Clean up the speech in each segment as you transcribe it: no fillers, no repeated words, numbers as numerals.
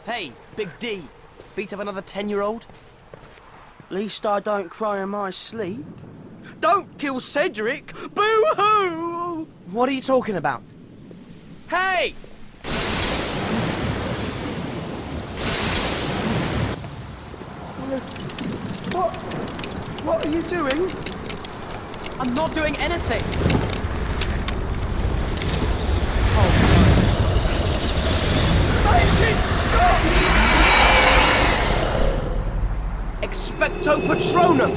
Hey, Big D. Beat up another 10-year-old? Least I don't cry in my sleep. Don't kill Cedric! Boo-hoo! What are you talking about? Hey! What are you doing? I'm not doing anything! Make it stop! Expecto Patronum!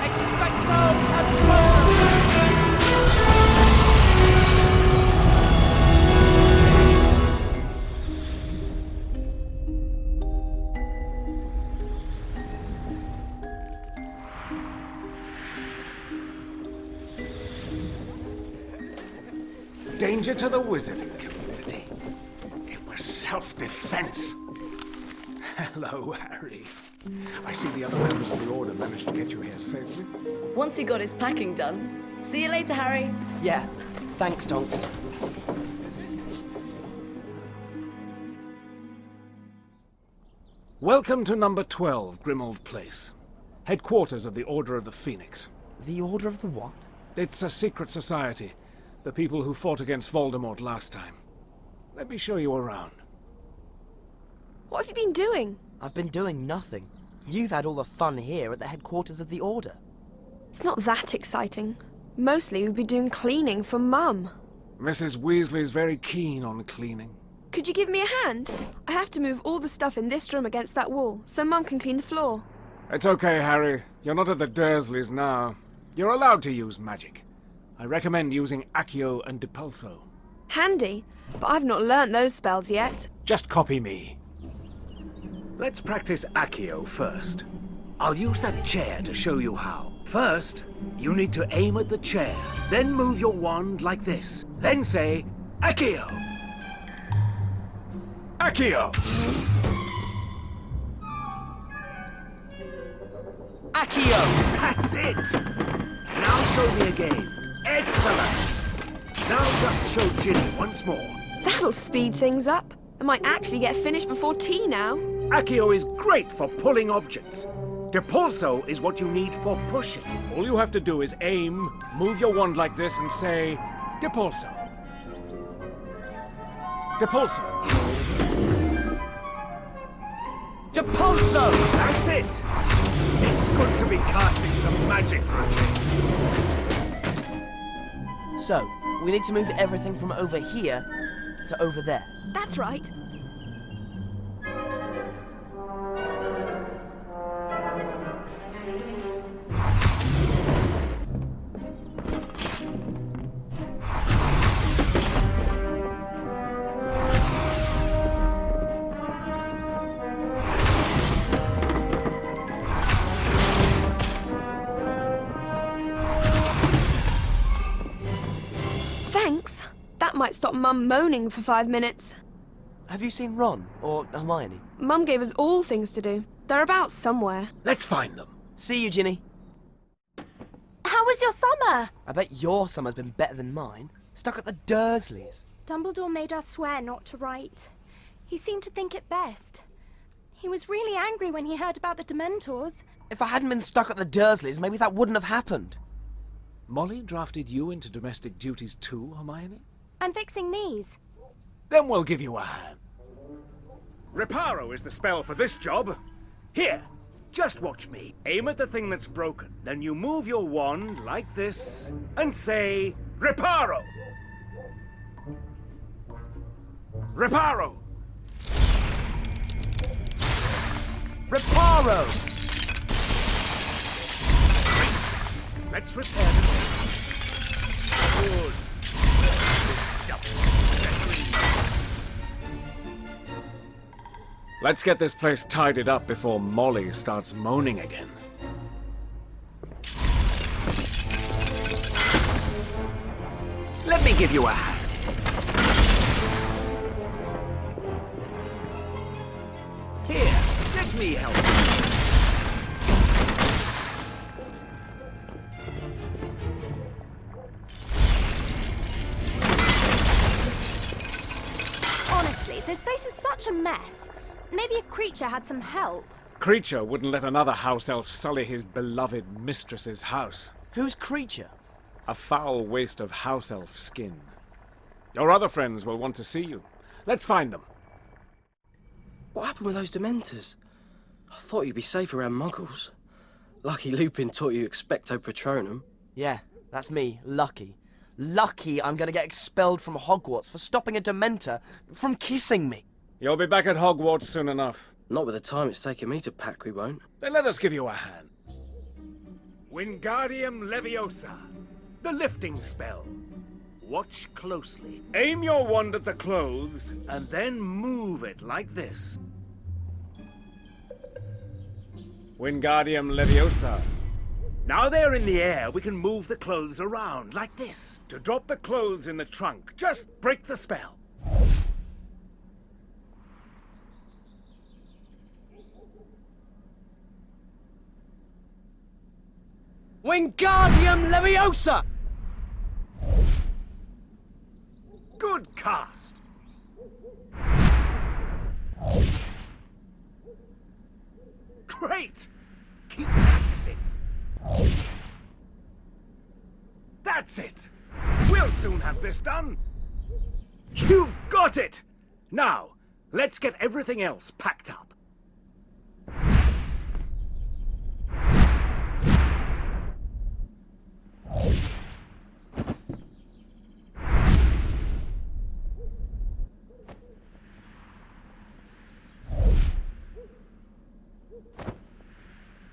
Expecto Patronum! Danger to the wizarding community. It was self-defense. Hello, Harry. I see the other members of the Order managed to get you here safely. Once he got his packing done. See you later, Harry. Yeah, thanks, Tonks. Welcome to number 12, Grimmauld Place. Headquarters of the Order of the Phoenix. The Order of the what? It's a secret society. The people who fought against Voldemort last time. Let me show you around. What have you been doing? I've been doing nothing. You've had all the fun here at the headquarters of the Order. It's not that exciting. Mostly we've been doing cleaning for Mum. Mrs. Weasley's very keen on cleaning. Could you give me a hand? I have to move all the stuff in this room against that wall, so Mum can clean the floor. It's okay, Harry. You're not at the Dursleys now. You're allowed to use magic. I recommend using Accio and Depulso. Handy, but I've not learnt those spells yet. Just copy me. Let's practice Accio first. I'll use that chair to show you how. First, you need to aim at the chair, then move your wand like this. Then say, Accio! Accio! Accio! That's it! Now show me again. Excellent! Now just show Ginny once more. That'll speed things up. I might actually get finished before tea now. Accio is great for pulling objects. Depulso is what you need for pushing. All you have to do is aim, move your wand like this, and say, Depulso. Depulso. Depulso! That's it! It's good to be casting some magic for a change. So, we need to move everything from over here to over there. That's right. Thanks. That might stop Mum moaning for 5 minutes. Have you seen Ron or Hermione? Mum gave us all things to do. They're about somewhere. Let's find them. See you, Ginny. How was your summer? I bet your summer's been better than mine. Stuck at the Dursleys. Dumbledore made us swear not to write. He seemed to think it best. He was really angry when he heard about the Dementors. If I hadn't been stuck at the Dursleys, maybe that wouldn't have happened. Molly drafted you into domestic duties too, Hermione? I'm fixing these. Then we'll give you a hand. Reparo is the spell for this job. Here, just watch me. Aim at the thing that's broken. Then you move your wand like this and say, Reparo! Reparo! Reparo! Let's repair them. Good. Let's get this place tidied up before Molly starts moaning again. Let me give you a hand. Here, let me help you. such a mess. Maybe if Creature had some help. Creature wouldn't let another house elf sully his beloved mistress's house. Who's Creature? A foul waste of house elf skin. Your other friends will want to see you. Let's find them. What happened with those Dementors? I thought you'd be safe around Muggles. Lucky Lupin taught you Expecto Patronum. Yeah, that's me, Lucky. Lucky I'm gonna get expelled from Hogwarts for stopping a Dementor from kissing me. You'll be back at Hogwarts soon enough. Not with the time it's taken me to pack, we won't. Then let us give you a hand. Wingardium Leviosa, the lifting spell. Watch closely. Aim your wand at the clothes, and then move it like this. Wingardium Leviosa. Now they're in the air, we can move the clothes around, like this. To drop the clothes in the trunk, just break the spell. Wingardium Leviosa! Good cast. Great! Keep practicing. That's it! We'll soon have this done. You've got it! Now, let's get everything else packed up.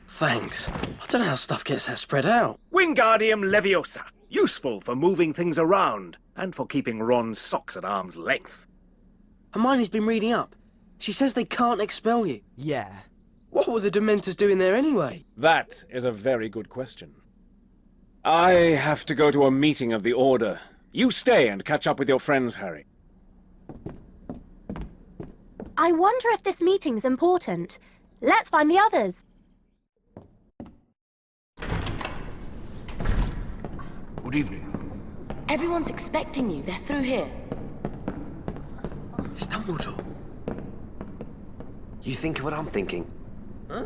Thanks. I don't know how stuff gets that spread out. Wingardium Leviosa. Useful for moving things around, and for keeping Ron's socks at arm's length. Hermione's been reading up. She says they can't expel you. Yeah. What were the Dementors doing there anyway? That is a very good question. I have to go to a meeting of the Order. You stay and catch up with your friends, Harry. I wonder if this meeting's important. Let's find the others. Good evening. Everyone's expecting you. They're through here. It's Dumbledore. You think what I'm thinking? Huh?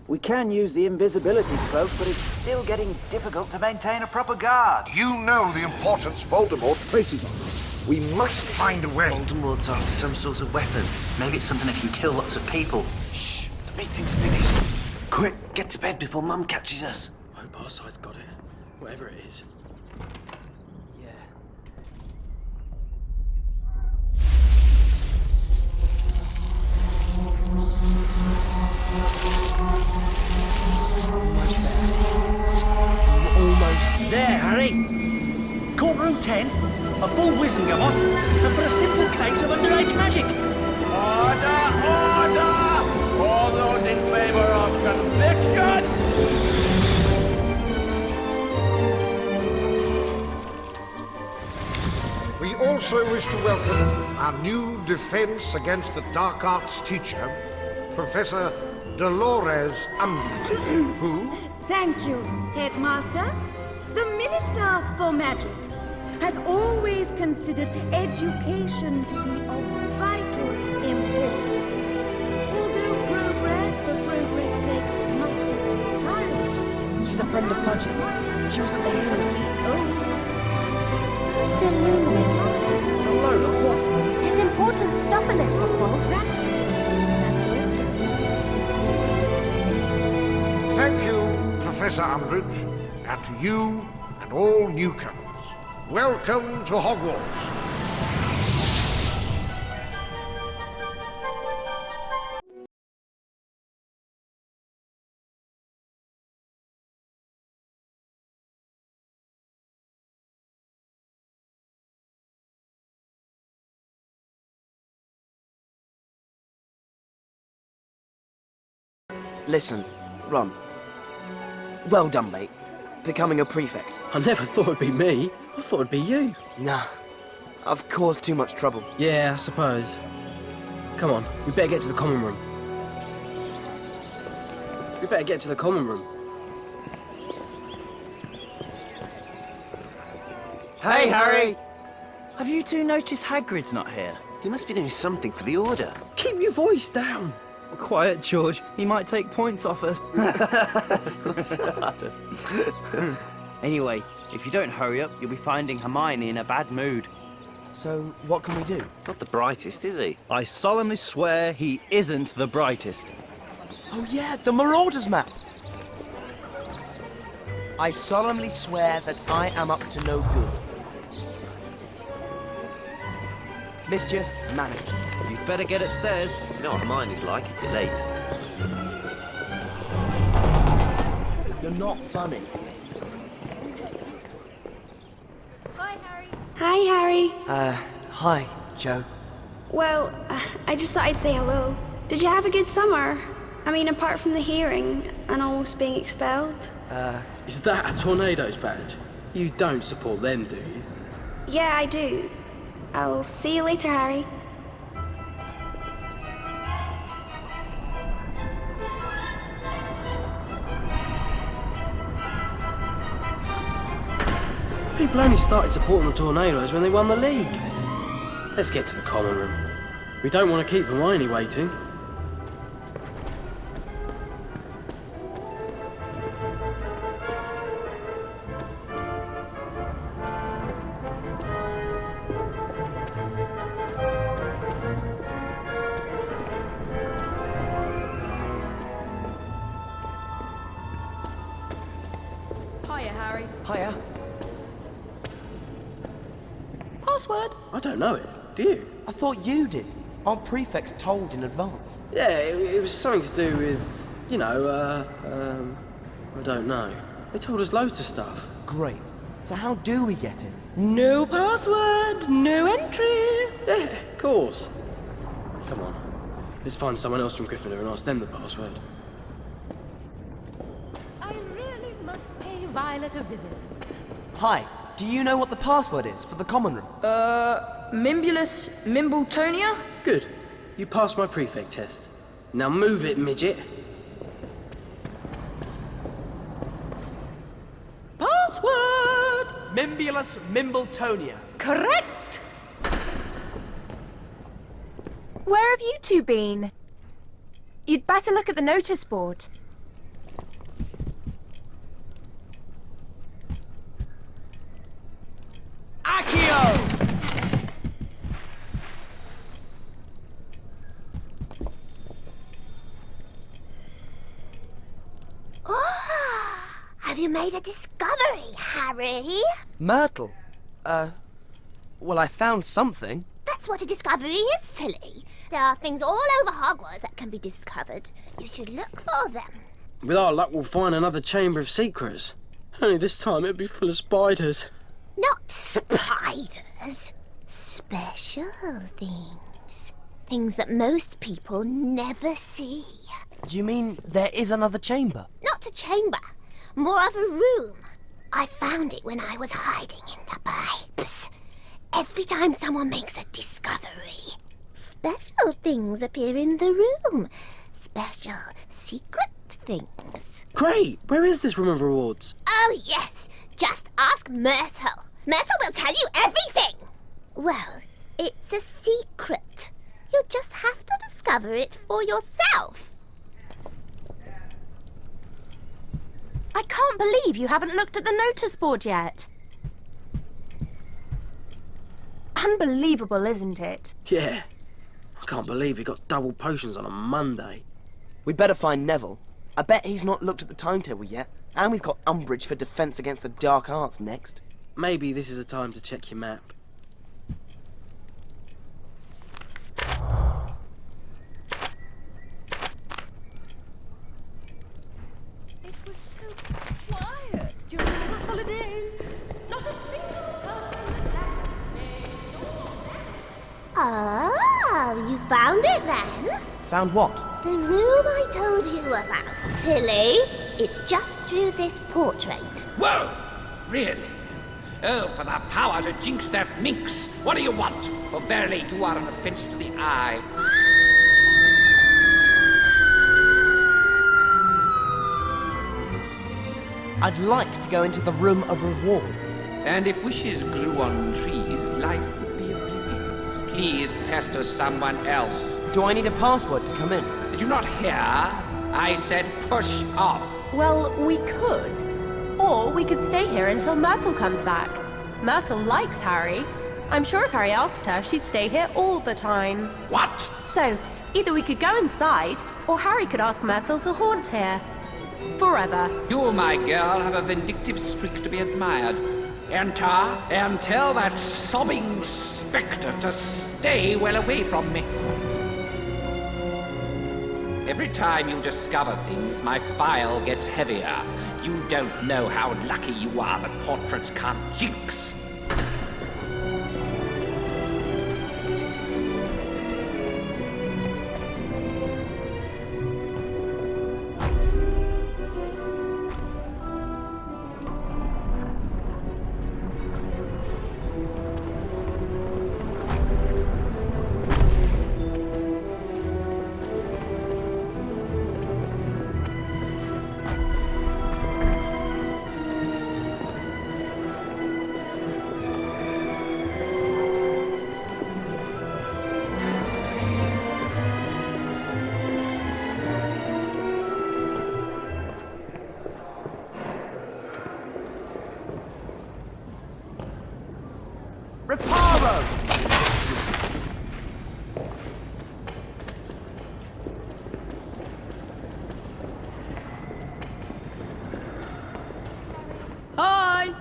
We can use the invisibility cloak, but it's still getting difficult to maintain a proper guard. You know the importance Voldemort places on us. We must find a way. Voldemort's after some sort of weapon. Maybe it's something that can kill lots of people. Shh, the meeting's finished. Quick, get to bed before Mum catches us. I hope our side's got it. Whatever it is. Yeah. Almost there. Almost There, Harry. Courtroom 10, a full Wizengamot, and for a simple case of underage magic. Order! Order! All those in favor of conviction! We also wish to welcome our new defense against the dark arts teacher, Professor Dolores Umbridge, who... Thank you, Headmaster. The Minister for Magic has always considered education to be of vital importance. Although progress for progress' sake must be discouraged. She's a friend of Mudge's. She was at the hearing. Who's still illuminated? It's a load of what? There's important stuff in this book, Bob. Thank you, Professor Umbridge, and to you and all newcomers. Welcome to Hogwarts. Listen, Ron. Well done, mate. Becoming a prefect. I never thought it'd be me. I thought it'd be you. Nah. I've caused too much trouble. Yeah, I suppose. Come on, we better get to the common room. We better get to the common room. Hey, Harry! Have you two noticed Hagrid's not here? He must be doing something for the Order. Keep your voice down. Quiet, George. He might take points off us. Anyway, if you don't hurry up, you'll be finding Hermione in a bad mood. So, what can we do? Not the brightest, is he? I solemnly swear he isn't the brightest. Oh yeah, the Marauders map! I solemnly swear that I am up to no good. Mischief managed. You'd better get upstairs. You know what Hermione's like, you're late. You're not funny. Bye, Harry. Hi, Harry. Hi, Joe. Well, I just thought I'd say hello. Did you have a good summer? I mean, apart from the hearing and almost being expelled. Is that a Tornado's badge? You don't support them, do you? Yeah, I do. I'll see you later, Harry. People only started supporting the Tornadoes when they won the league. Let's get to the common room. We don't want to keep Hermione waiting. Hiya, Harry. Hiya. Password? I don't know it. Do you? I thought you did. Aren't prefects told in advance? Yeah, it was something to do with, you know, I don't know. They told us loads of stuff. Great. So how do we get in? No password, no entry. Yeah, of course. Come on. Let's find someone else from Gryffindor and ask them the password. I really must pay Violet a visit. Hi. Do you know what the password is for the common room? Mimbulus Mimbletonia? Good. You passed my prefect test. Now move it, midget. Password! Mimbulus Mimbletonia. Correct! Where have you two been? You'd better look at the notice board. Accio! Oh, have you made a discovery, Harry? Myrtle. Well, I found something. That's what a discovery is, silly. There are things all over Hogwarts that can be discovered. You should look for them. With our luck, we'll find another Chamber of Secrets. Only this time it'll be full of spiders. Not spiders. Special things. Things that most people never see. You mean there is another chamber? Not a chamber. More of a room. I found it when I was hiding in the pipes. Every time someone makes a discovery, special things appear in the room. Special secret things. Great! Where is this room of rewards? Oh, yes. Just ask Myrtle. Myrtle will tell you everything. Well, it's a secret. You'll just have to discover it for yourself. I can't believe you haven't looked at the notice board yet. Unbelievable, isn't it? Yeah. I can't believe he got double potions on a Monday. We'd better find Neville. I bet he's not looked at the timetable yet. And we've got Umbridge for Defence Against the Dark Arts next. Maybe this is a time to check your map. It was so quiet during the holidays. Not a single person attacked me. Oh, you found it then? Found what? The room I told you about, silly. It's just through this portrait. Whoa! Really? Oh, for the power to jinx that minx! What do you want? For verily you are an offence to the eye. I'd like to go into the Room of Rewards. And if wishes grew on trees, life would be a breeze. Please pester someone else. Do I need a password to come in? Did you not hear? I said push off. Well, we could. Or we could stay here until Myrtle comes back. Myrtle likes Harry. I'm sure if Harry asked her, she'd stay here all the time. What? So, either we could go inside, or Harry could ask Myrtle to haunt here. Forever. You, my girl, have a vindictive streak to be admired. Enter and tell that sobbing spectre to stay well away from me. Every time you discover things, my file gets heavier. You don't know how lucky you are that portraits can't jinx. Hi!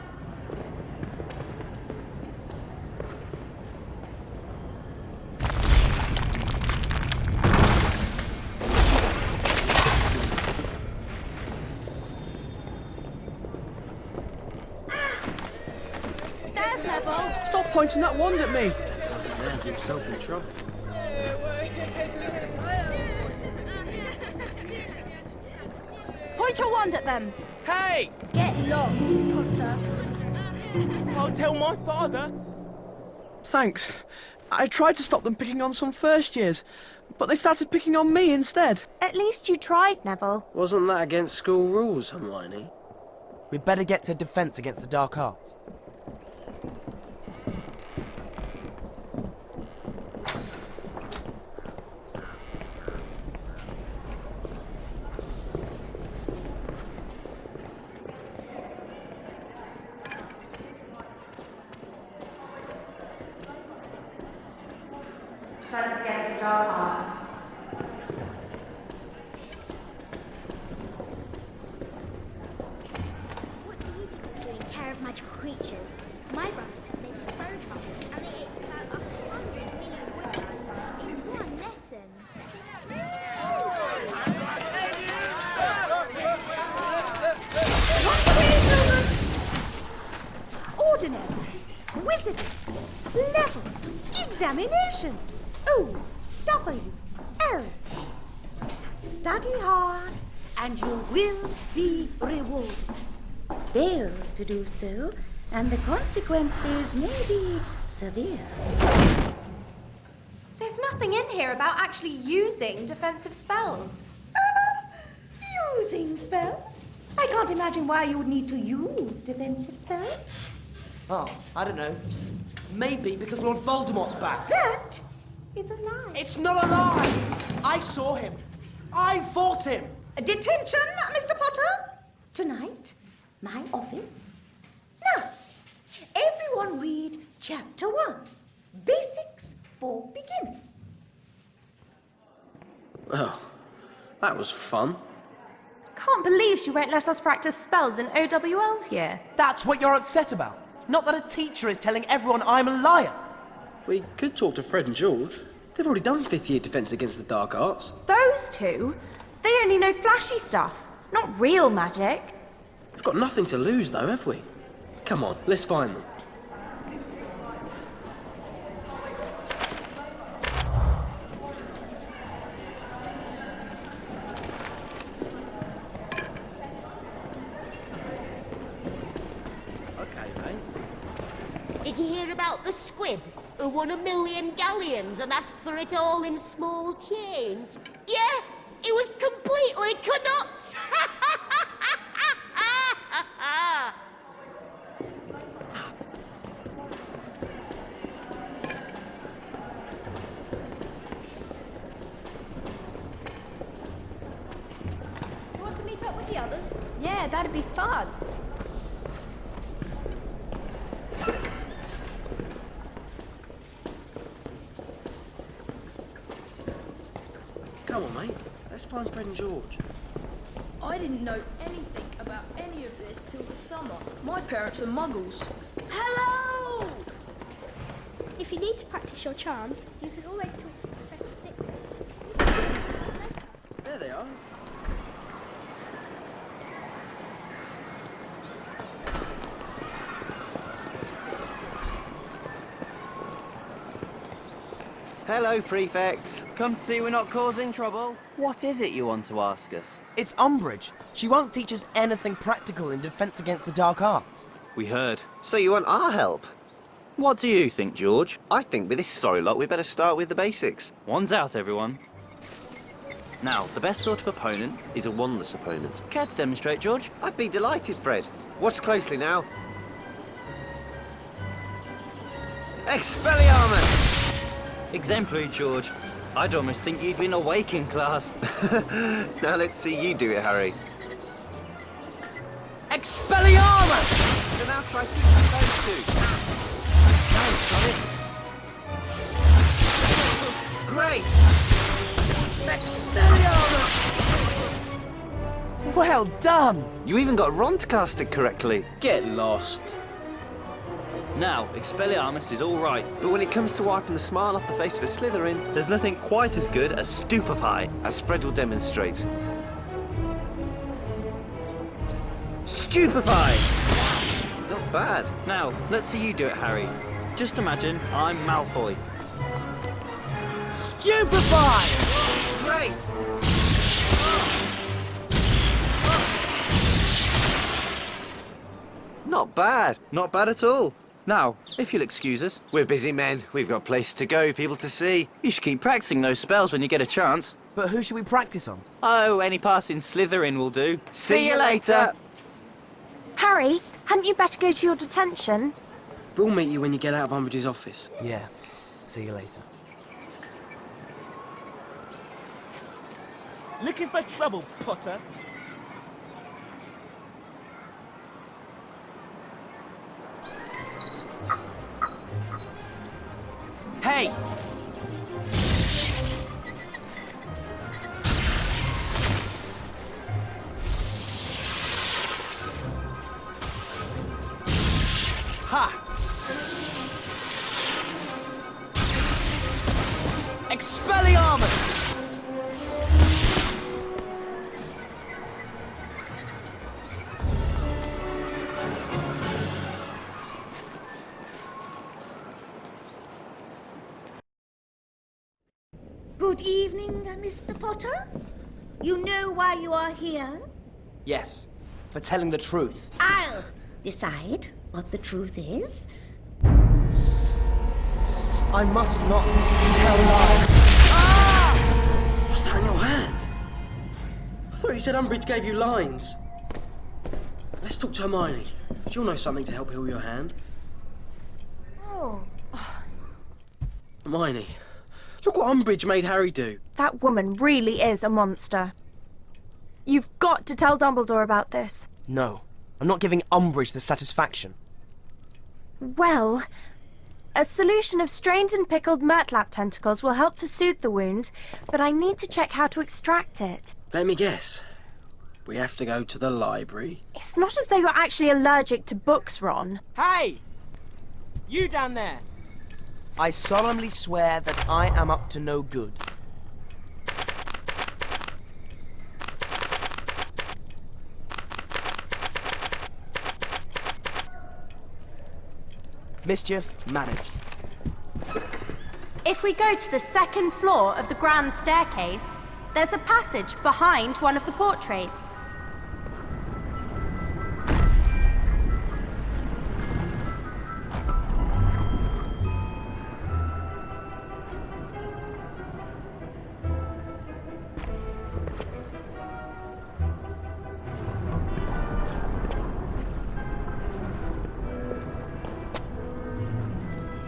There's Neville. Stop pointing that wand at me. Land himself in trouble. Point your wand at them. Hey! Get lost, Potter. I'll tell my father. Thanks. I tried to stop them picking on some first years, but they started picking on me instead. At least you tried, Neville. Wasn't that against school rules, Hermione? We'd better get to defense against the dark arts. Defense against the dark arts. What do you think of doing care of magical creatures? My brother said they did photons, and they ate about 100 million woodcuts in one lesson. Ordinary, wizarding, level, examinations. O, W, L. Study hard, and you will be rewarded. Fail to do so, and the consequences may be severe. There's nothing in here about actually using defensive spells. Using spells? I can't imagine why you would need to use defensive spells. Oh, I don't know. Maybe because Lord Voldemort's back. That is a lie. It's not a lie! I saw him. I fought him. Detention, Mr. Potter. Tonight, my office. Now, everyone read Chapter 1, Basics for Beginners. Well, that was fun. Can't believe she won't let us practice spells in OWL's year. That's what you're upset about. Not that a teacher is telling everyone I'm a liar. We could talk to Fred and George. They've already done 5th year defence against the dark arts. Those two? They only know flashy stuff, not real magic. We've got nothing to lose though, have we? Come on, let's find them. Okay, mate. Did you hear about the squib who won 1,000,000 galleons and asked for it all in small change? Yeah, he was completely canuts. Yeah, that'd be fun. Come on, mate. Let's find Fred and George. I didn't know anything about any of this till the summer. My parents are muggles. Hello! If you need to practice your charms, you can always talk to Professor Thick. There they are. Hello, prefects. Come to see we're not causing trouble? What is it you want to ask us? It's Umbridge. She won't teach us anything practical in defense against the dark arts. We heard. So you want our help? What do you think, George? I think with this sorry lot, we better start with the basics. One's out, everyone. Now, the best sort of opponent is a wandless opponent. Care to demonstrate, George? I'd be delighted, Fred. Watch closely now. Expelliarmus! Exemplary, George. I'd almost think you'd been awake in class. Now let's see you do it, Harry. Expelliarmus! So now try teaching those two. No, got it. Great! Expelliarmus! Well done! You even got Ron to cast it correctly. Get lost. Now, Expelliarmus is all right. But when it comes to wiping the smile off the face of a Slytherin, there's nothing quite as good as Stupefy, as Fred will demonstrate. Stupefy! Not bad. Now, let's see you do it, Harry. Just imagine I'm Malfoy. Stupefy! Great! Not bad. Not bad at all. Now, if you'll excuse us. We're busy men. We've got places to go, people to see. You should keep practicing those spells when you get a chance. But who should we practice on? Oh, any passing Slytherin will do. See you later! Harry, hadn't you better go to your detention? We'll meet you when you get out of Umbridge's office. Yeah. See you later. Looking for trouble, Potter? Hey! Ha! Expelliarmus! Good evening, Mr. Potter. You know why you are here? Yes, for telling the truth. I'll decide what the truth is. I must not tell lies. Ah! What's that in your hand? I thought you said Umbridge gave you lines. Let's talk to Hermione. She'll know something to help heal your hand. Oh. Hermione, look what Umbridge made Harry do. That woman really is a monster. You've got to tell Dumbledore about this. No, I'm not giving Umbridge the satisfaction. Well, a solution of strained and pickled murtlap tentacles will help to soothe the wound, but I need to check how to extract it. Let me guess. We have to go to the library. It's not as though you're actually allergic to books, Ron. Hey! You down there! I solemnly swear that I am up to no good. Mischief managed. If we go to the second floor of the grand staircase, there's a passage behind one of the portraits.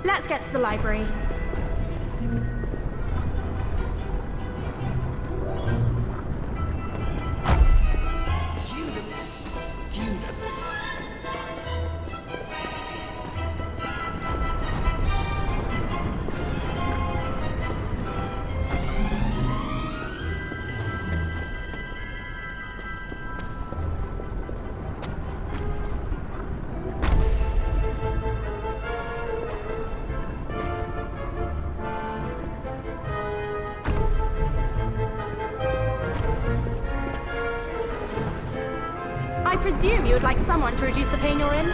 Let's get to the library. You little I presume you would like someone to reduce the pain you're in?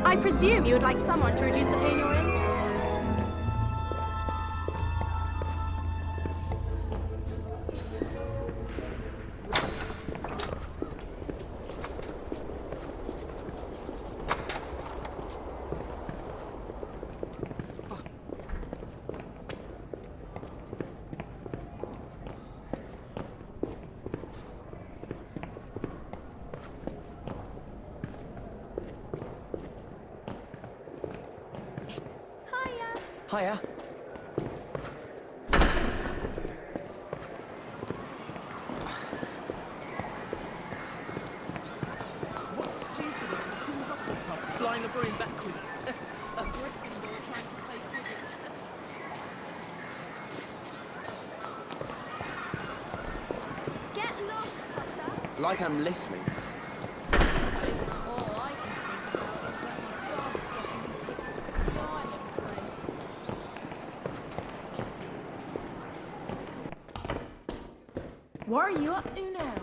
I presume you would like someone to reduce the pain you're in? Hiya. What's stupid in two Hufflepuffs flying a broom backwards? A Gryffindor trying to play Quidditch. Get lost, Potter. Like I'm listening. All I can think about is that my boss is getting me tickets to Longplay. What are you up to now?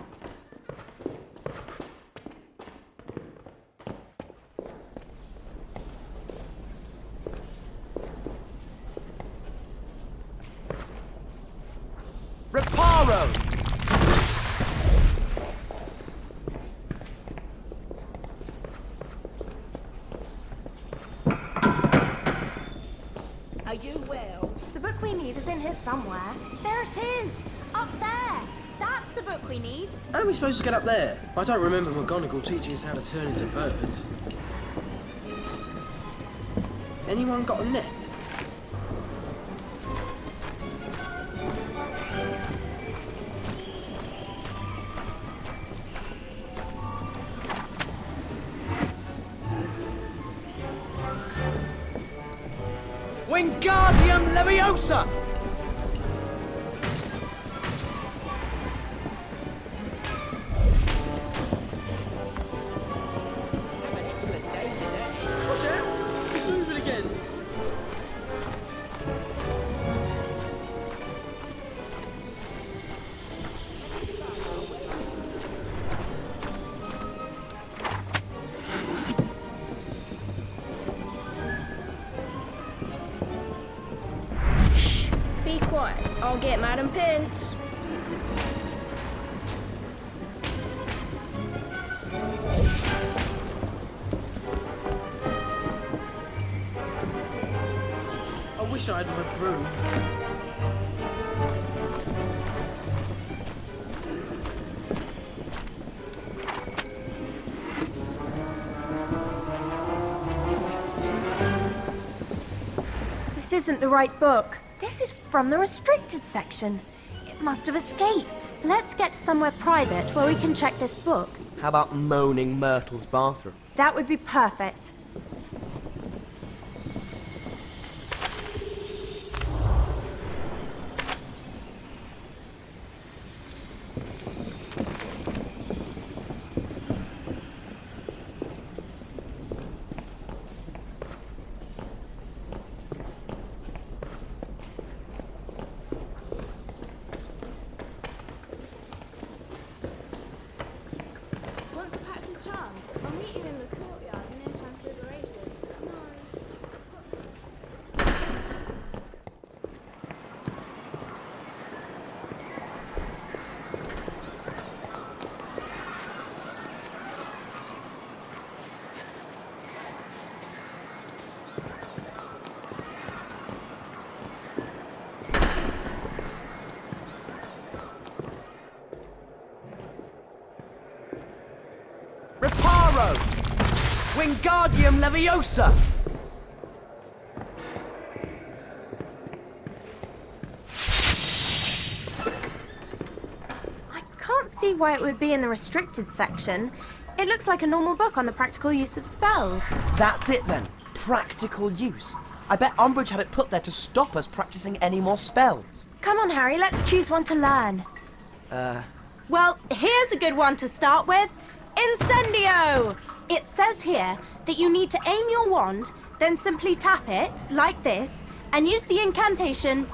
Reparo! Are you well? The book we need is in here somewhere. There it is! Up there! That's the book we need. How are we supposed to get up there? I don't remember McGonagall teaching us how to turn into birds. Anyone got a net? Wingardium Leviosa! Have an excellent day today. Watch out! It's moving again. Be quiet. I'll get Madam Pince. I wish I had my broom. This isn't the right book. This is from the restricted section. It must have escaped. Let's get somewhere private where we can check this book. How about Moaning Myrtle's bathroom? That would be perfect. Want to practice charms? I'll meet you in the courtyard near Transfiguration. Come on. Reparo! Wingardium Leviosa! why it would be in the restricted section. It looks like a normal book on the practical use of spells. That's it then. Practical use. I bet Umbridge had it put there to stop us practicing any more spells. Come on, Harry, let's choose one to learn. Well, here's a good one to start with. Incendio! It says here that you need to aim your wand, then simply tap it, like this, and use the incantation...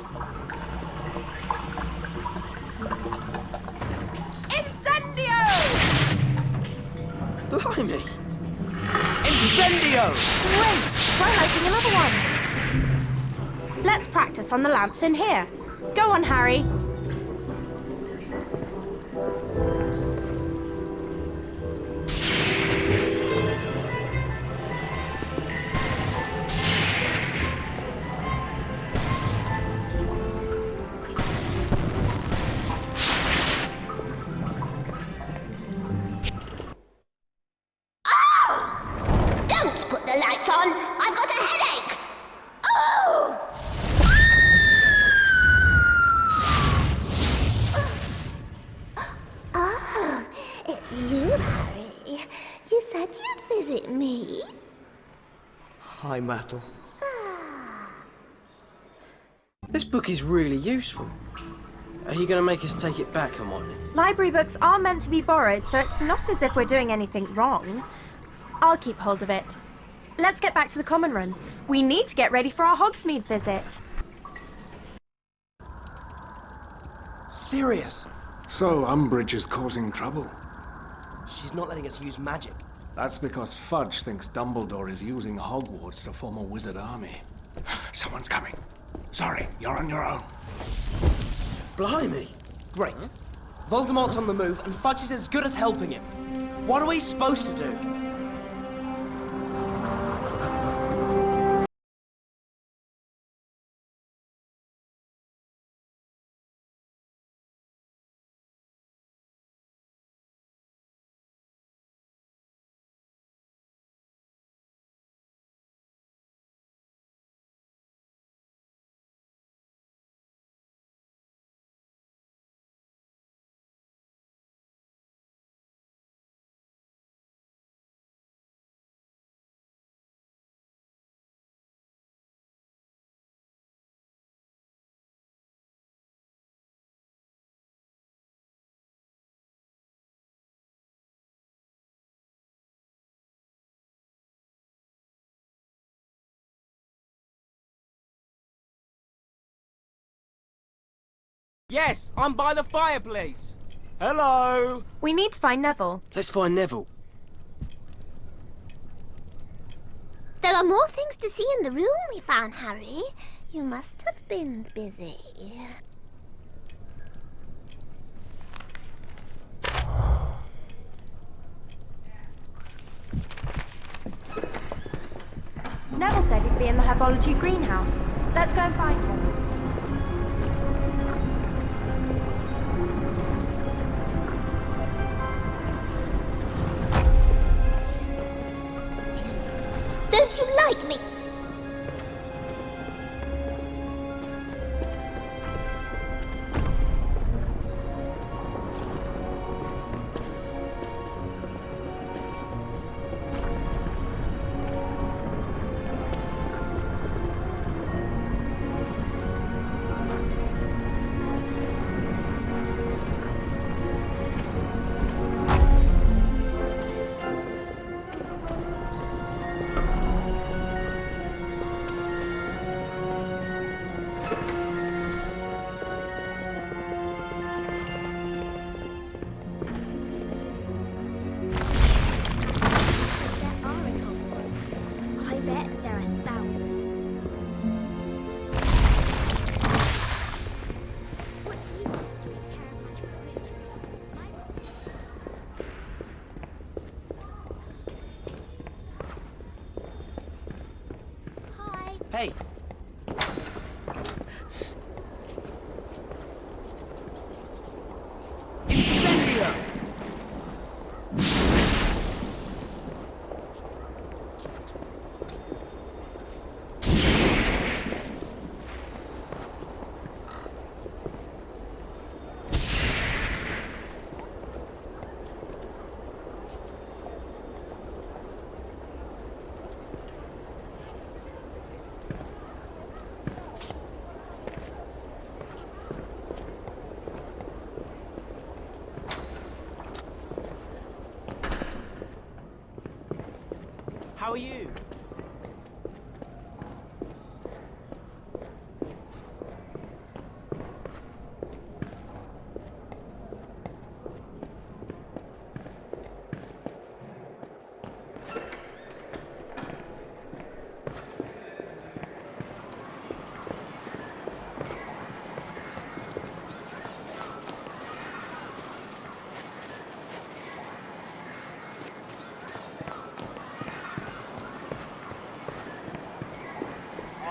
Incendio! Blimey! Incendio! Great! Try lighting another one. Let's practice on the lamps in here. Go on, Harry. Don't put the lights on! I've got a headache! Oh! Oh, it's you, Harry. You said you'd visit me. Hi, Myrtle. This book is really useful. Are you going to make us take it back, Hermione? Library books are meant to be borrowed, so it's not as if we're doing anything wrong. I'll keep hold of it. Let's get back to the common room. We need to get ready for our Hogsmeade visit. Sirius! So Umbridge is causing trouble. She's not letting us use magic. That's because Fudge thinks Dumbledore is using Hogwarts to form a wizard army. Someone's coming. Sorry, you're on your own. Blimey! Great. Voldemort's on the move, and Fudge is as good as helping him. What are we supposed to do? Yes, I'm by the fireplace. Hello. We need to find Neville. Let's find Neville. There are more things to see in the room we found, Harry. You must have been busy. Neville said he'd be in the herbology greenhouse. Let's go and find him. Don't you like me? Hey. Incendio! How are you?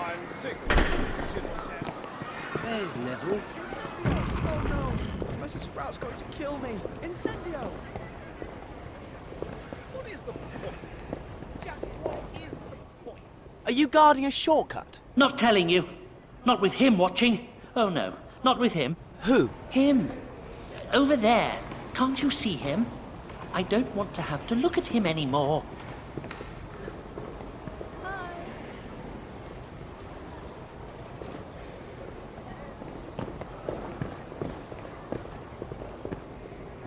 I'm sick. There's Neville. Oh no! Professor Sprout's going to kill me! Incendio! What is the point? Just what is the point? Are you guarding a shortcut? Not telling you. Not with him watching. Oh no, not with him. Who? Him. Over there. Can't you see him? I don't want to have to look at him anymore.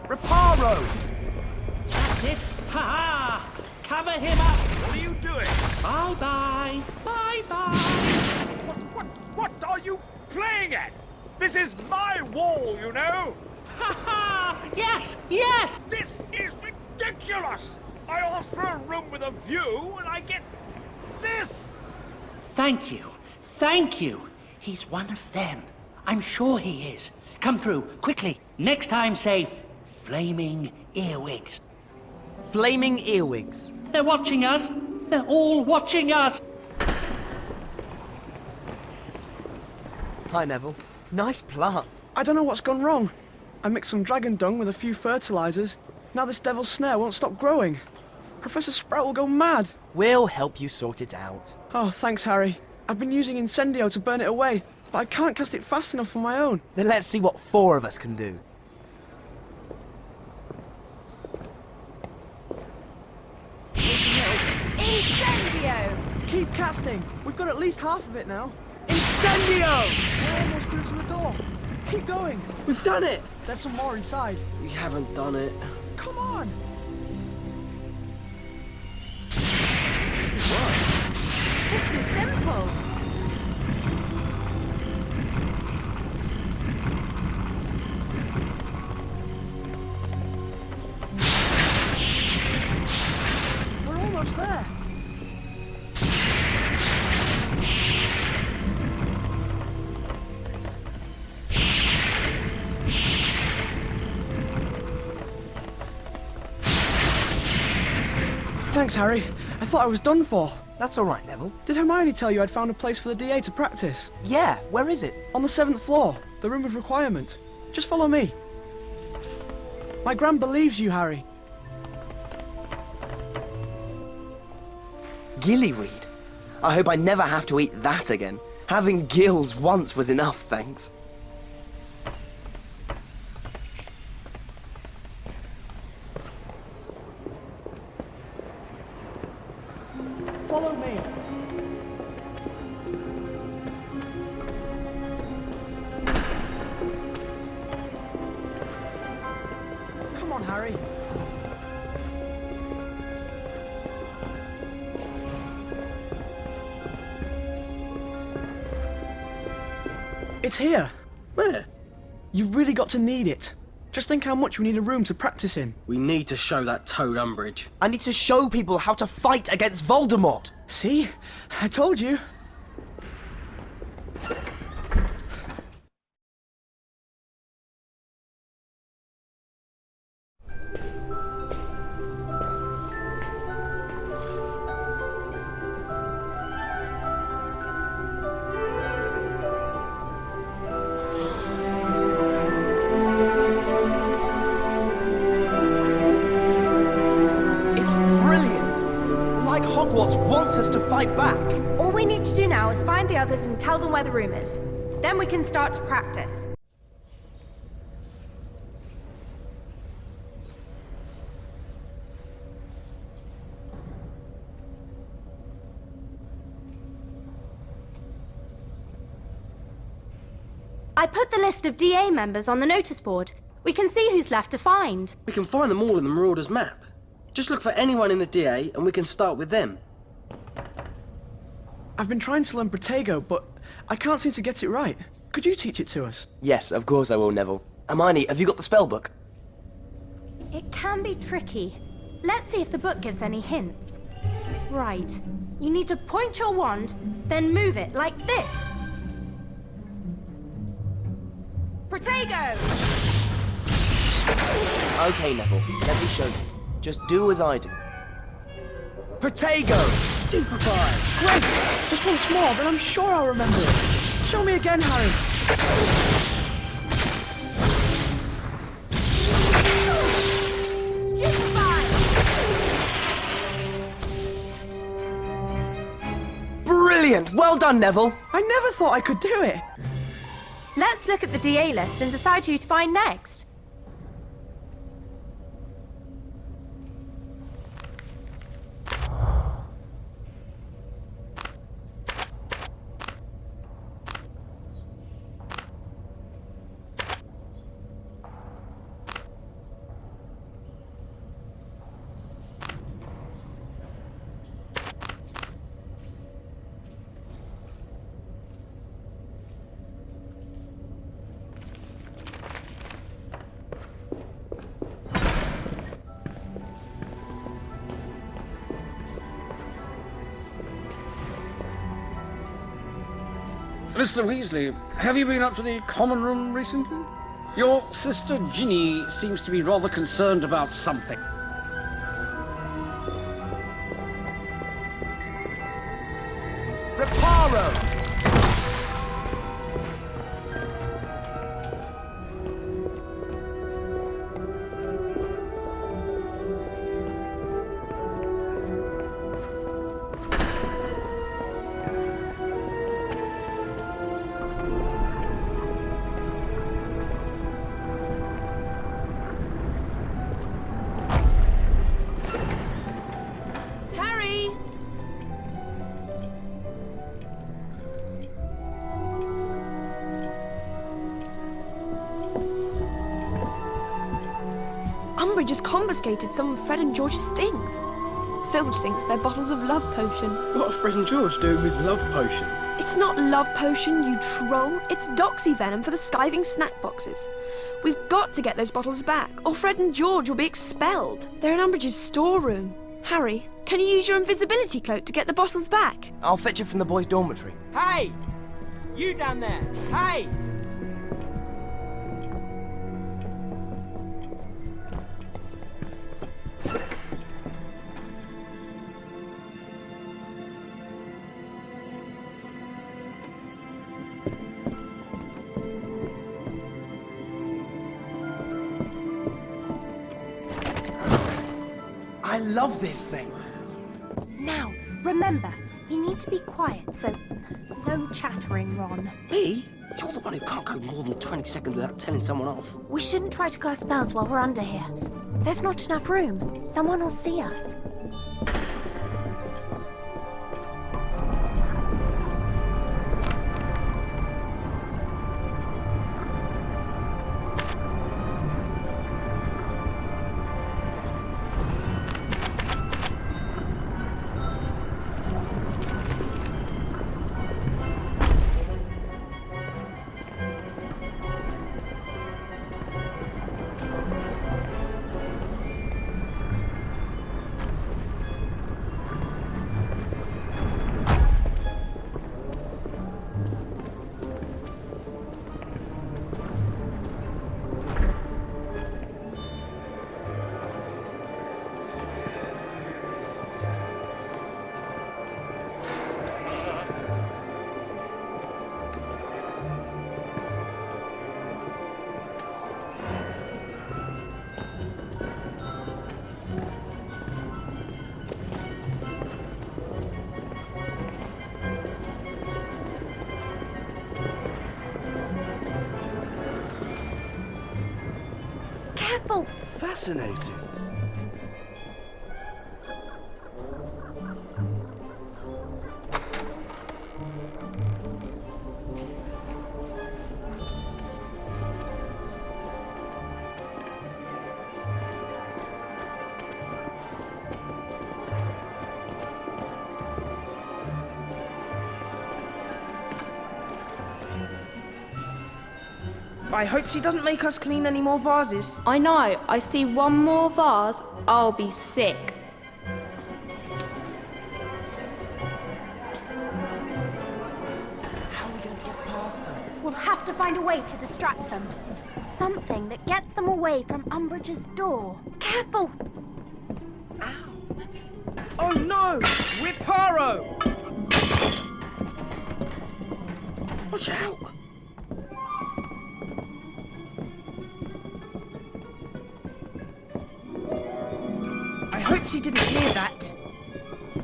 Reparo! That's it. Ha-ha! Cover him up. What are you doing? Bye-bye. Bye-bye. What are you playing at? This is my wall, you know. Ha-ha! Yes, yes! This is ridiculous! I asked for a room with a view, and I get this! Thank you. Thank you. He's one of them. I'm sure he is. Come through, quickly. Next time, say, flaming earwigs. Flaming earwigs. They're watching us. They're all watching us. Hi, Neville. Nice plant. I don't know what's gone wrong. I mixed some dragon dung with a few fertilizers. Now this devil's snare won't stop growing. Professor Sprout will go mad. We'll help you sort it out. Oh, thanks, Harry. I've been using Incendio to burn it away, but I can't cast it fast enough on my own. Then let's see what 4 of us can do. Incendio! Keep casting. We've got at least half of it now. Incendio! We're almost through to the door. Keep going. We've done it! There's some more inside. We haven't done it. Come on! This is simple. We're almost there. Thanks, Harry. I thought I was done for. That's all right, Neville. Did Hermione tell you I'd found a place for the DA to practice? Yeah, where is it? On the 7th floor, the room of requirement. Just follow me. My gran believes you, Harry. Gillyweed. I hope I never have to eat that again. Having gills once was enough, thanks. Follow me. Come on, Harry. It's here. Where? You've really got to need it. Just think how much we need a room to practice in. We need to show that Toad Umbridge. I need to show people how to fight against Voldemort. See? I told you. Hogwarts wants us to fight back. All we need to do now is find the others and tell them where the room is. Then we can start to practice. I put the list of DA members on the notice board. We can see who's left to find. We can find them all in the Marauder's map. Just look for anyone in the DA and we can start with them. I've been trying to learn Protego, but I can't seem to get it right. Could you teach it to us? Yes, of course I will, Neville. Hermione, have you got the spell book? It can be tricky. Let's see if the book gives any hints. Right. You need to point your wand, then move it like this. Protego! Okay, Neville, let me show you. Just do as I do. Protego! Stupefy! Great! Just once more, then I'm sure I'll remember it. Show me again, Harry. Brilliant! Well done, Neville! I never thought I could do it. Let's look at the DA list and decide who to find next. Mr. Weasley, have you been up to the common room recently? Your sister Ginny seems to be rather concerned about something. Reparo! Umbridge has confiscated some of Fred and George's things. Filch thinks they're bottles of love potion. What are Fred and George doing with love potion? It's not love potion, you troll. It's doxy venom for the skiving snack boxes. We've got to get those bottles back, or Fred and George will be expelled. They're in Umbridge's storeroom. Harry, can you use your invisibility cloak to get the bottles back? I'll fetch it from the boys' dormitory. Hey! You down there! Hey! I love this thing. Now, remember, you need to be quiet, so no chattering, Ron. Me? You're the one who can't go more than 20 seconds without telling someone off. We shouldn't try to cast spells while we're under here. There's not enough room. Someone will see us. Careful! Fascinating. I hope she doesn't make us clean any more vases. I know. I see one more vase, I'll be sick. How are we going to get past them? We'll have to find a way to distract them. Something that gets them away from Umbridge's door. Careful! Oh no! Reparo! Watch out! I hope she didn't hear that.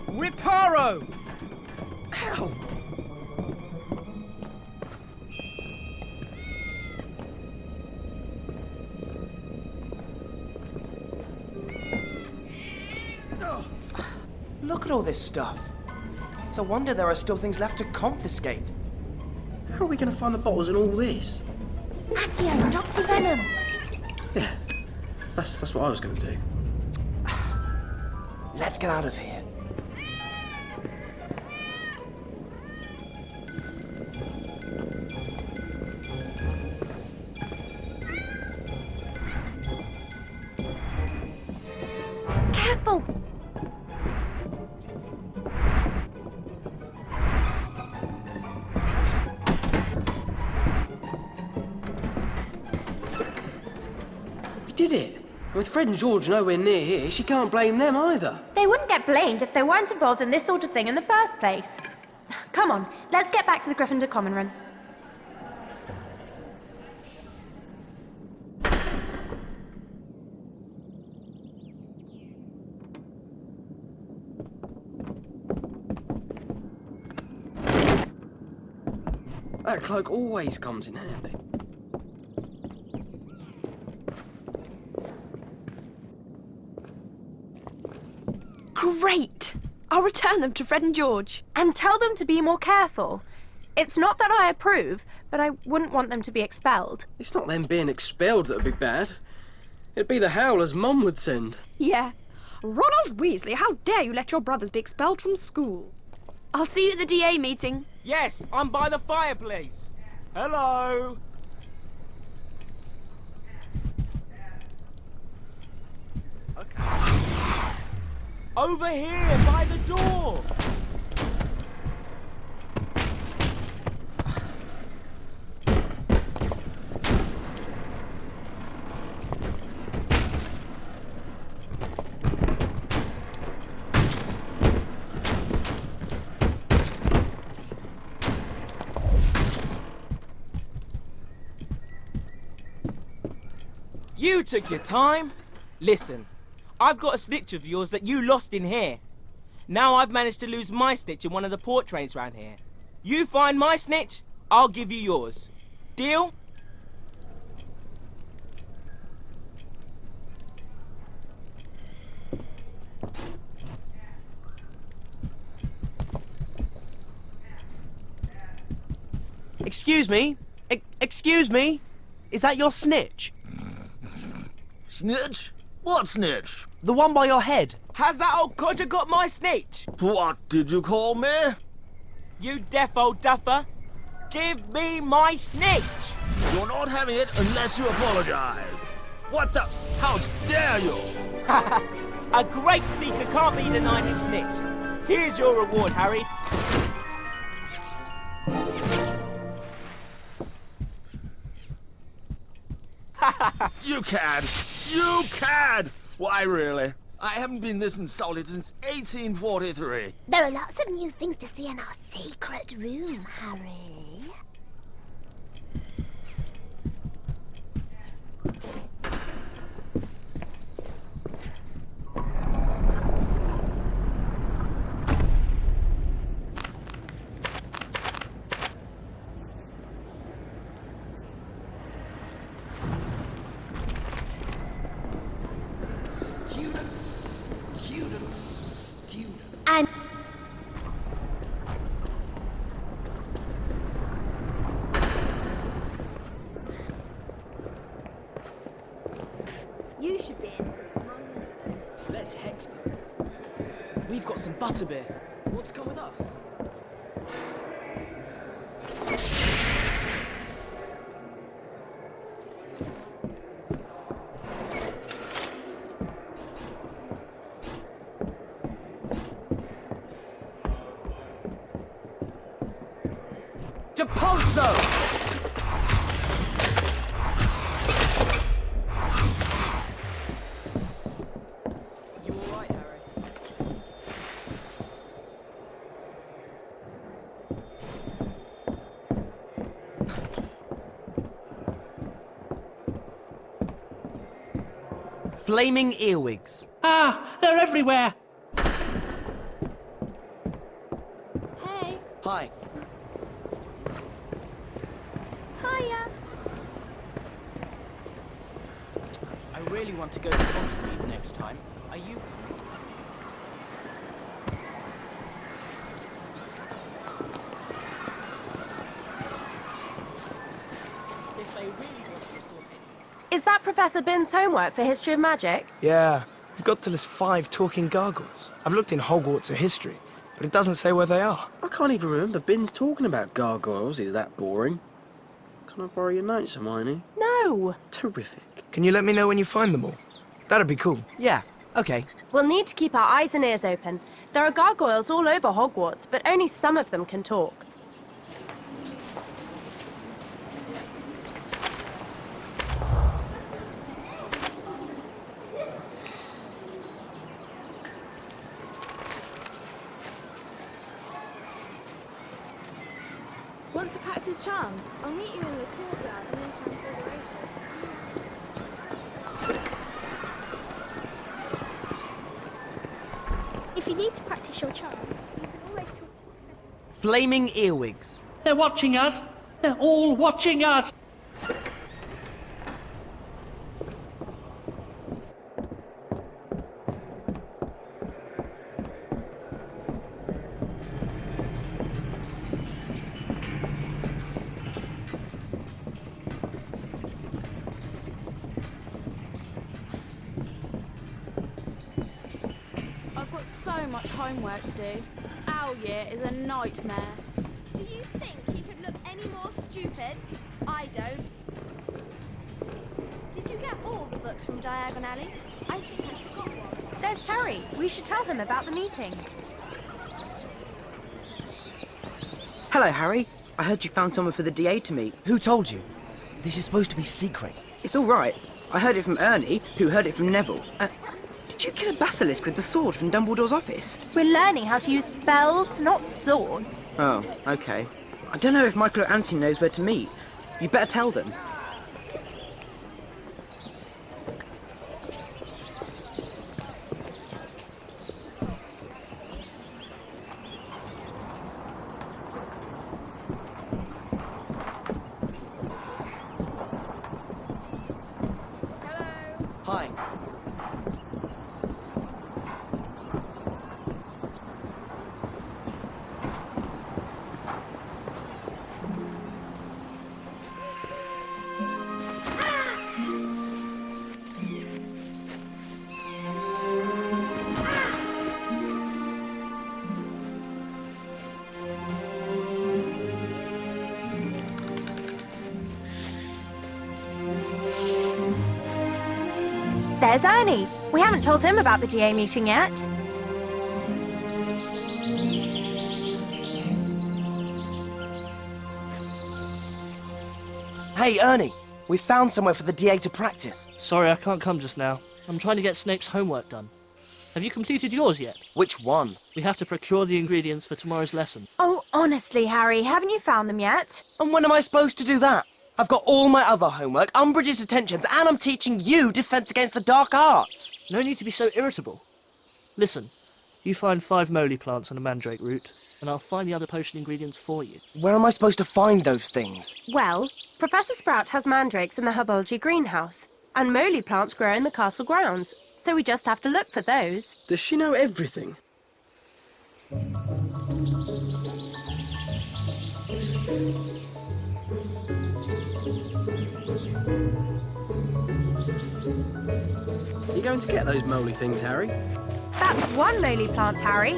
Reparo! Ow! Look at all this stuff. It's a wonder there are still things left to confiscate. How are we going to find the bottles and all this? Accio, Doxy Venom! Yeah, that's what I was going to do. Let's get out of here. Careful! We did it! With Fred and George nowhere near here, she can't blame them either. They wouldn't get blamed if they weren't involved in this sort of thing in the first place. Come on, let's get back to the Gryffindor Common Room. That cloak always comes in handy. Great! I'll return them to Fred and George. And tell them to be more careful. It's not that I approve, but I wouldn't want them to be expelled. It's not them being expelled that would be bad. It'd be the howlers Mum would send. Yeah. Ronald Weasley, how dare you let your brothers be expelled from school? I'll see you at the DA meeting. Yes, I'm by the fireplace. Hello. Okay. Over here, by the door. You took your time. Listen, I've got a snitch of yours that you lost in here. Now I've managed to lose my snitch in one of the port trains round here. You find my snitch, I'll give you yours. Deal? Excuse me? Excuse me? Is that your snitch? Snitch? What snitch? The one by your head. Has that old codger got my snitch? What did you call me? You deaf old duffer. Give me my snitch. You're not having it unless you apologize. What the? How dare you? A great seeker can't be denied his snitch. Here's your reward, Harry. You cad! You cad! Why, really? I haven't been this insulted since 1843. There are lots of new things to see in our secret room, Harry. And You should be in some money. Let's hex them. We've got some butterbeer. Want to come with us? Depulso! You all right, Harry? Flaming earwigs. Ah, they're everywhere. Hey. Hi. Hiya. I really want to go to Hogsmeade next time. Are you? If they really want to report it. Is that Professor Bin's homework for History of Magic? Yeah, we've got to list 5 talking gargoyles. I've looked in Hogwarts history, but it doesn't say where they are. I can't even remember Bin's talking about gargoyles. Is that boring? Can I borrow your notes, Hermione? No. Terrific. Can you let me know when you find them all? That'd be cool. Yeah, okay. We'll need to keep our eyes and ears open. There are gargoyles all over Hogwarts, but only some of them can talk. Want to practice charms? I'll meet you in the courtyard near Transfiguration. If you need to practice your charms, you can always talk to Professor. Flaming earwigs. They're watching us. They're all watching us. I've got so much homework to do. Our year is a nightmare. Do you think he could look any more stupid? I don't. Did you get all the books from Diagon Alley? I think I forgot one. There's Terry. We should tell him about the meeting. Hello, Harry. I heard you found someone for the DA to meet. Who told you? This is supposed to be secret. It's all right. I heard it from Ernie, who heard it from Neville. Did you kill a basilisk with the sword from Dumbledore's office? We're learning how to use spells, not swords. Oh, okay. I don't know if Michael or Anthony knows where to meet. You better tell them. Hi. There's Ernie. We haven't told him about the DA meeting yet. Hey, Ernie, we found somewhere for the DA to practice. Sorry, I can't come just now. I'm trying to get Snape's homework done. Have you completed yours yet? Which one? We have to procure the ingredients for tomorrow's lesson. Oh, honestly, Harry, haven't you found them yet? And when am I supposed to do that? I've got all my other homework, Umbridge's attentions, and I'm teaching you Defense Against the Dark Arts. No need to be so irritable. Listen, you find 5 moly plants and a mandrake root, and I'll find the other potion ingredients for you. Where am I supposed to find those things? Well, Professor Sprout has mandrakes in the herbology greenhouse, and moly plants grow in the castle grounds, so we just have to look for those. Does she know everything? You going to get those moly things, Harry? That's 1 moly plant, Harry.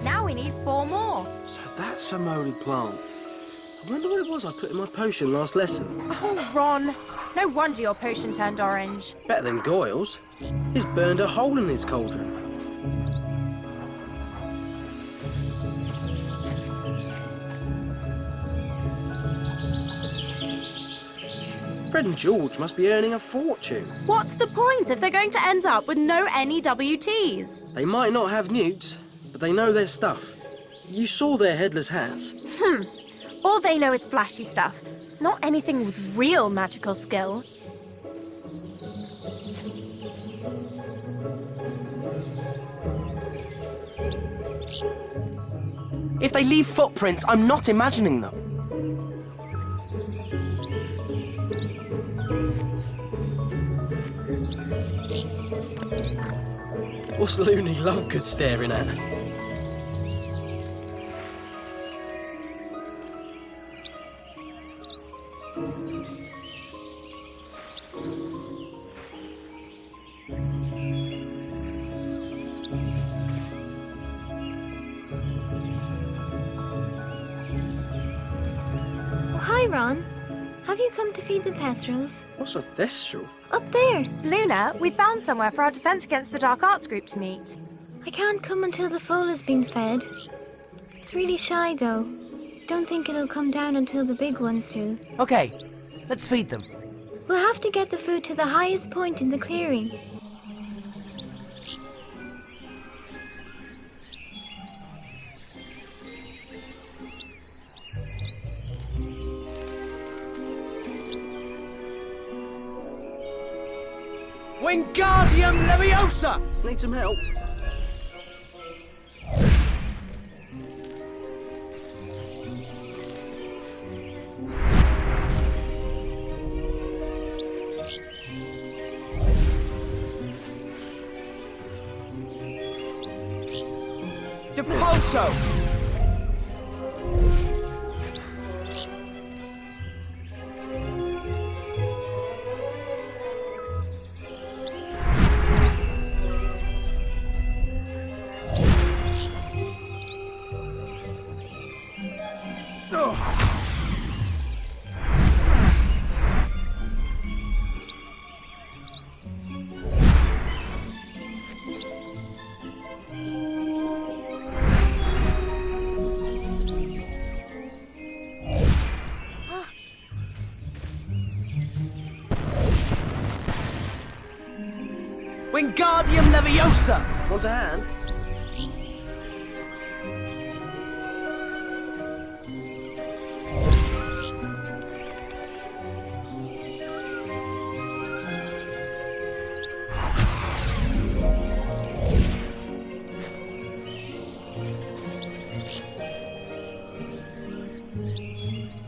Now we need 4 more. So that's a moly plant. I wonder what it was I put in my potion last lesson. Oh, Ron. No wonder your potion turned orange. Better than Goyle's. He's burned a hole in his cauldron. Fred and George must be earning a fortune. What's the point if they're going to end up with no NEWTs? They might not have newts, but they know their stuff. You saw their headless hats. All they know is flashy stuff, not anything with real magical skill. If they leave footprints, I'm not imagining them. What's Looney Lovegood staring at? Hi, Ron. Have you come to feed the Thestrals? What's a Thestral? Up there. Luna, we found somewhere for our defense against the Dark Arts group to meet. I can't come until the foal has been fed. It's really shy, though. Don't think it'll come down until the big ones do. Okay, let's feed them. We'll have to get the food to the highest point in the clearing. Wingardium Leviosa! Need some help? Depulso! Wingardium Leviosa! Want a hand?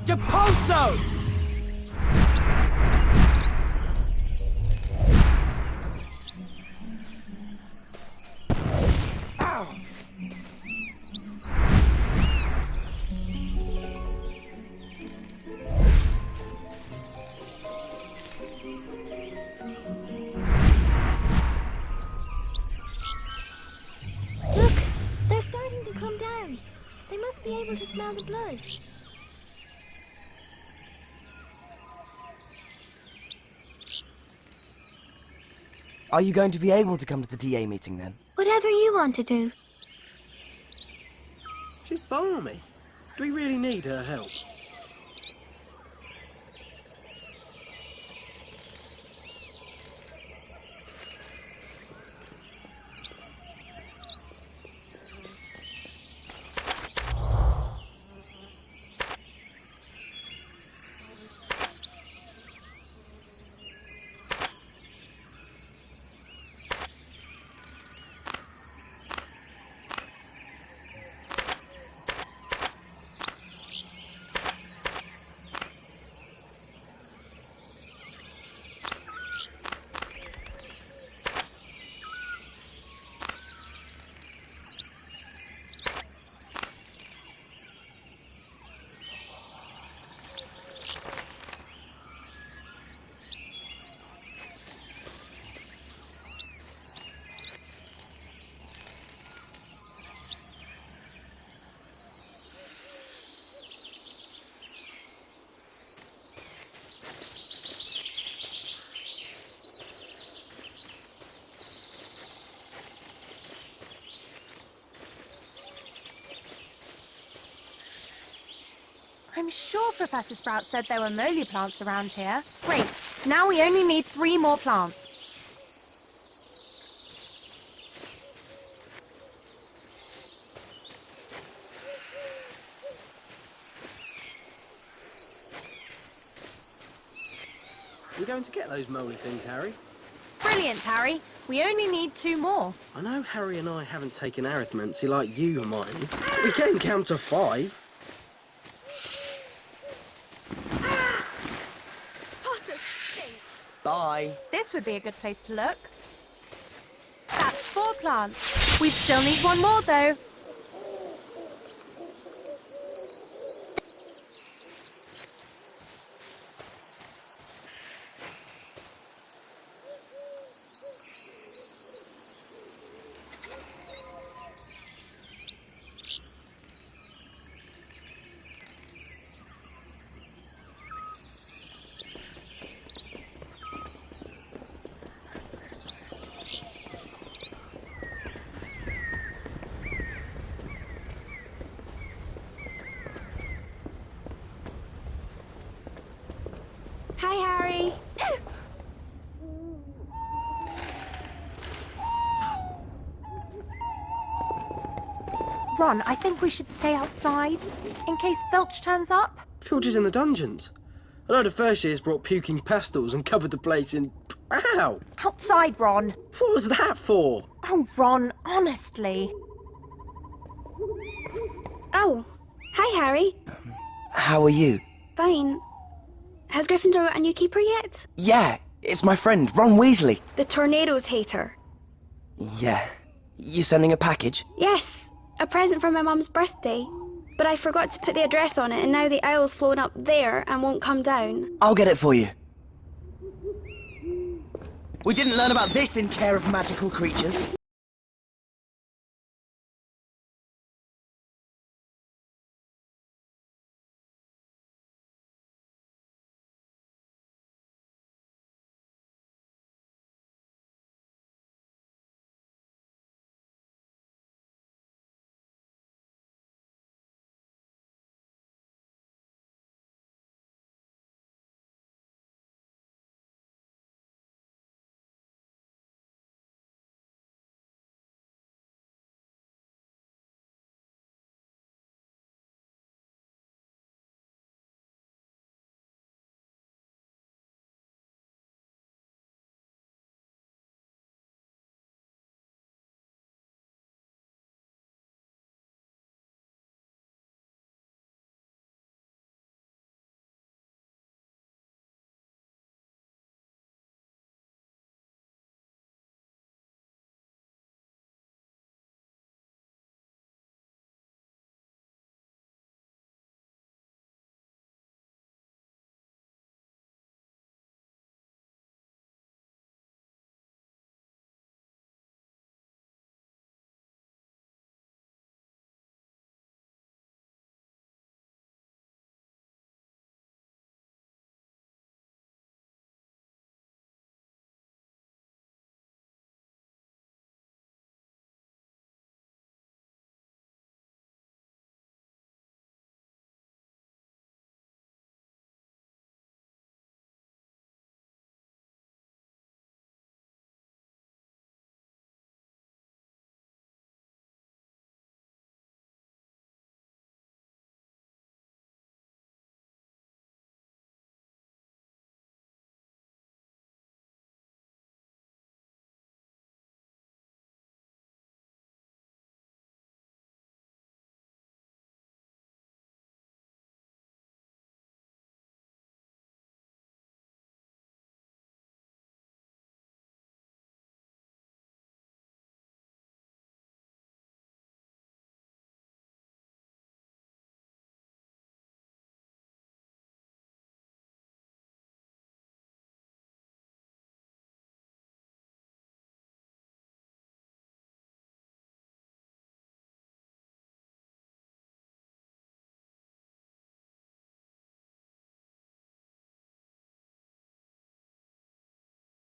Depulso! Look, they're starting to come down. They must be able to smell the blood. Are you going to be able to come to the DA meeting then? Whatever you want to do. She's balmy. Do we really need her help? I'm sure Professor Sprout said there were moly plants around here. Great. Now we only need 3 more plants. We're going to get those moly things, Harry. Brilliant, Harry. We only need 2 more. I know Harry and I haven't taken arithmancy like you, Hermione. We can count to 5. Bye. This would be a good place to look. That's 4 plants. We still need 1 more, though. Hi, Harry. Ron, I think we should stay outside, in case Filch turns up. Filch is in the dungeons. I know the first years brought puking pastels and covered the place in... Ow! Outside, Ron. What was that for? Oh, Ron, honestly. Oh, hi, Harry. How are you? Fine. Has Gryffindor got a new keeper yet? Yeah, it's my friend, Ron Weasley. The Tornadoes hater. Yeah. You sending a package? Yes, a present for my mum's birthday. But I forgot to put the address on it, and now the owl's flown up there and won't come down. I'll get it for you. We didn't learn about this in Care of Magical Creatures.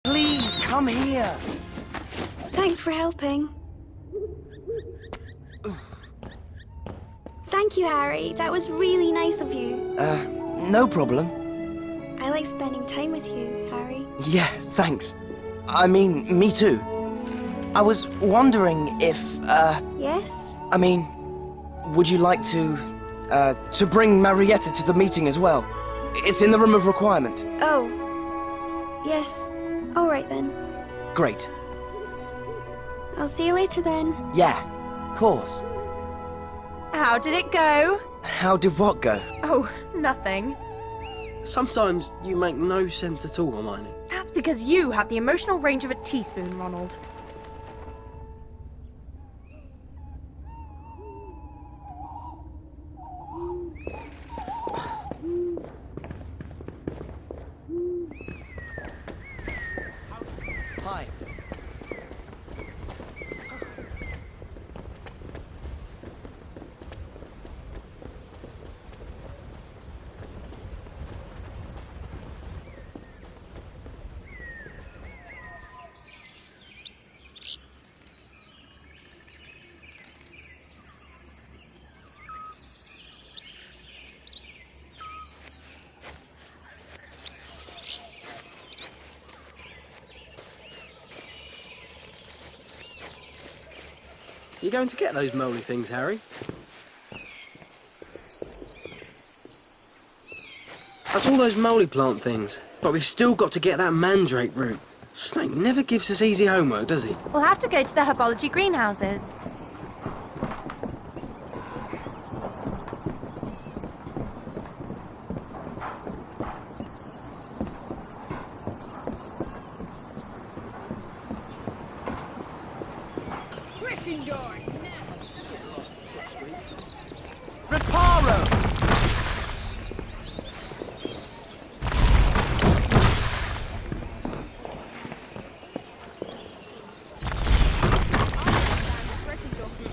Please, come here. Thanks for helping. Thank you, Harry. That was really nice of you. No problem. I like spending time with you, Harry. Yeah, thanks. I mean, me too. I was wondering if, Yes? I mean, would you like to bring Marietta to the meeting as well? It's in the room of requirement. Oh. Yes. All right then. Great. I'll see you later then. Yeah, of course. How did it go? How did what go? Oh, nothing. Sometimes you make no sense at all, Hermione. That's because you have the emotional range of a teaspoon, Ronald. Hi. You going to get those moly things, Harry? That's all those moly plant things. But we've still got to get that mandrake root. Snape never gives us easy homework, does he? We'll have to go to the herbology greenhouses. Reparo!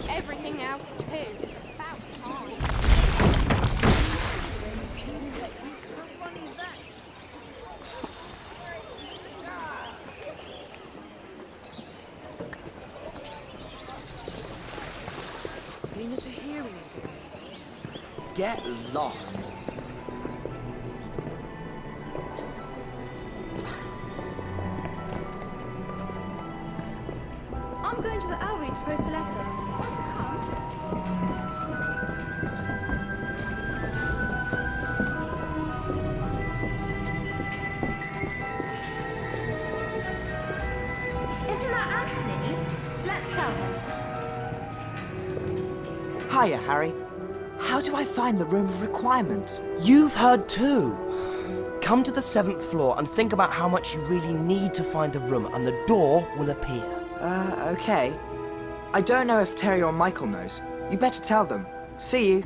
Everything else too. It's about time. How funny is that? Lean into hearing aids. Get lost. I'm going to the Abbey to post a letter. Want to come? Isn't that Anthony? Let's tell him. Hiya, Harry. How do I find the room of requirement? You've heard too. Come to the 7th floor and think about how much you really need to find the room, and the door will appear. Okay. I don't know if Terry or Michael knows. You better tell them. See you.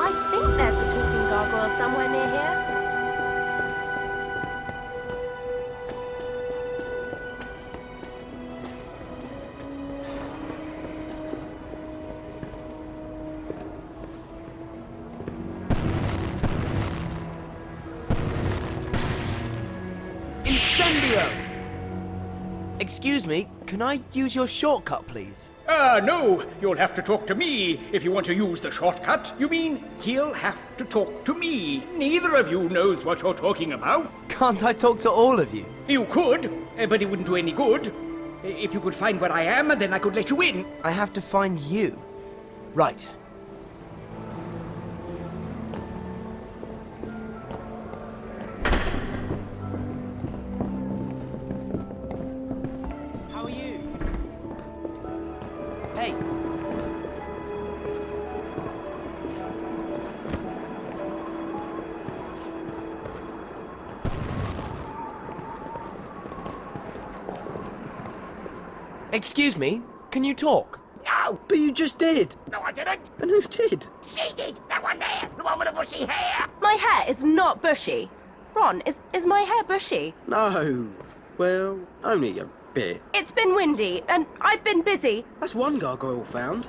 I think there's a talking gargoyle somewhere near here. Incendio! Excuse me, can I use your shortcut, please? No, you'll have to talk to me if you want to use the shortcut. You mean he'll have to talk to me? Neither of you knows what you're talking about. Can't I talk to all of you? You could, but it wouldn't do any good. If you could find where I am, then I could let you in. I have to find you. Right. How are you? Hey. Excuse me, can you talk? No, but you just did. No, I didn't. And who did? She did. That one there. The one with the bushy hair. My hair is not bushy. Ron, is my hair bushy? No. Well, only a bit. It's been windy, and I've been busy. That's one gargoyle found.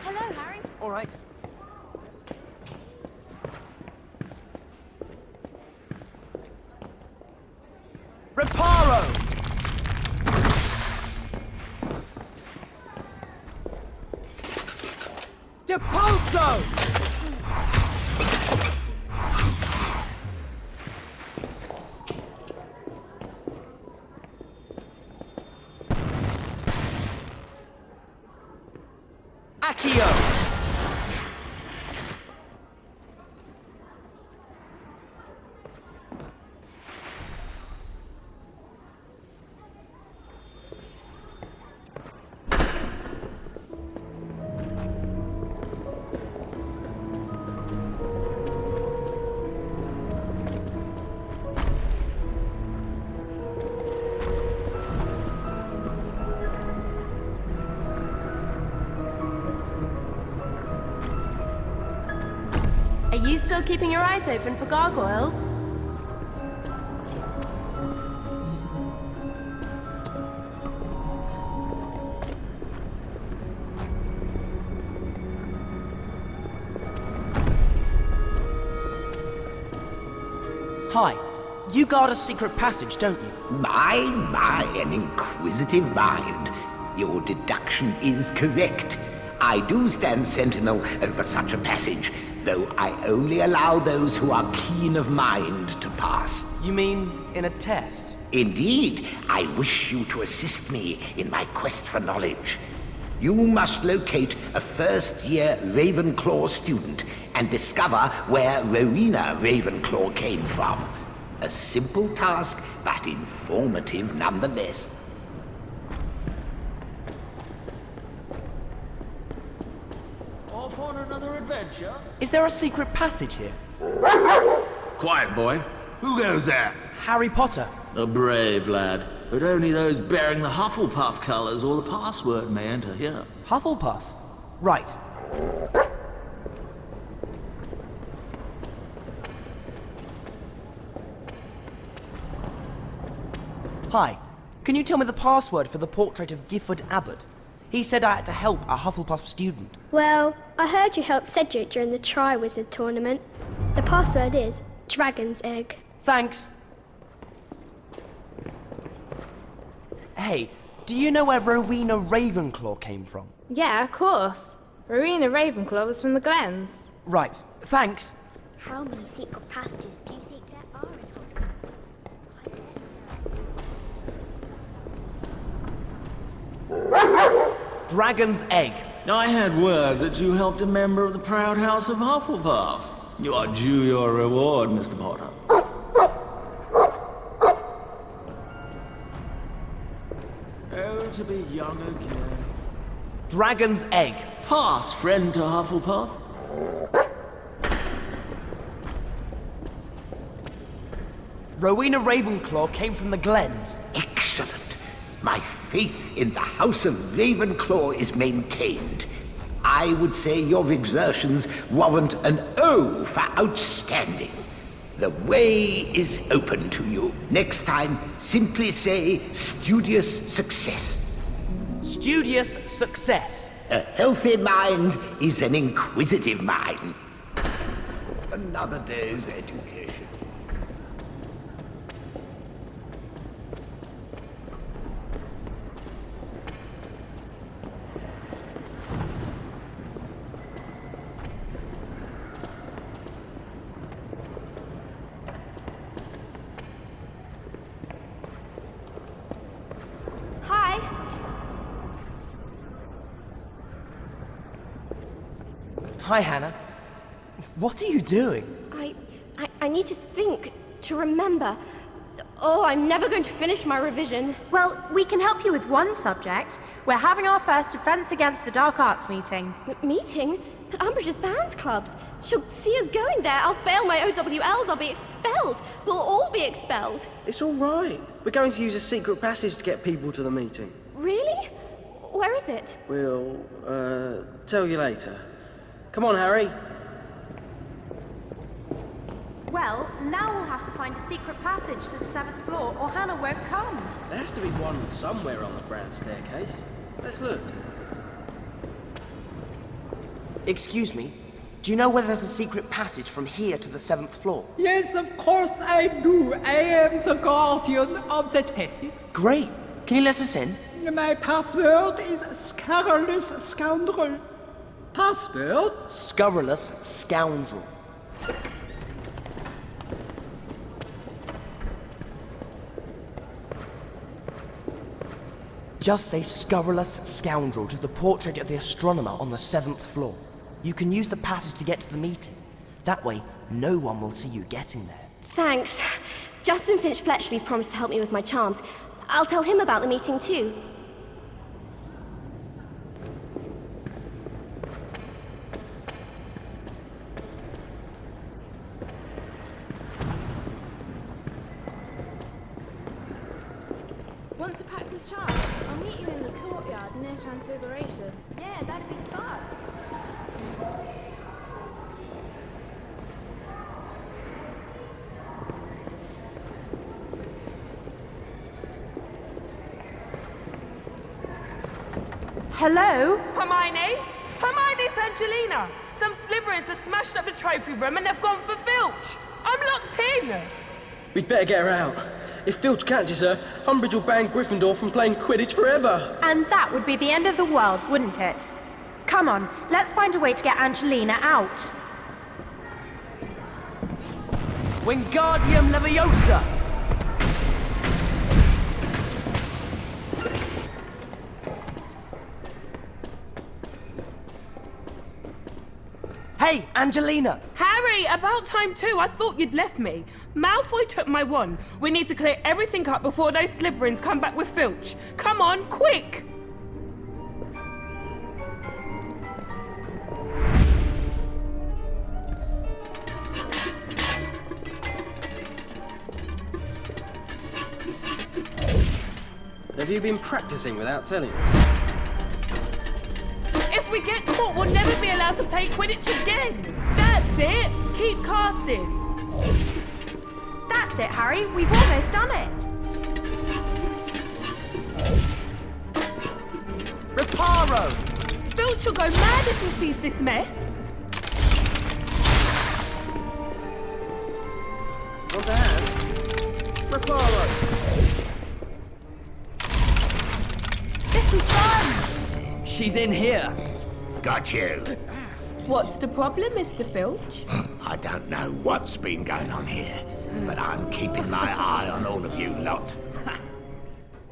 Hello, Harry. All right. Reparo! Depulso! Accio! Are you still keeping your eyes open for gargoyles? Hi. You guard a secret passage, don't you? My, an inquisitive mind. Your deduction is correct. I do stand sentinel over such a passage, though I only allow those who are keen of mind to pass. You mean in a test? Indeed, I wish you to assist me in my quest for knowledge. You must locate a first-year Ravenclaw student and discover where Rowena Ravenclaw came from. A simple task, but informative nonetheless. Off on another adventure? Is there a secret passage here? Quiet, boy. Who goes there? Harry Potter. A brave lad. But only those bearing the Hufflepuff colours or the password may enter here. Hufflepuff? Right. Hi. Can you tell me the password for the portrait of Gifford Abbott? He said I had to help a Hufflepuff student. Well, I heard you helped Cedric during the Triwizard tournament. The password is Dragon's Egg. Thanks. Hey, do you know where Rowena Ravenclaw came from? Yeah, of course. Rowena Ravenclaw was from the Glens. Right. Thanks. How many secret passages do you think there are in Hogwarts? Dragon's Egg. I had word that you helped a member of the proud house of Hufflepuff. You are due your reward, Mr. Potter. Oh, to be young again. Dragon's Egg. Pass, friend to Hufflepuff. Rowena Ravenclaw came from the Glens. Excellent. My faith in the House of Ravenclaw is maintained. I would say your exertions warrant an O for outstanding. The way is open to you. Next time, simply say studious success. Studious success. A healthy mind is an inquisitive mind. Another day's education. Hi. Hi, Hannah. What are you doing? I need to think, to remember. Oh, I'm never going to finish my revision. Well, we can help you with one subject. We're having our first Defense Against the Dark Arts meeting. Meeting? at Umbridge's band clubs. She'll see us going there. I'll fail my OWLs. I'll be expelled. We'll all be expelled. It's all right. We're going to use a secret passage to get people to the meeting. Really? Where is it? We'll, tell you later. Come on, Harry. Well, now we'll have to find a secret passage to the 7th floor, or Hannah won't come. There has to be one somewhere on the grand staircase. Let's look. Excuse me, do you know whether there's a secret passage from here to the 7th floor? Yes, of course I do. I am the guardian of that passage. Great. Can you let us in? My password is scurrilous scoundrel. Password? Scurrilous scoundrel. Just say scurrilous scoundrel to the portrait of the astronomer on the 7th floor. You can use the passage to get to the meeting. That way, no one will see you getting there. Thanks. Justin Finch-Fletchley's promised to help me with my charms. I'll tell him about the meeting too. Want to practice charms? I'll meet you in the courtyard near Transfiguration. Yeah, that'd be fun. Hello? Hermione? Hermione's Angelina! Some Slytherins have smashed up the trophy room and they've gone for Filch! I'm locked in! We'd better get her out. If Filch catches her, Umbridge will ban Gryffindor from playing Quidditch forever. And that would be the end of the world, wouldn't it? Come on, let's find a way to get Angelina out. Wingardium Leviosa! Hey, Angelina! Harry, about time too. I thought you'd left me. Malfoy took my wand. We need to clear everything up before those Slytherins come back with Filch. Come on, quick! Have you been practicing without telling us? If we get caught, we'll never be allowed to play Quidditch again. That's it. Keep casting. That's it, Harry. We've almost done it. Reparo! Filch will go mad if he sees this mess. Want a hand? Reparo! This is fun! She's in here. Got you. What's the problem, Mr. Filch? I don't know what's been going on here, but I'm keeping my eye on all of you lot.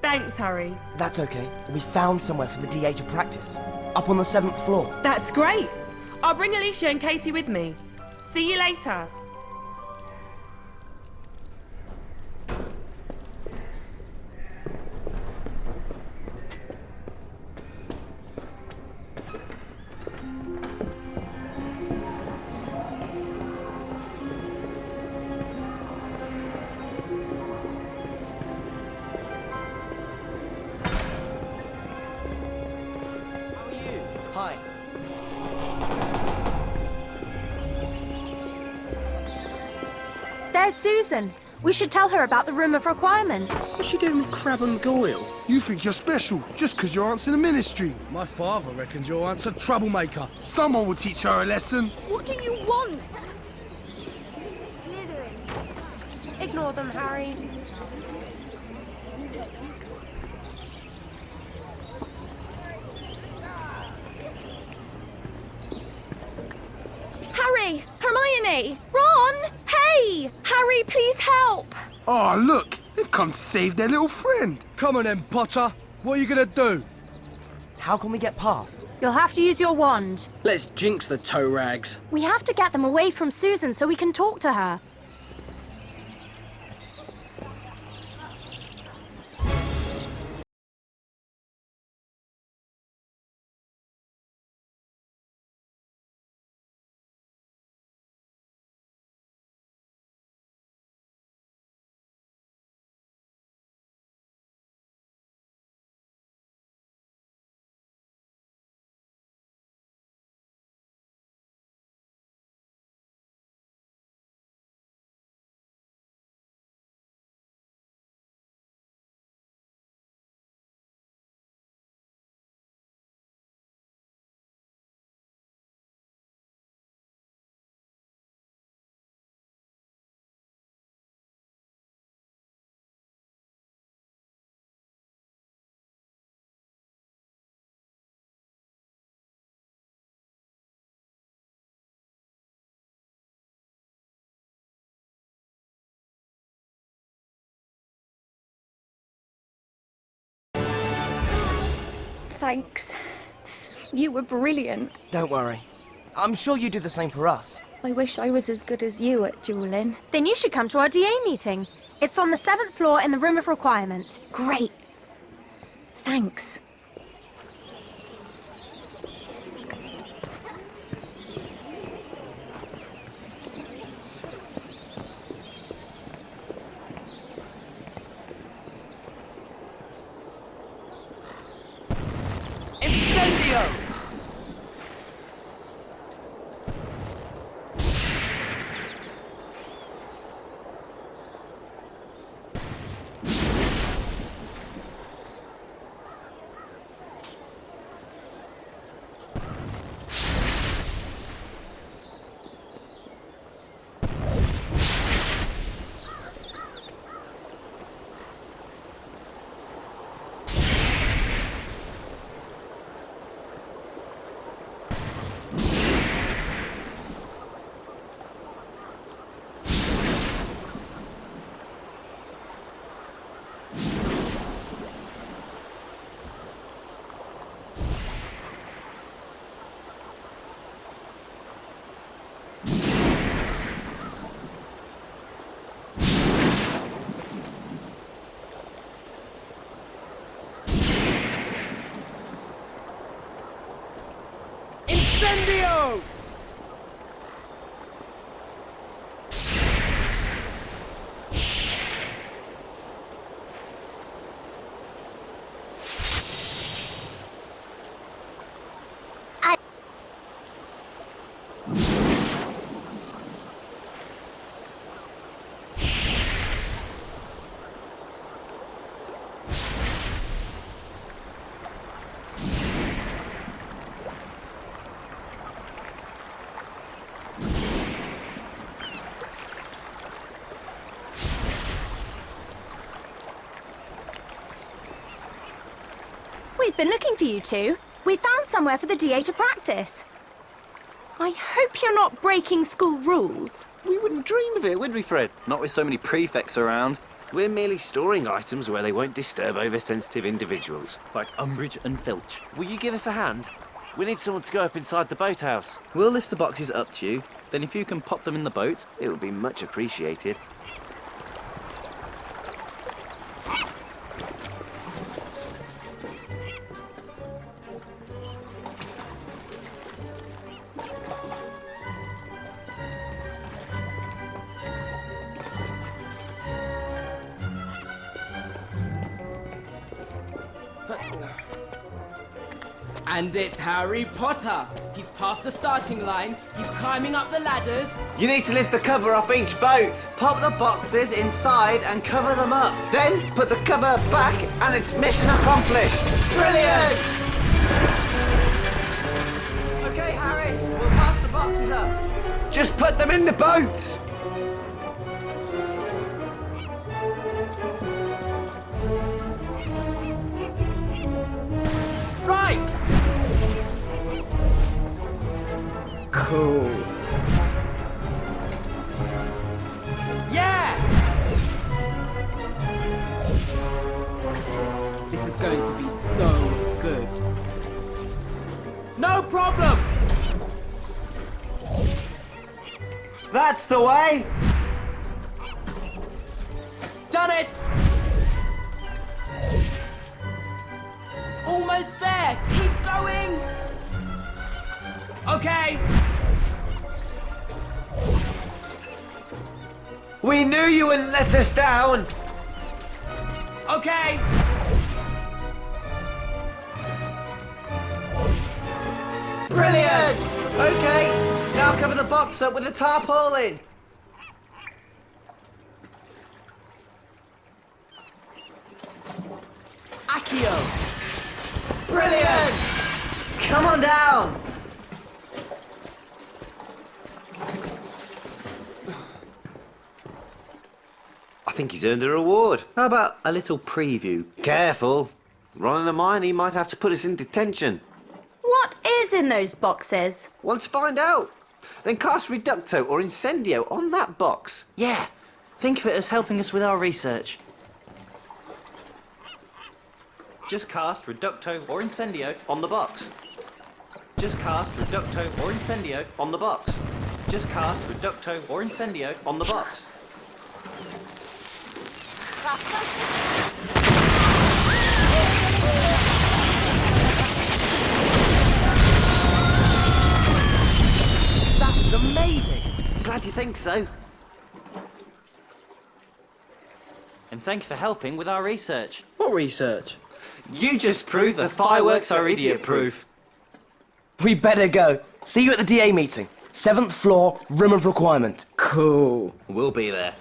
Thanks, Harry. That's okay. We found somewhere for the DA to practice. Up on the 7th floor. That's great. I'll bring Alicia and Katie with me. See you later. Hi. There's Susan. We should tell her about the Room of Requirement. What's she doing with Crabbe and Goyle? You think you're special just because you're aunt's in the ministry. My father reckons your aunt's a troublemaker. Someone will teach her a lesson. What do you want? Ignore them, Harry. Harry! Hermione! Ron! Hey! Harry, please help! Oh, look, they've come to save their little friend. Come on then, Potter. What are you gonna do? How can we get past? You'll have to use your wand. Let's jinx the toe rags. We have to get them away from Susan so we can talk to her. Thanks. You were brilliant. Don't worry. I'm sure you do the same for us. I wish I was as good as you at dueling. Then you should come to our DA meeting. It's on the 7th floor in the Room of Requirement. Great. Thanks. Incendio! Incendio! We've been looking for you two. We found somewhere for the DA to practice. I hope you're not breaking school rules. We wouldn't dream of it, would we, Fred? Not with so many prefects around. We're merely storing items where they won't disturb oversensitive individuals. Like Umbridge and Filch. Will you give us a hand? We need someone to go up inside the boathouse. We'll lift the boxes up to you. Then if you can pop them in the boat, it would be much appreciated. And it's Harry Potter. He's past the starting line. He's climbing up the ladders. You need to lift the cover off each boat. Pop the boxes inside and cover them up. Then put the cover back and it's mission accomplished. Brilliant! Okay, Harry, we'll pass the boxes up. Just put them in the boat. Right! Cool. Yeah! This is going to be so good. No problem! That's the way! Done it! Almost there! Keep going! Okay! We knew you wouldn't let us down! Okay! Brilliant! Okay, now cover the box up with a tarpaulin. Accio! Brilliant! Come on down! I think he's earned a reward. How about a little preview? Careful. Ron and Hermione might have to put us in detention. What is in those boxes? Want to find out? Then cast Reducto or Incendio on that box. Yeah, think of it as helping us with our research. Just cast Reducto or Incendio on the box. Just cast Reducto or Incendio on the box. Just cast Reducto or Incendio on the box. That's amazing! Glad you think so. And thank you for helping with our research. What research? You just proved the fireworks are idiot-proof. We better go. See you at the DA meeting. 7th floor, room of requirement. Cool. We'll be there.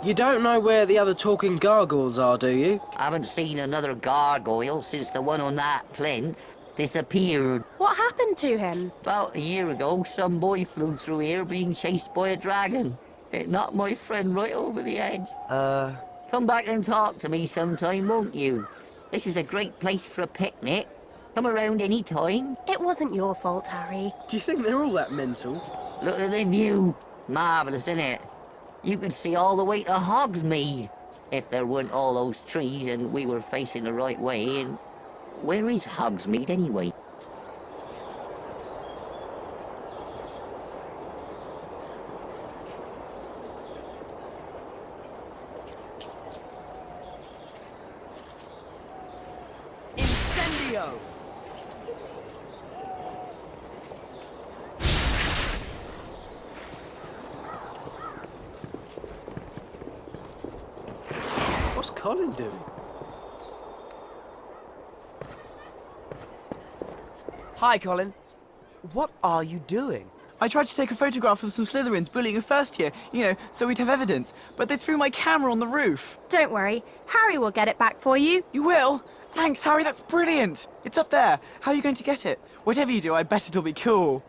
You don't know where the other talking gargoyles are, do you? I haven't seen another gargoyle since the one on that plinth disappeared. What happened to him? About a year ago, some boy flew through here being chased by a dragon. It knocked my friend right over the edge. Come back and talk to me sometime, won't you? This is a great place for a picnic. Come around any time. It wasn't your fault, Harry. Do you think they're all that mental? Look at the view. Marvellous, isn't it? You could see all the way to Hogsmeade if there weren't all those trees and we were facing the right way. And where is Hogsmeade anyway? Incendio! What's Colin doing? Hi, Colin. What are you doing? I tried to take a photograph of some Slytherins bullying a first year, you know, so we'd have evidence, but they threw my camera on the roof. Don't worry, Harry will get it back for you. You will? Thanks, Harry, that's brilliant. It's up there. How are you going to get it? Whatever you do, I bet it'll be cool.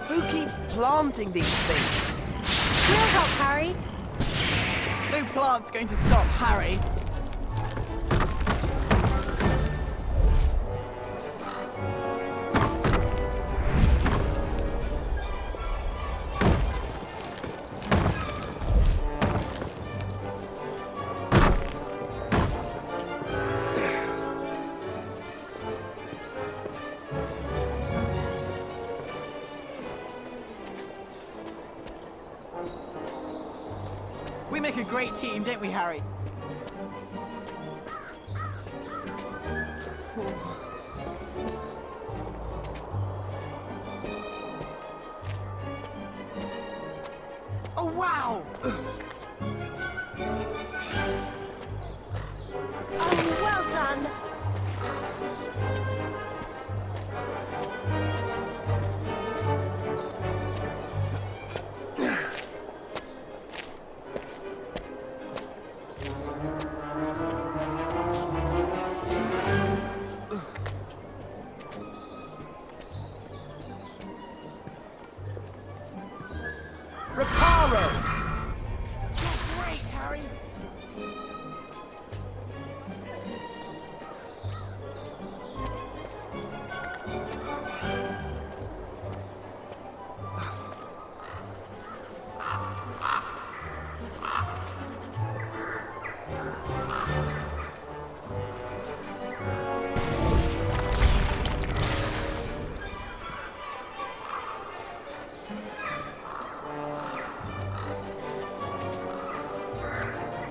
Who keeps planting these things? We'll help, Harry. No plant's going to stop Harry. We make a great team, don't we, Harry? Oh, wow! Oh, well done.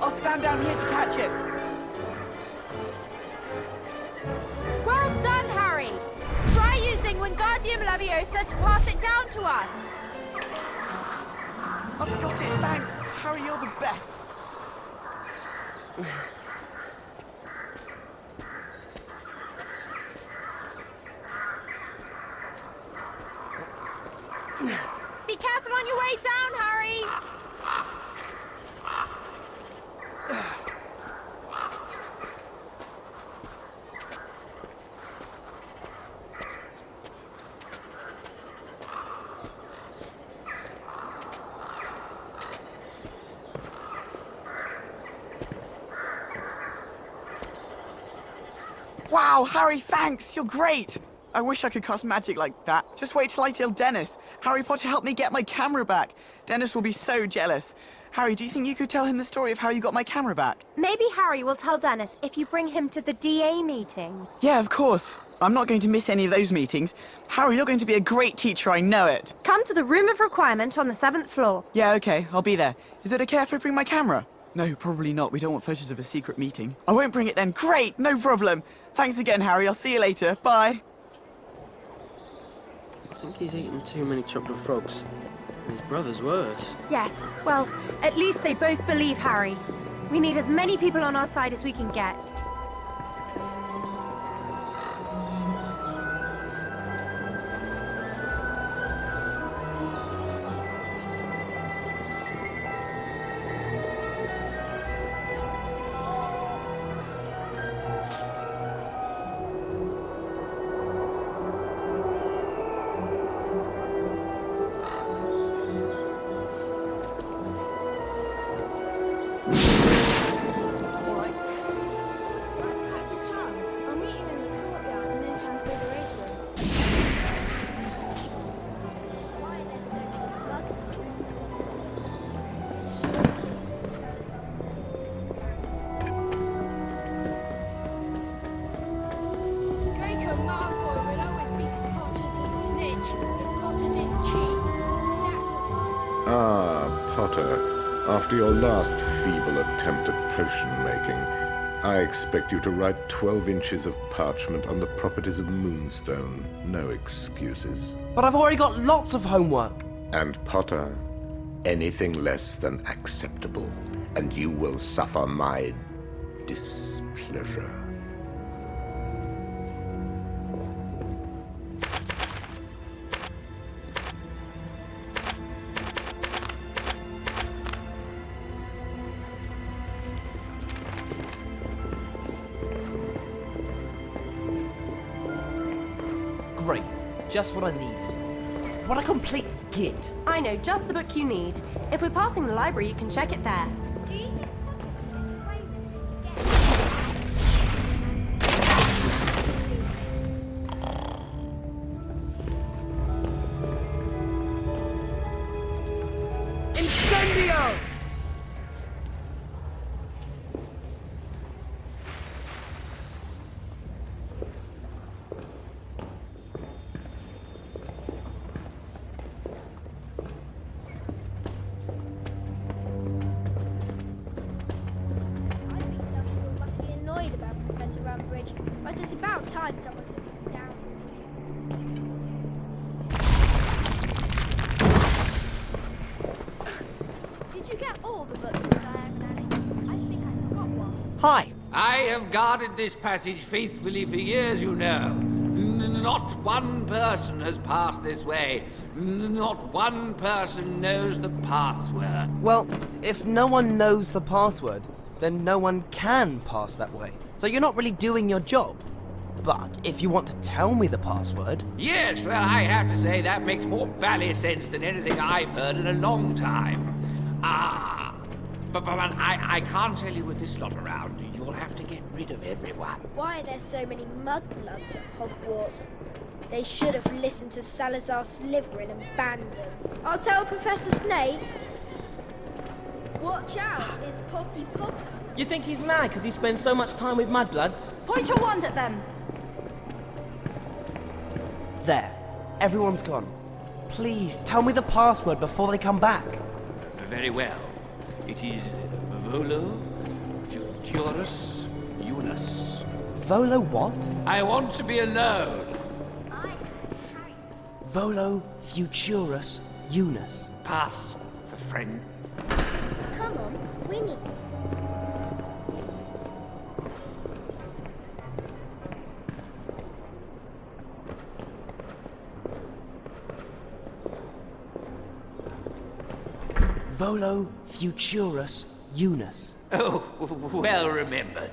I'll stand down here to catch it. Well done, Harry! Try using Wingardium Leviosa to pass it down to us. I've got it, thanks. Harry, you're the best. Be careful on your way down, Harry! Wow, Harry, thanks. You're great. I wish I could cast magic like that. Just wait till I tell Dennis. Harry Potter helped me get my camera back. Dennis will be so jealous. Harry, do you think you could tell him the story of how you got my camera back? Maybe Harry will tell Dennis if you bring him to the DA meeting. Yeah, of course. I'm not going to miss any of those meetings. Harry, you're going to be a great teacher, I know it. Come to the room of requirement on the 7th floor. Yeah, okay, I'll be there. Is it okay if I bring my camera? No, probably not. We don't want photos of a secret meeting. I won't bring it then. Great, no problem. Thanks again, Harry. I'll see you later. Bye. I think he's eaten too many chocolate frogs. His brother's worse. Yes, well, at least they both believe Harry. We need as many people on our side as we can get. Potter, after your last feeble attempt at potion making, I expect you to write 12 inches of parchment on the properties of Moonstone. No excuses. But I've already got lots of homework. And Potter, anything less than acceptable, and you will suffer my displeasure. Great. Just what I needed. What a complete git. I know just the book you need. If we're passing the library, you can check it there. Do you think Incendio! But it's about time someone took him down. Did you get all the books from Diagon Alley? I think I forgot one. Hi. I have guarded this passage faithfully for years, you know. Not one person has passed this way. Not one person knows the password. Well, if no one knows the password, then no one can pass that way. So you're not really doing your job. But if you want to tell me the password... Yes, well, I have to say that makes more bally sense than anything I've heard in a long time. But I can't tell you with this lot around. You'll have to get rid of everyone. Why are there so many mudbloods at Hogwarts? They should have listened to Salazar Slytherin and banned them. I'll tell Professor Snape. Watch out, it's Potty Potter. You think he's mad because he spends so much time with mudbloods? Point your wand at them. There. Everyone's gone. Please, tell me the password before they come back. Very well. It is Volo Futurus Unus. Volo what? I want to be alone. Volo Futurus Unus. Pass for friend. Come on, we need. Volo Futurus Unus. Oh, well remembered.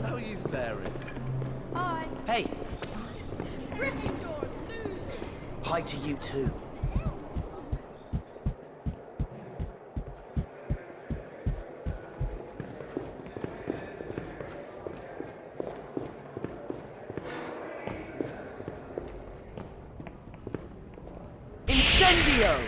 How are you faring? Hi. Hey, Gryffindor, losers. hi to you too. Incendio!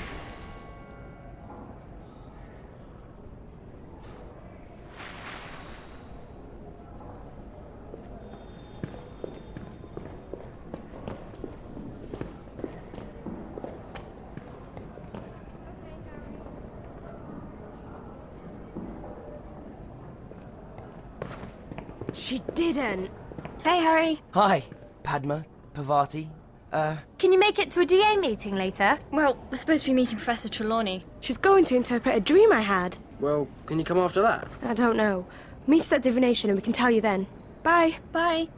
She didn't. Hey, Harry. Hi, Padma, Pavati. Can you make it to a DA meeting later? Well, we're supposed to be meeting Professor Trelawney. She's going to interpret a dream I had. Well, can you come after that? I don't know. Meet us at divination and we can tell you then. Bye. Bye.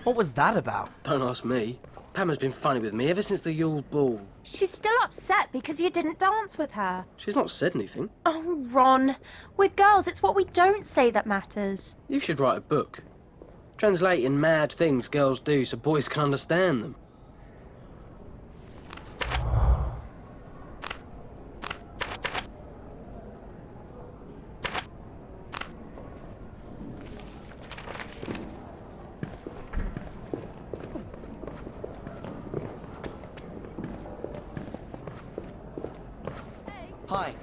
What was that about? Don't ask me. Pam's been funny with me ever since the Yule Ball. She's still upset because you didn't dance with her. She's not said anything. Oh, Ron. With girls, it's what we don't say that matters. You should write a book. Translating mad things girls do so boys can understand them. Hi.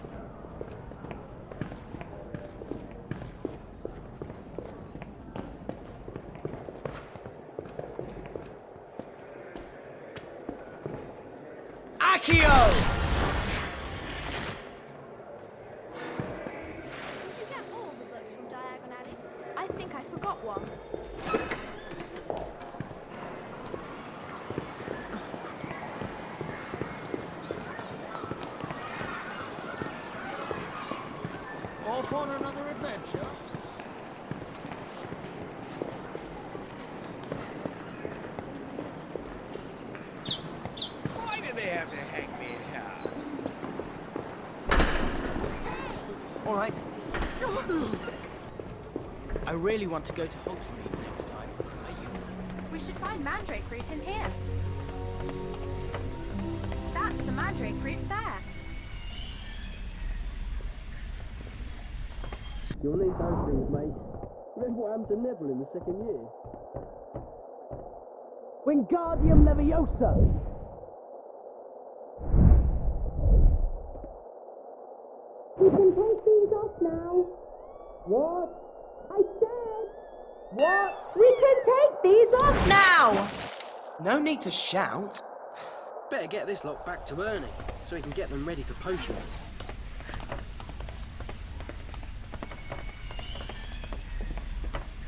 Accio! Did you get all the books from Diagon Alley? I think I forgot one. Off on another adventure? Why do they have to hang me here? All right. I really want to go to Hogsmeade next time. We should find mandrake fruit in here. That's the mandrake fruit there. You'll need those things, mate. Remember what happened to Neville in the second year? Wingardium Leviosa! We can take these off now. What? I said. What? We can take these off now! No need to shout. Better get this lot back to Ernie, so he can get them ready for potions.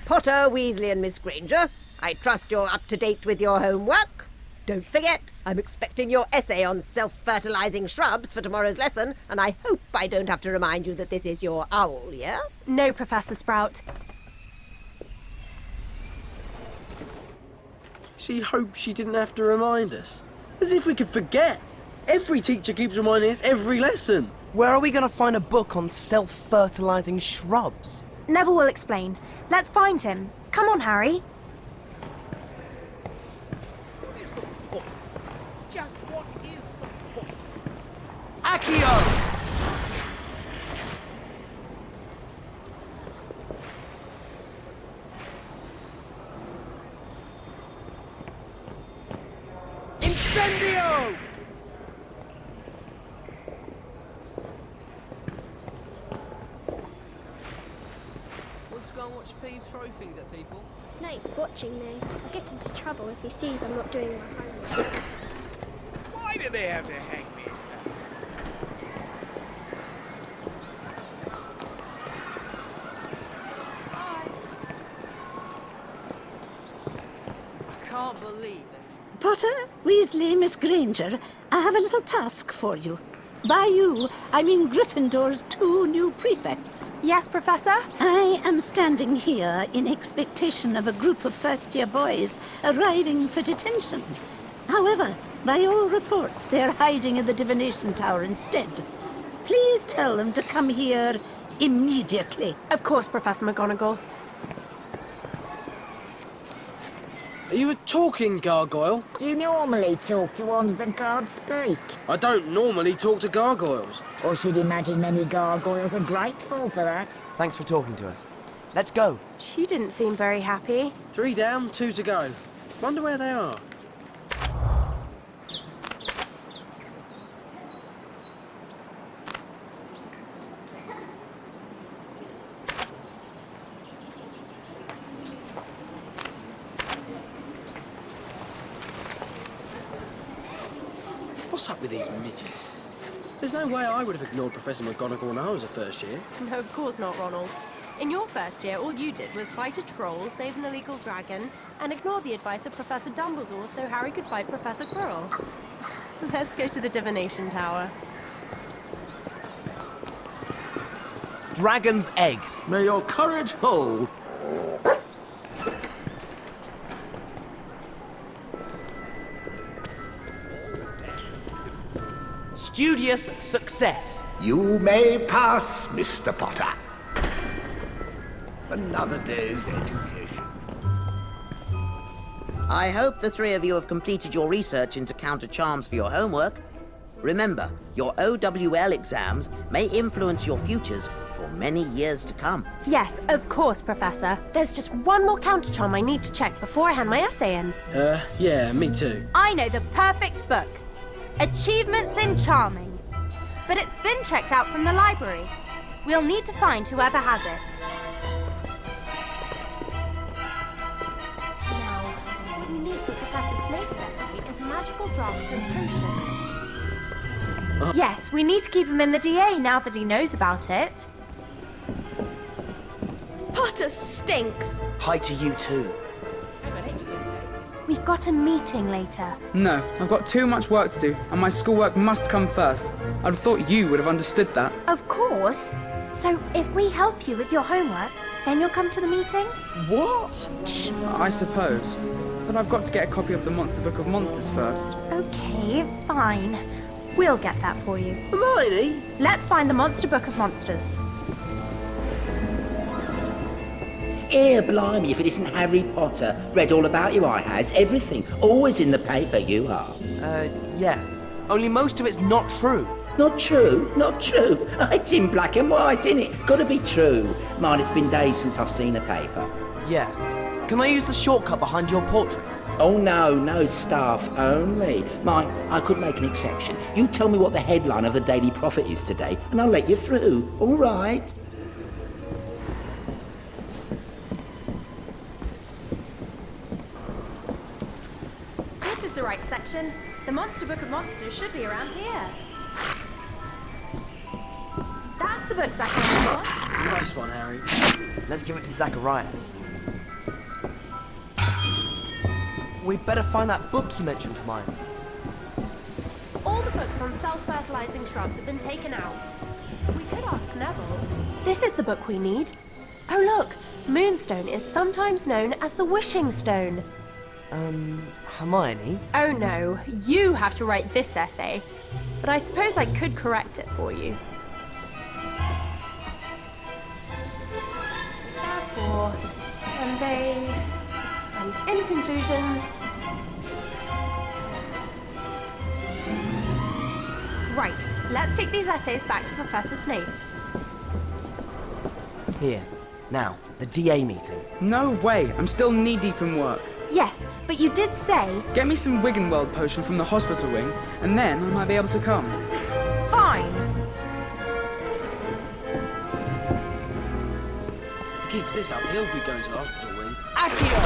Potter, Weasley and Miss Granger, I trust you're up to date with your homework. Don't forget, I'm expecting your essay on self-fertilizing shrubs for tomorrow's lesson, and I hope I don't have to remind you that this is your owl year. No, Professor Sprout. She hoped she didn't have to remind us. As if we could forget. Every teacher keeps reminding us every lesson. Where are we going to find a book on self-fertilizing shrubs? Neville will explain. Let's find him. Come on, Harry. What is the point? Just what is the point? Accio! Incendio! Let's go and watch Peeves throw things at people. Snape's watching me. I'll get into trouble if he sees I'm not doing my homework. Why do they have to hang me? I can't believe it. Potter, Weasley, Miss Granger, I have a little task for you. By you, I mean Gryffindor's 2 new prefects. Yes, Professor? I am standing here in expectation of a group of first-year boys arriving for detention. However, by all reports, they're hiding in the divination tower instead. Please tell them to come here immediately. Of course, Professor McGonagall. Are you a talking gargoyle? Do you normally talk to ones that can't speak? I don't normally talk to gargoyles. Or should imagine many gargoyles are grateful for that. Thanks for talking to us. Let's go. She didn't seem very happy. 3 down, 2 to go. Wonder where they are. What's up with these midgets? There's no way I would have ignored Professor McGonagall when I was a first year. No, of course not, Ronald. In your first year, all you did was fight a troll, save an illegal dragon, and ignore the advice of Professor Dumbledore so Harry could fight Professor Quirrell. Let's go to the divination tower. Dragon's egg. May your courage hold. Studious success. You may pass, Mr. Potter. Another day's education. I hope the 3 of you have completed your research into counter charms for your homework. Remember, your OWL exams may influence your futures for many years to come. Yes, of course, Professor. There's just one more counter charm I need to check before I hand my essay in. Yeah, me too. I know the perfect book. Achievements in Charming. But it's been checked out from the library. We'll need to find whoever has it. Now, what we need for Professor Snape's essay is magical drafts and potions. Yes, we need to keep him in the DA now that he knows about it. Potter stinks. Hi to you too. We've got a meeting later. No, I've got too much work to do, and my schoolwork must come first. I'd have thought you would have understood that. Of course. So if we help you with your homework, then you'll come to the meeting? What? Shh, I suppose. But I've got to get a copy of the Monster Book of Monsters first. Okay, fine. We'll get that for you. Hermione? Let's find the Monster Book of Monsters. Here, blimey, if it isn't Harry Potter. Read all about you, I has. Everything. Always in the paper, you are. Yeah. Only most of it's not true. Not true? Not true? It's in black and white, innit? Gotta be true. Mind, it's been days since I've seen a paper. Yeah. Can I use the shortcut behind your portrait? Oh, no, staff only. Mind, I could make an exception. You tell me what the headline of the Daily Prophet is today, and I'll let you through. All right? This is the right section. The Monster Book of Monsters should be around here. That's the book Zacharias wants. Nice one, Harry. Let's give it to Zacharias. We'd better find that book you mentioned, Hermione. All the books on self-fertilizing shrubs have been taken out. We could ask Neville. This is the book we need. Oh look, Moonstone is sometimes known as the Wishing Stone. Hermione? Oh no, you have to write this essay. But I suppose I could correct it for you. Therefore, and they, and in conclusion... Right, let's take these essays back to Professor Snape. Here. Now, the DA meeting. No way, I'm still knee-deep in work. Yes, but you did say... Get me some Wiggenweld potion from the hospital wing, and then I might be able to come. Fine. If he keeps this up, he'll be going to the hospital wing. Accio!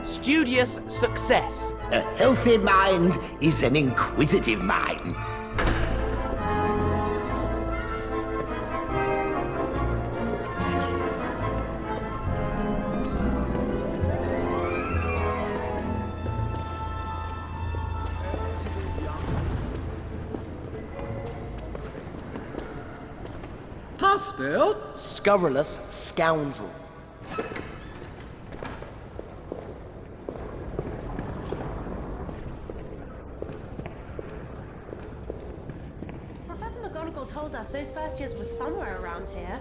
Studious success. A healthy mind is an inquisitive mind. Password? Scurrilous scoundrel. Professor McGonagall told us those first years were somewhere around here.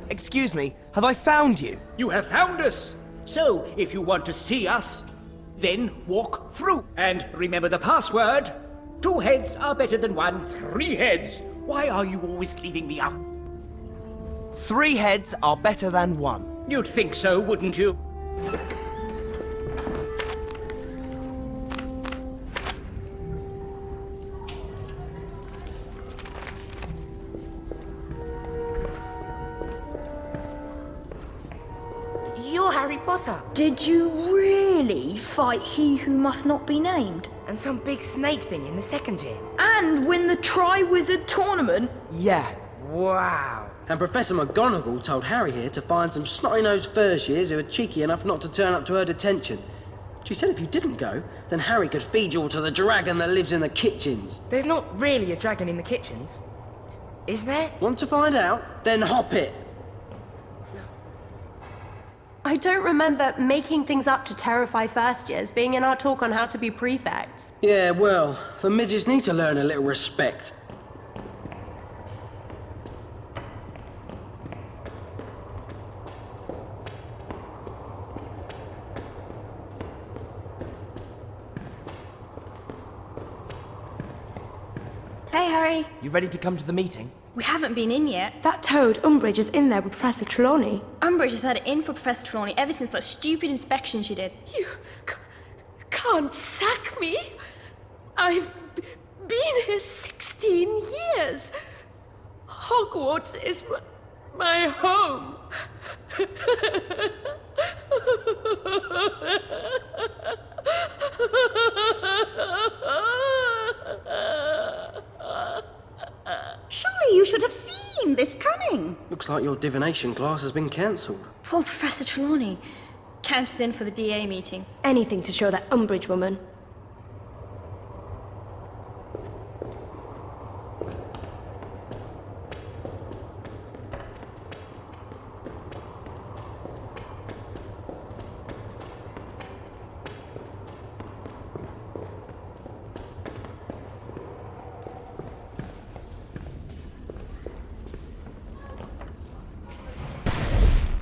Excuse me, have I found you? You have found us! So, if you want to see us, then walk through. And remember the password. 2 heads are better than 1. 3 heads. Why are you always leaving me out? 3 heads are better than 1. You'd think so, wouldn't you? You're Harry Potter. Did you really fight He Who Must Not Be Named? And some big snake thing in the second year. And win the Tri-Wizard tournament? Yeah. Wow. And Professor McGonagall told Harry here to find some snotty-nosed first years who are cheeky enough not to turn up to her detention. She said if you didn't go, then Harry could feed you all to the dragon that lives in the kitchens. There's not really a dragon in the kitchens, is there? Want to find out? Then hop it. I don't remember making things up to terrify first years being in our talk on how to be prefects. Yeah, well, the midgets need to learn a little respect. Hey, Harry. You ready to come to the meeting? We haven't been in yet. That toad, Umbridge, is in there with Professor Trelawney. Umbridge has had it in for Professor Trelawney ever since that stupid inspection she did. You can't sack me. I've been here 16 years. Hogwarts is my home. Surely you should have seen this coming. Looks like your divination class has been cancelled. Poor Professor Trelawney. Count us in for the DA meeting. Anything to show that Umbridge woman.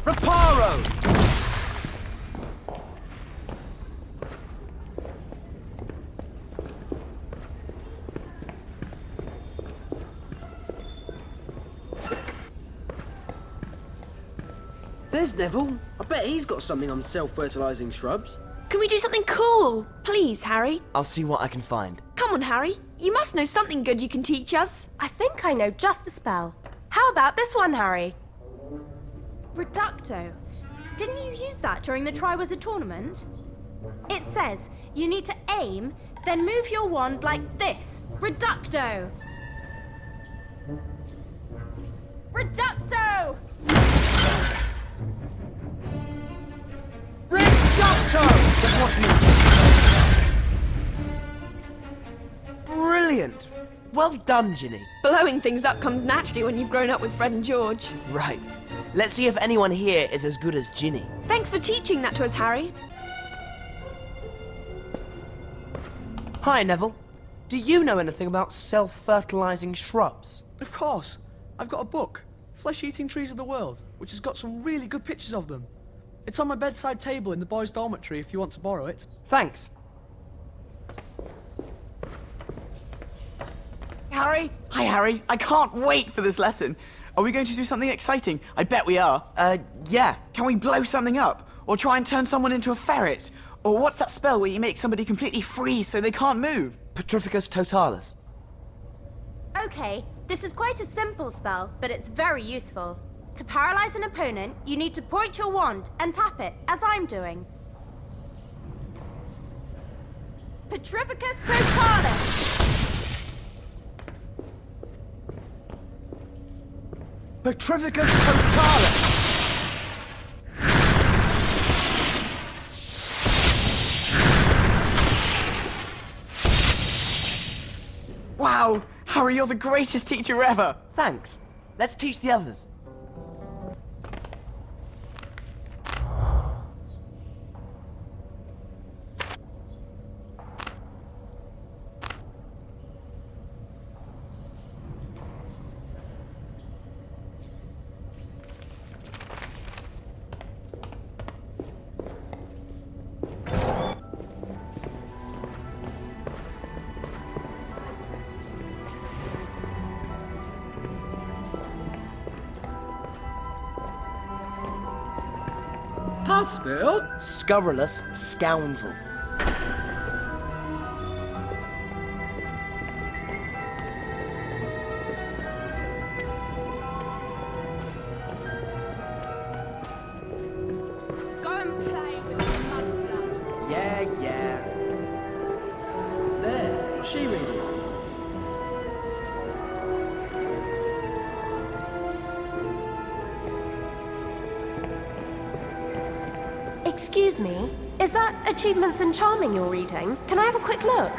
Reparo! There's Neville. I bet he's got something on self-fertilising shrubs. Can we do something cool? Please, Harry. I'll see what I can find. Come on, Harry. You must know something good you can teach us. I think I know just the spell. How about this one, Harry? Reducto. Didn't you use that during the Tri-Wizard tournament? It says you need to aim, then move your wand like this. Reducto! Reducto! Reducto! Just watch me. Brilliant! Well done, Ginny. Blowing things up comes naturally when you've grown up with Fred and George. Right. Let's see if anyone here is as good as Ginny. Thanks for teaching that to us, Harry. Hi, Neville. Do you know anything about self-fertilizing shrubs? Of course. I've got a book, Flesh-Eating Trees of the World, which has got some really good pictures of them. It's on my bedside table in the boys' dormitory if you want to borrow it. Thanks. Harry? Hi, Harry. I can't wait for this lesson. Are we going to do something exciting? I bet we are. Yeah. Can we blow something up? Or try and turn someone into a ferret? Or what's that spell where you make somebody completely freeze so they can't move? Petrificus totalis. Okay, this is quite a simple spell, but it's very useful. To paralyze an opponent, you need to point your wand and tap it, as I'm doing. Petrificus totalis! Petrificus totalis! Wow! Harry, you're the greatest teacher ever! Thanks. Let's teach the others. Spelled? Scurrilous scoundrel. Go and play with the mudslide. Yeah. There, what's she reading? Excuse me, is that Achievements in Charming you're reading? Can I have a quick look?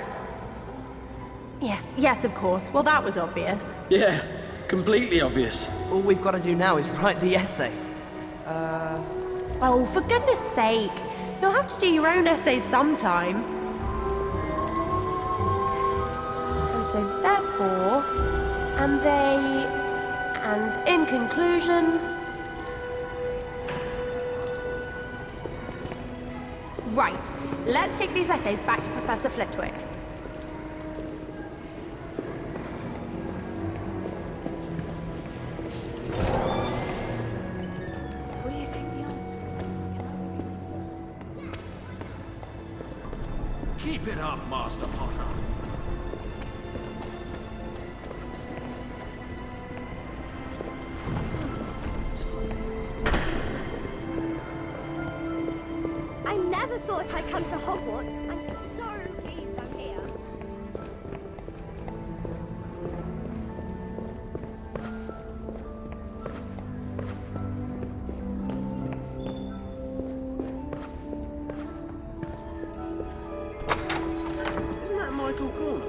Yes, of course. Well, that was obvious. Yeah, completely obvious. All we've got to do now is write the essay. Oh, for goodness sake. You'll have to do your own essays sometime. And so therefore, and they, and in conclusion... Right, let's take these essays back to Professor Flitwick. What do you think the answer is? Keep it up, Master Potter. I never thought I'd come to Hogwarts. I'm so pleased I'm here. Isn't that Michael Corner?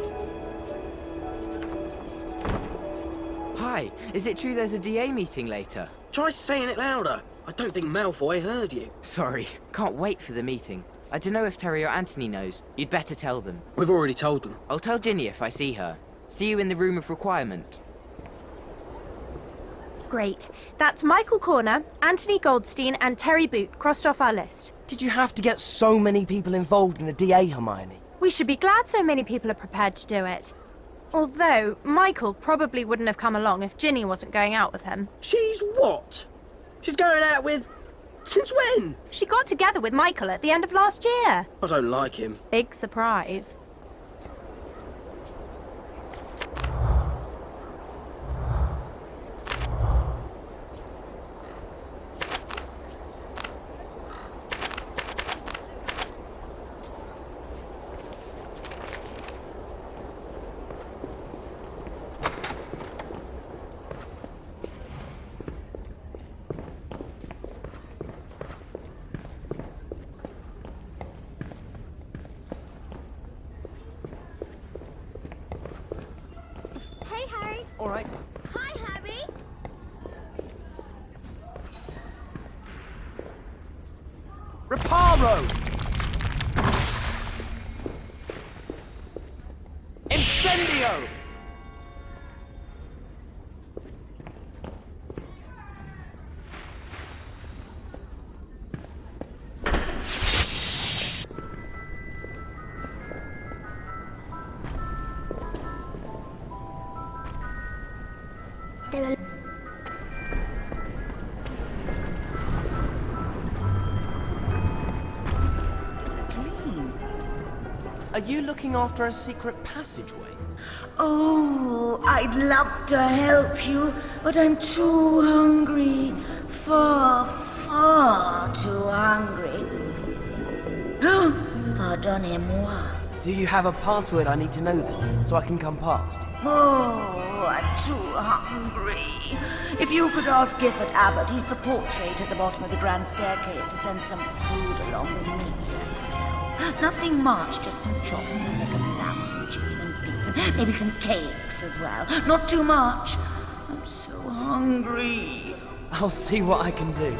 Hi, is it true there's a DA meeting later? Try saying it louder. I don't think Malfoy heard you. Sorry, can't wait for the meeting. I don't know if Terry or Anthony knows. You'd better tell them. We've already told them. I'll tell Ginny if I see her. See you in the room of requirement. Great. That's Michael Corner, Anthony Goldstein, and Terry Boot crossed off our list. Did you have to get so many people involved in the DA, Hermione? We should be glad so many people are prepared to do it. Although, Michael probably wouldn't have come along if Ginny wasn't going out with him. She's what? She's going out with... Since when? She got together with Michael at the end of last year. I don't like him. Big surprise. Reparo! Incendio! Are you looking after a secret passageway? Oh, I'd love to help you, but I'm too hungry. Far, far too hungry. Pardonnez-moi. Do you have a password I need to know then, so I can come past? Oh, I'm too hungry. If you could ask Gifford Abbott, he's the portrait at the bottom of the grand staircase, to send some food along with me. Nothing much, just some chops and leg of lamb, some chicken and beef, and maybe some cakes as well. Not too much. I'm so hungry. I'll see what I can do.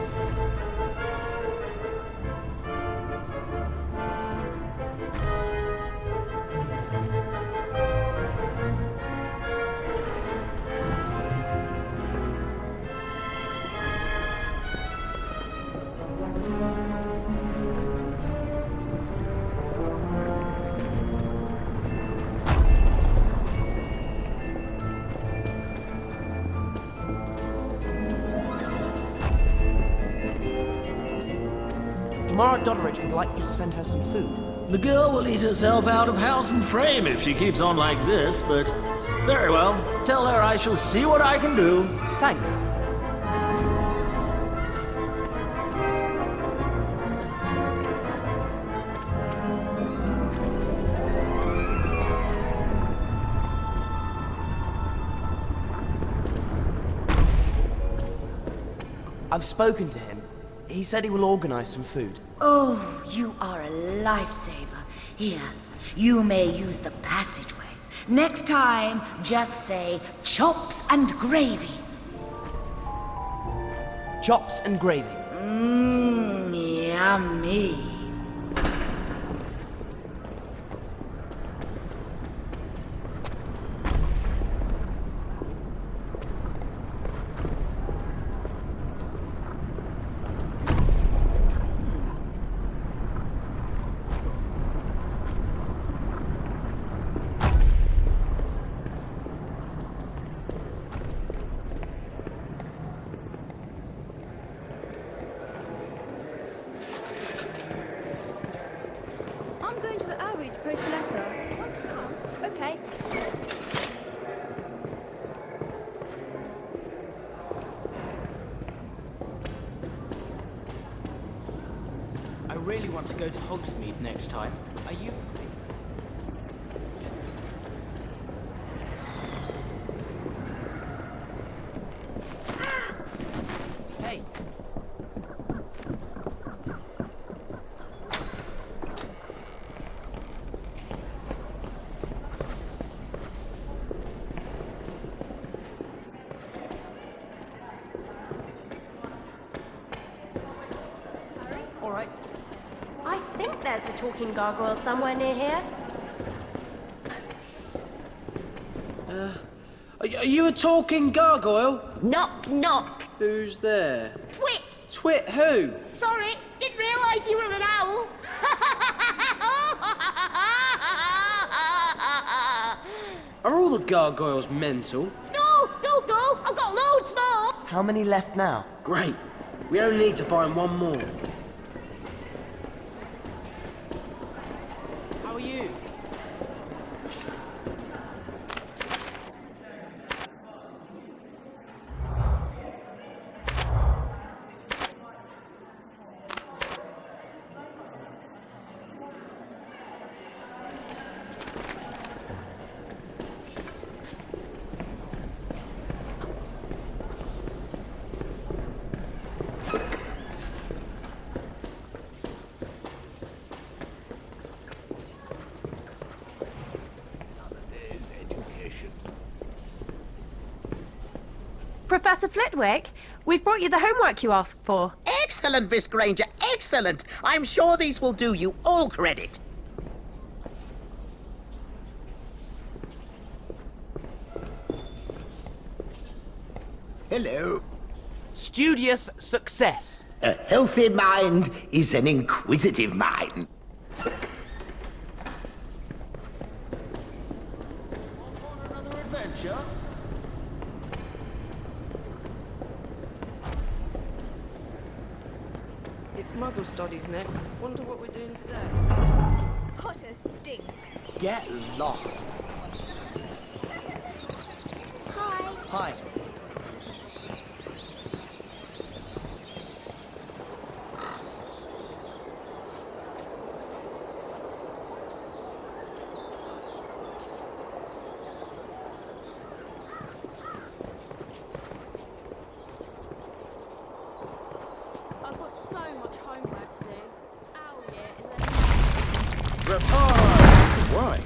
Tomorrow Dodderidge would like you to send her some food. The girl will eat herself out of house and frame if she keeps on like this, but very well. Tell her I shall see what I can do. Thanks. I've spoken to him. He said he will organise some food. Oh, you are a lifesaver. Here, you may use the passageway. Next time, just say chops and gravy. Chops and gravy. Mmm, yummy. I'm going to the Abbey to post a letter. Want to come? Okay. I really want to go to Hogsmeade next time. Are you free? Hey! Alright. I think there's a talking gargoyle somewhere near here. Are you a talking gargoyle? Knock, knock. Who's there? Twit. Twit who? Sorry, didn't realise you were an owl. Are all the gargoyles mental? No, don't go. I've got loads more. How many left now? Great. We only need to find one more. How are you? Professor Flitwick, we've brought you the homework you asked for. Excellent, Miss Granger, excellent! I'm sure these will do you all credit. Hello. Studious success. A healthy mind is an inquisitive mind. Another adventure? It's Muggle studies, Nick. Wonder what we're doing today. Potter stinks. Get lost. Hi. Hi. I've got so much homework to do. Owl year is Reply! Why?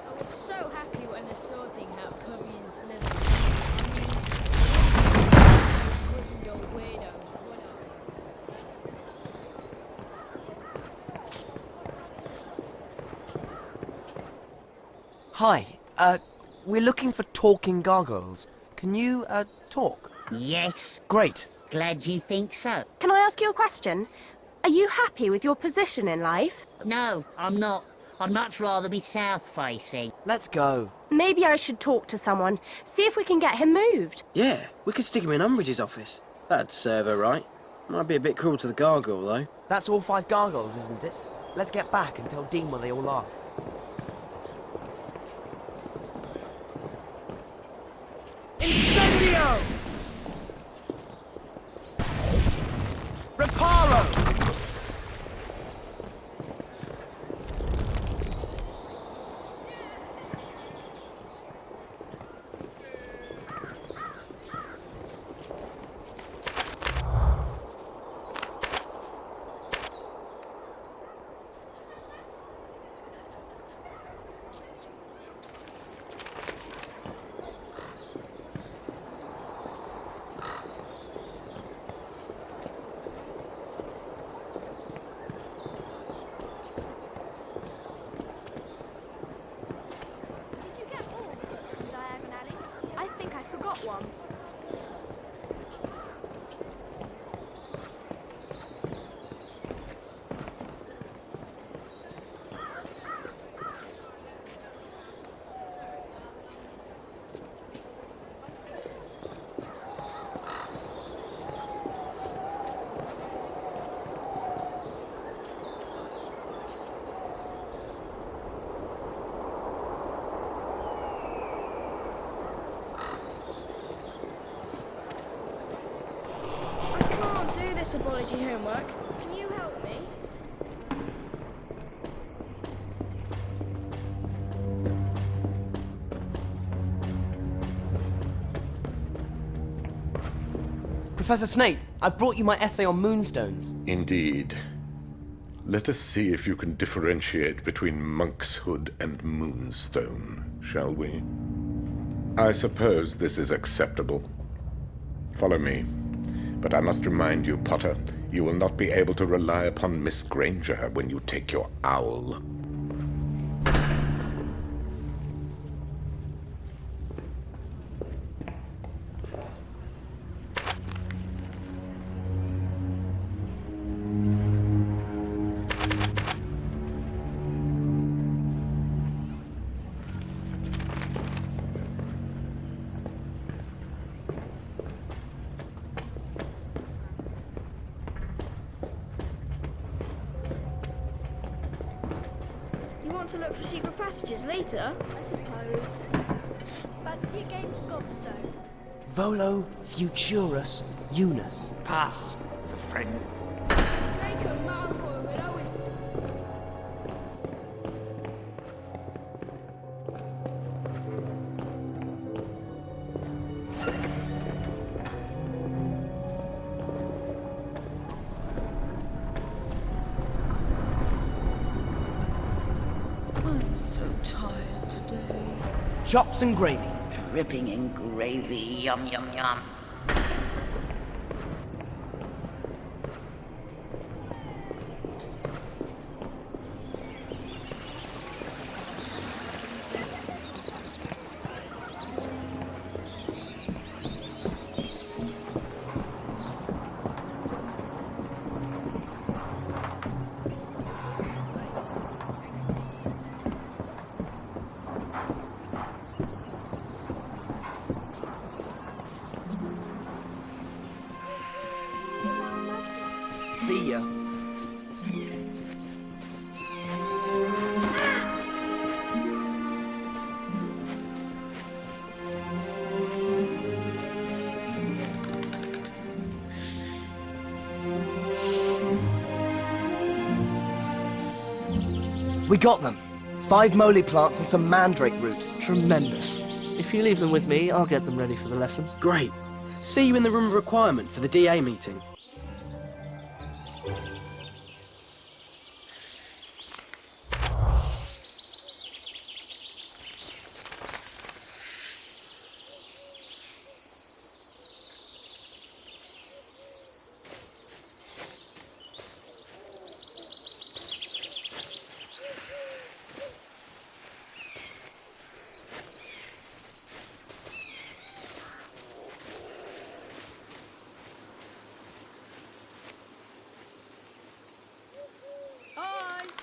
I was so happy when they're sorting out Cubby and Slither. Gryffindor weirdos, what Hi. We're looking for talking gargoyles. Can you, talk? Yes. Great. Glad you think so. Can I ask you a question? Are you happy with your position in life? No, I'm not. I'd much rather be south-facing. Let's go. Maybe I should talk to someone, see if we can get him moved. Yeah, we could stick him in Umbridge's office. That'd serve her right. Might be a bit cruel to the gargoyle, though. That's all 5 gargoyles, isn't it? Let's get back and tell Dean where they all are. Incendio! Reparo! Did you get all the books from Diagon Alley? I think I forgot one. I can't do this apology homework. Can you help me? Professor Snape, I brought you my essay on moonstones. Indeed. Let us see if you can differentiate between monkshood and moonstone, shall we? I suppose this is acceptable. Follow me. But I must remind you, Potter, you will not be able to rely upon Miss Granger when you take your owl. You want to look for secret passages later? I suppose. Fancy a game of gobstone? Volo futurus unus. Pass, for friend. Draco Malfoy would always... I'm so tired today. Chops and gravy. Dripping in gravy. Yum, yum, yum. See ya. We got them. 5 moly plants and some mandrake root. Tremendous. If you leave them with me, I'll get them ready for the lesson. Great. See you in the room of requirement for the DA meeting.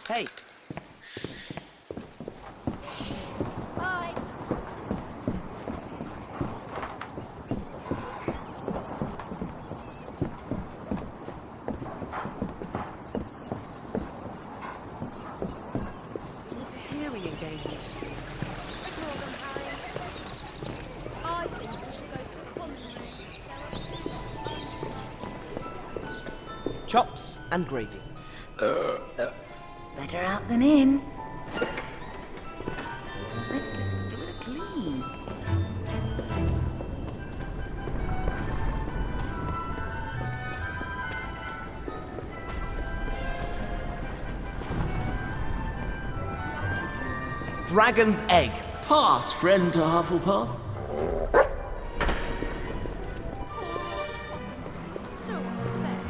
Hey. Bye. What hearing again, you see? Ignore them, Harry. I think we should go to the common room. There are 2 Chops and gravy. Better out than in. Let's do it clean. Dragon's egg. Pass, friend to Hufflepuff. so upset.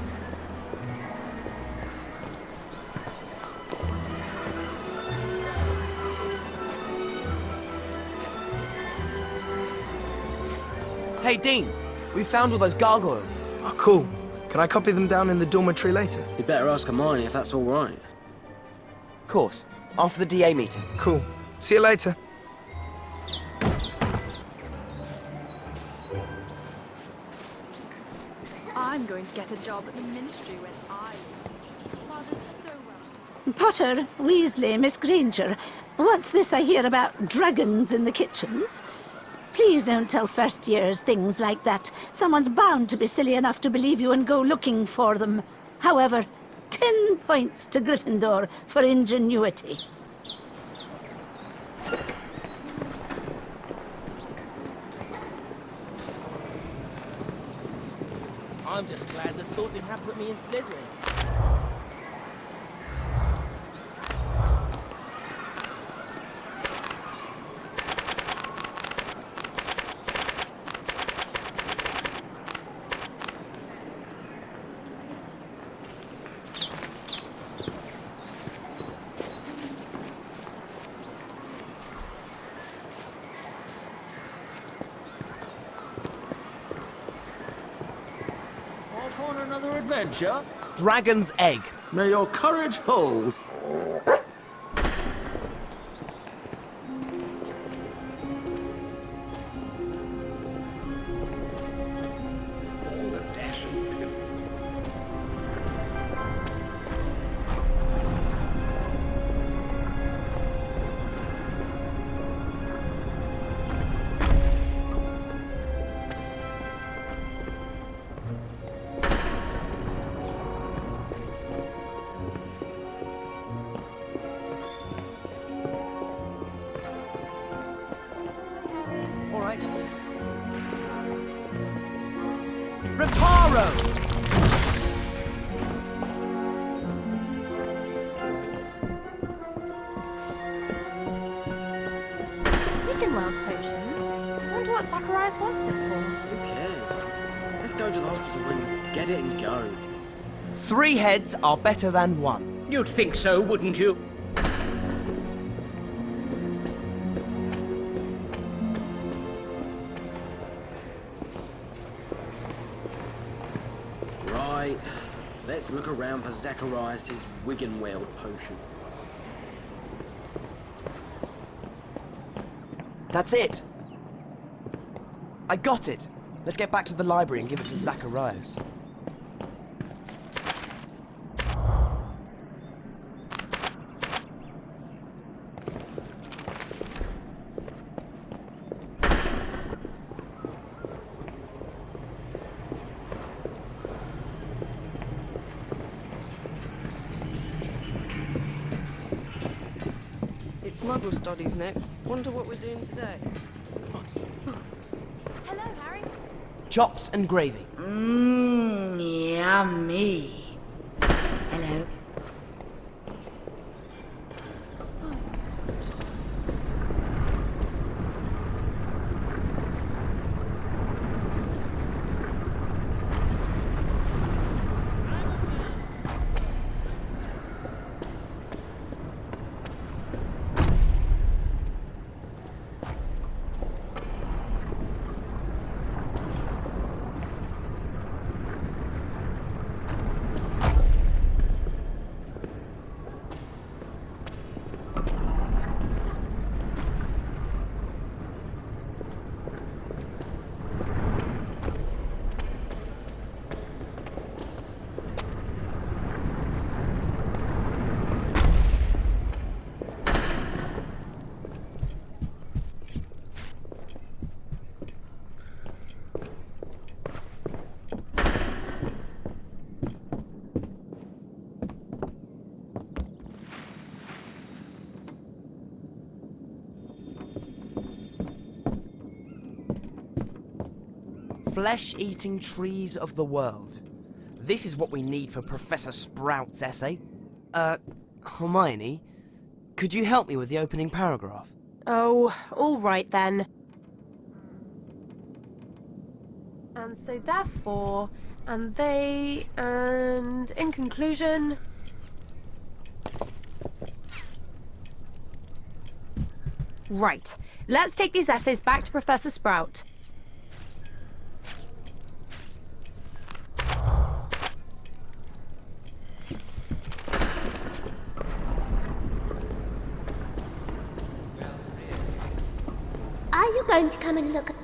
Hey, Dean. We found all those gargoyles. Oh, cool. Can I copy them down in the dormitory later? You'd better ask Hermione if that's all right. Of course. After the DA meeting. Cool. See you later. I'm going to get a job at the ministry when I... Father's so well. Potter, Weasley, Miss Granger, what's this I hear about dragons in the kitchens? Please don't tell first years things like that. Someone's bound to be silly enough to believe you and go looking for them. However, 10 points to Gryffindor for ingenuity. I'm just glad the sorting hat put me in Slytherin. Off on another adventure? Dragon's egg. May your courage hold. All the dash and piff. All right. Reparo! We can Homeworld potion? Wonder what Zacharias wants it for. Who cares? Let's go to the hospital and get it and go. 3 heads are better than 1. You'd think so, wouldn't you? Right. Let's look around for Zacharias' Wiggenweld potion. That's it. I got it. Let's get back to the library and give it to Zacharias. It's Muggle studies, Nick. Wonder what we're doing today. Hello, Harry. Chops and gravy. Mmm, yummy. Hello. Flesh-eating trees of the world. This is what we need for Professor Sprout's essay. Hermione, could you help me with the opening paragraph? Oh, all right then. And so therefore, and they, and in conclusion... Right. Let's take these essays back to Professor Sprout. Are you going to come and look?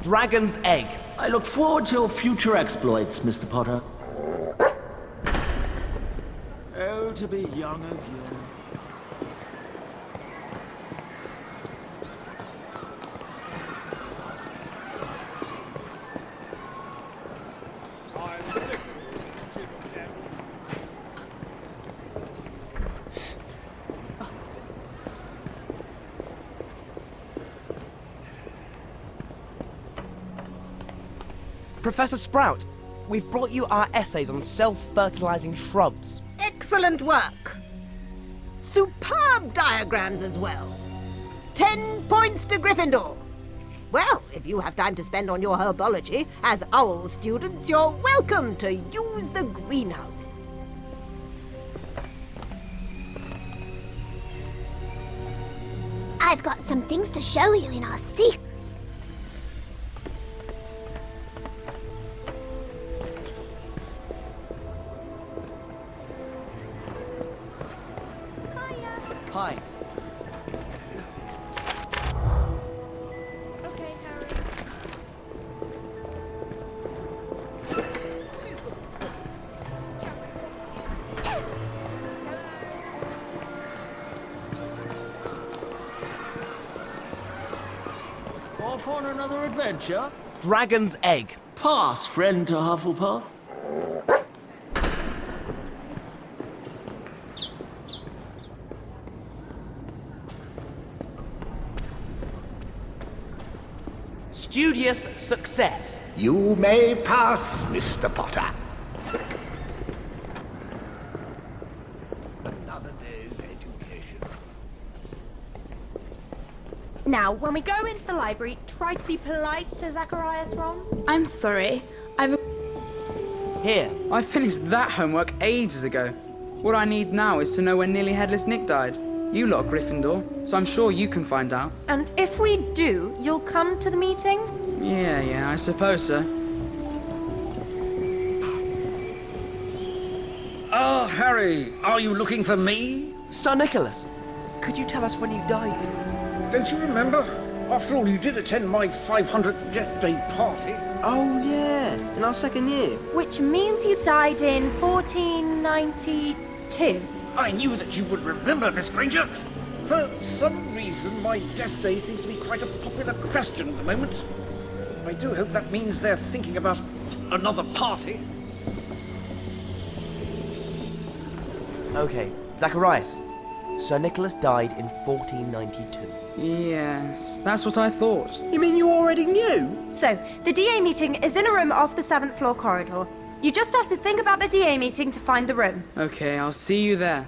Dragon's egg. I look forward to your future exploits, Mr. Potter. Oh, to be young of you. I'm sick of this tip of tap. Professor Sprout, we've brought you our essays on self-fertilizing shrubs. Excellent work. Superb diagrams as well. 10 points to Gryffindor. Well, if you have time to spend on your herbology, as owl students, you're welcome to use the greenhouses. I've got some things to show you in our secret. Hi. Okay, Harry. Off on another adventure? dragon's egg. Pass, friend to Hufflepuff. Studious success. You may pass, Mr. Potter. Another day's education. Now, when we go into the library, try to be polite to Zacharias, Ron. I'm sorry. Here. I finished that homework ages ago. What I need now is to know when Nearly Headless Nick died. You lot are Gryffindor, so I'm sure you can find out. And if we do, you'll come to the meeting? Yeah, I suppose so. Ah, Harry, are you looking for me? Sir Nicholas, could you tell us when you died, please? Don't you remember? After all, you did attend my 500th Death Day party. Oh, yeah, in our second year. Which means you died in 1492. I knew that you would remember, Miss Granger. For some reason, my death day seems to be quite a popular question at the moment. I do hope that means they're thinking about another party. Okay, Zacharias. Sir Nicholas died in 1492. Yes, that's what I thought. You mean you already knew? So, the DA meeting is in a room off the 7th floor corridor. You just have to think about the DA meeting to find the room. Okay, I'll see you there.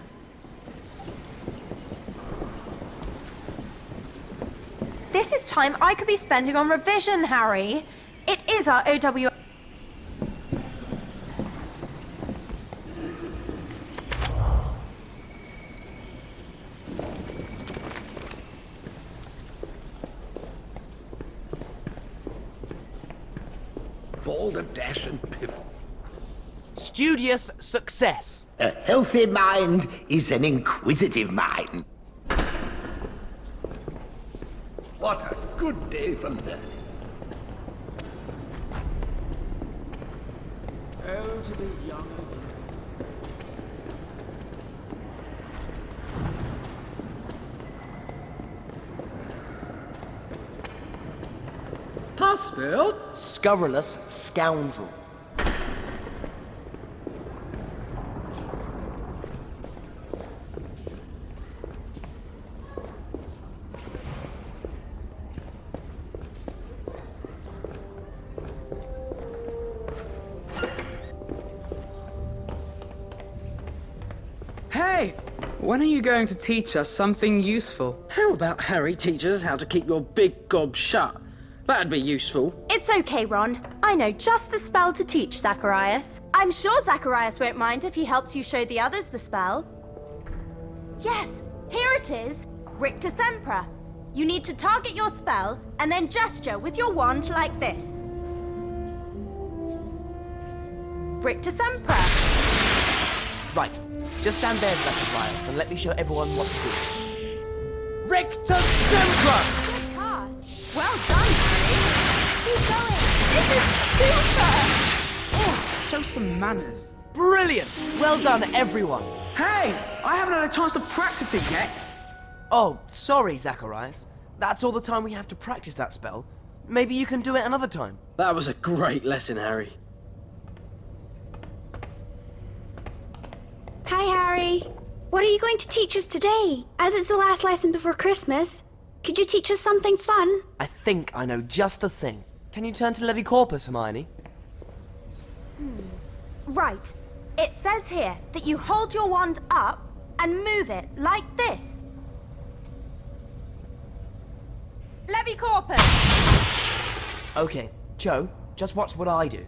This is time I could be spending on revision, Harry. It is our OW... Balderdash and piffle. Studious success. A healthy mind is an inquisitive mind. What a good day for learning. Oh, to be young again. Password? Scurrilous scoundrel. Hey! When are you going to teach us something useful? How about Harry teaches us how to keep your big gob shut? That'd be useful. It's okay, Ron. I know just the spell to teach Zacharias. I'm sure Zacharias won't mind if he helps you show the others the spell. Yes, here it is. Rictus Sempra. You need to target your spell and then gesture with your wand like this. Rictus Sempra. Right. Just stand there, Zacharias, and let me show everyone what to do. Rictus Sempra! Good pass. Well done, Harry. Keep going. This is super. Oh, show some manners. Brilliant! Well done, everyone. Hey! I haven't had a chance to practice it yet. Oh, sorry, Zacharias. That's all the time we have to practice that spell. Maybe you can do it another time. That was a great lesson, Harry. Hi, Harry. What are you going to teach us today? As it's the last lesson before Christmas, could you teach us something fun? I think I know just the thing. Can you turn to Levicorpus, Hermione? Right. It says here that you hold your wand up and move it like this. Levicorpus! Okay, Joe, just watch what I do.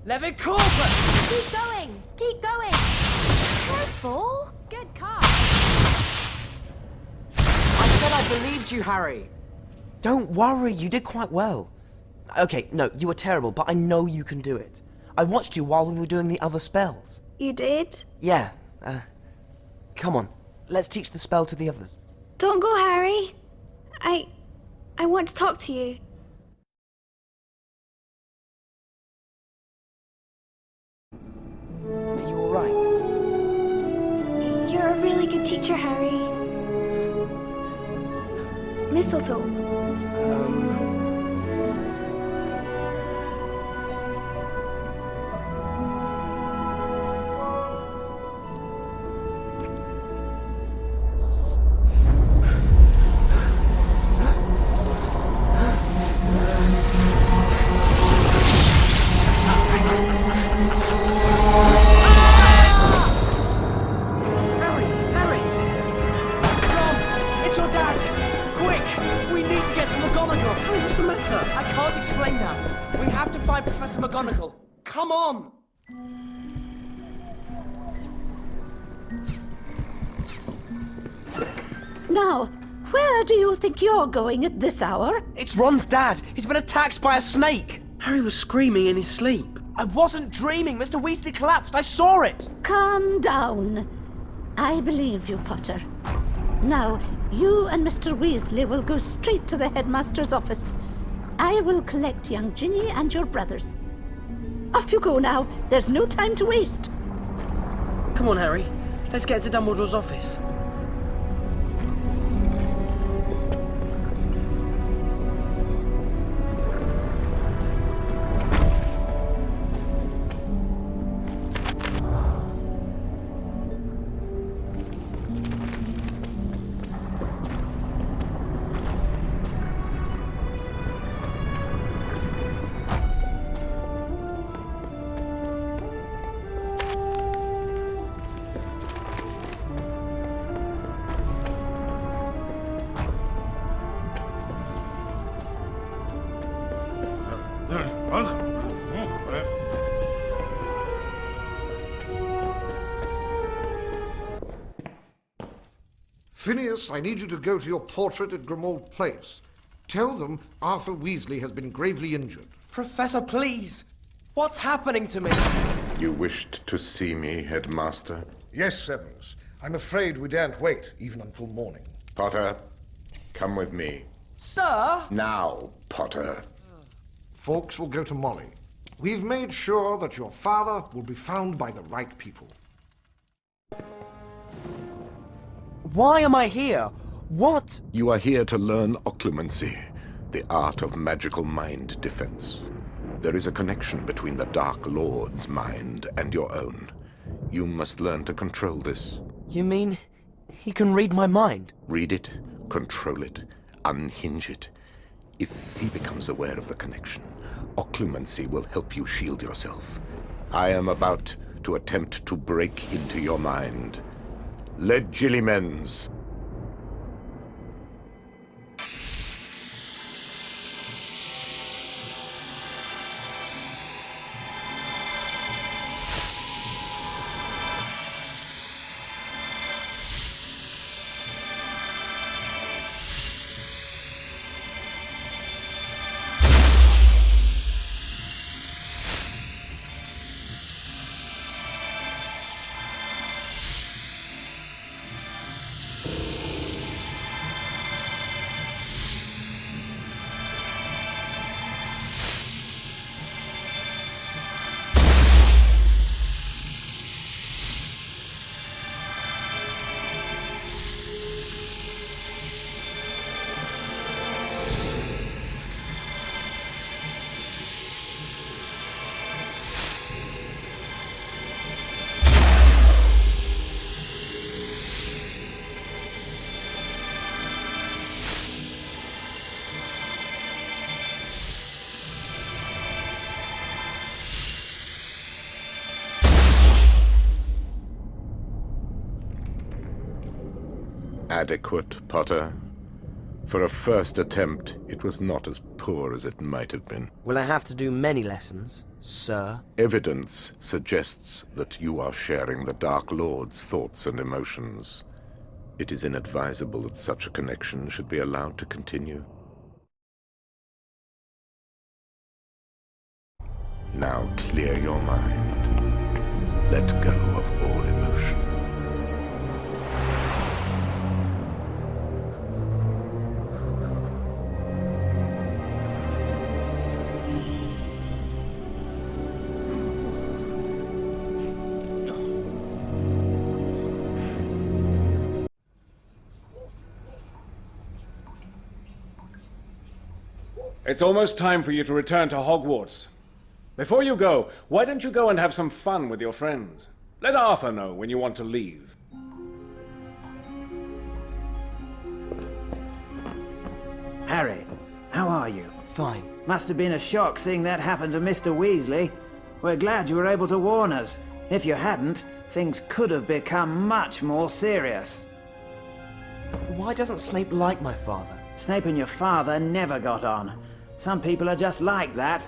Levicorpus! Keep going! Keep going! Careful! Good card. I said I believed you, Harry. Don't worry, you did quite well. Okay, no, you were terrible, but I know you can do it. I watched you while we were doing the other spells. You did? Yeah, come on, let's teach the spell to the others. Don't go, Harry. I want to talk to you. Are you alright? You're a really good teacher, Harry. Mistletoe. I can't explain now. We have to find Professor McGonagall. Come on! Now, where do you think you're going at this hour? It's Ron's dad. He's been attacked by a snake. Harry was screaming in his sleep. I wasn't dreaming. Mr. Weasley collapsed. I saw it. Calm down. I believe you, Potter. Now, you and Mr. Weasley will go straight to the headmaster's office. I will collect young Ginny and your brothers. Off you go now. There's no time to waste. Come on, Harry. Let's get to Dumbledore's office. Phineas, I need you to go to your portrait at Grimmauld Place. Tell them Arthur Weasley has been gravely injured. Professor, please! What's happening to me? You wished to see me, Headmaster? Yes, Severus. I'm afraid we daren't wait, even until morning. Potter, come with me. Sir? Now, Potter. Fawkes will go to Molly. We've made sure that your father will be found by the right people. Why am I here? What? You are here to learn occlumency, the art of magical mind defense. There is a connection between the Dark Lord's mind and your own. You must learn to control this. You mean he can read my mind? Read it, control it, unhinge it. If he becomes aware of the connection, occlumency will help you shield yourself. I am about to attempt to break into your mind. Legilimens. Adequate, Potter. For a first attempt, it was not as poor as it might have been. Will I have to do many lessons, sir? Evidence suggests that you are sharing the Dark Lord's thoughts and emotions. It is inadvisable that such a connection should be allowed to continue. Now clear your mind. Let go of all emotion. It's almost time for you to return to Hogwarts. Before you go, why don't you go and have some fun with your friends? Let Arthur know when you want to leave. Harry, how are you? Fine. Must have been a shock seeing that happen to Mr. Weasley. We're glad you were able to warn us. If you hadn't, things could have become much more serious. Why doesn't Snape like my father? Snape and your father never got on. Some people are just like that.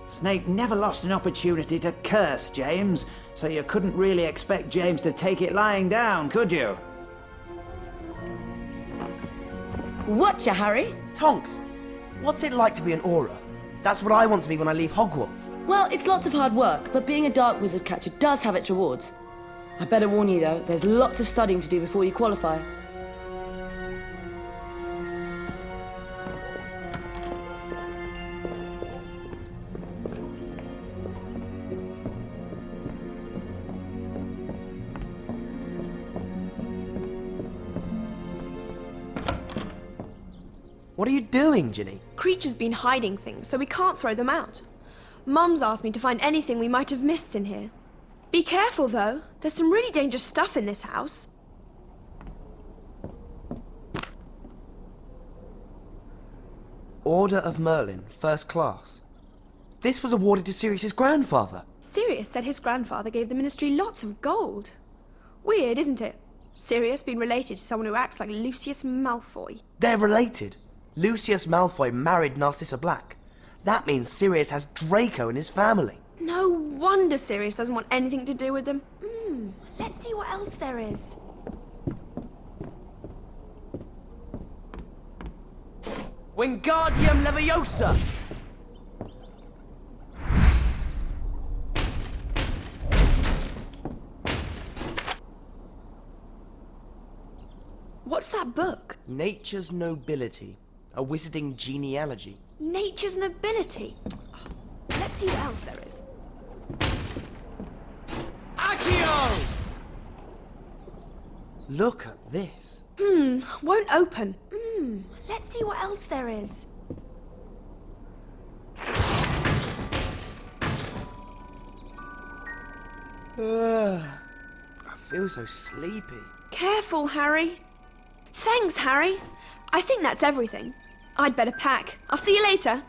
Snape never lost an opportunity to curse James, so you couldn't really expect James to take it lying down, could you? Whatcha, Harry? Tonks, what's it like to be an Auror? That's what I want to be when I leave Hogwarts. Well, it's lots of hard work, but being a Dark Wizard catcher does have its rewards. I better warn you though, there's lots of studying to do before you qualify. What are you doing, Ginny? Creature's been hiding things, so we can't throw them out. Mum's asked me to find anything we might have missed in here. Be careful, though. There's some really dangerous stuff in this house. Order of Merlin, First Class. This was awarded to Sirius's grandfather. Sirius said his grandfather gave the Ministry lots of gold. Weird, isn't it? Sirius being related to someone who acts like Lucius Malfoy. They're related. Lucius Malfoy married Narcissa Black. That means Sirius has Draco in his family. No wonder Sirius doesn't want anything to do with them. Let's see what else there is. Wingardium Leviosa! What's that book? Nature's Nobility, a wizarding genealogy. Nature's Nobility? Let's see what else there is. Accio! Look at this. Won't open. Let's see what else there is. I feel so sleepy. Careful, Harry. Thanks, Harry. I think that's everything. I'd better pack. I'll see you later.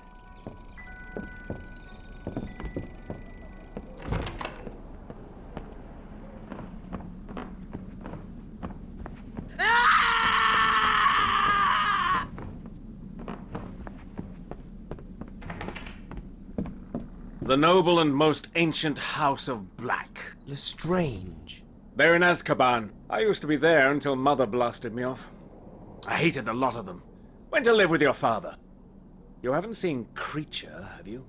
The noble and most ancient House of Black. Lestrange. They're in Azkaban. I used to be there until Mother blasted me off. I hated the lot of them. Went to live with your father. You haven't seen Creature, have you?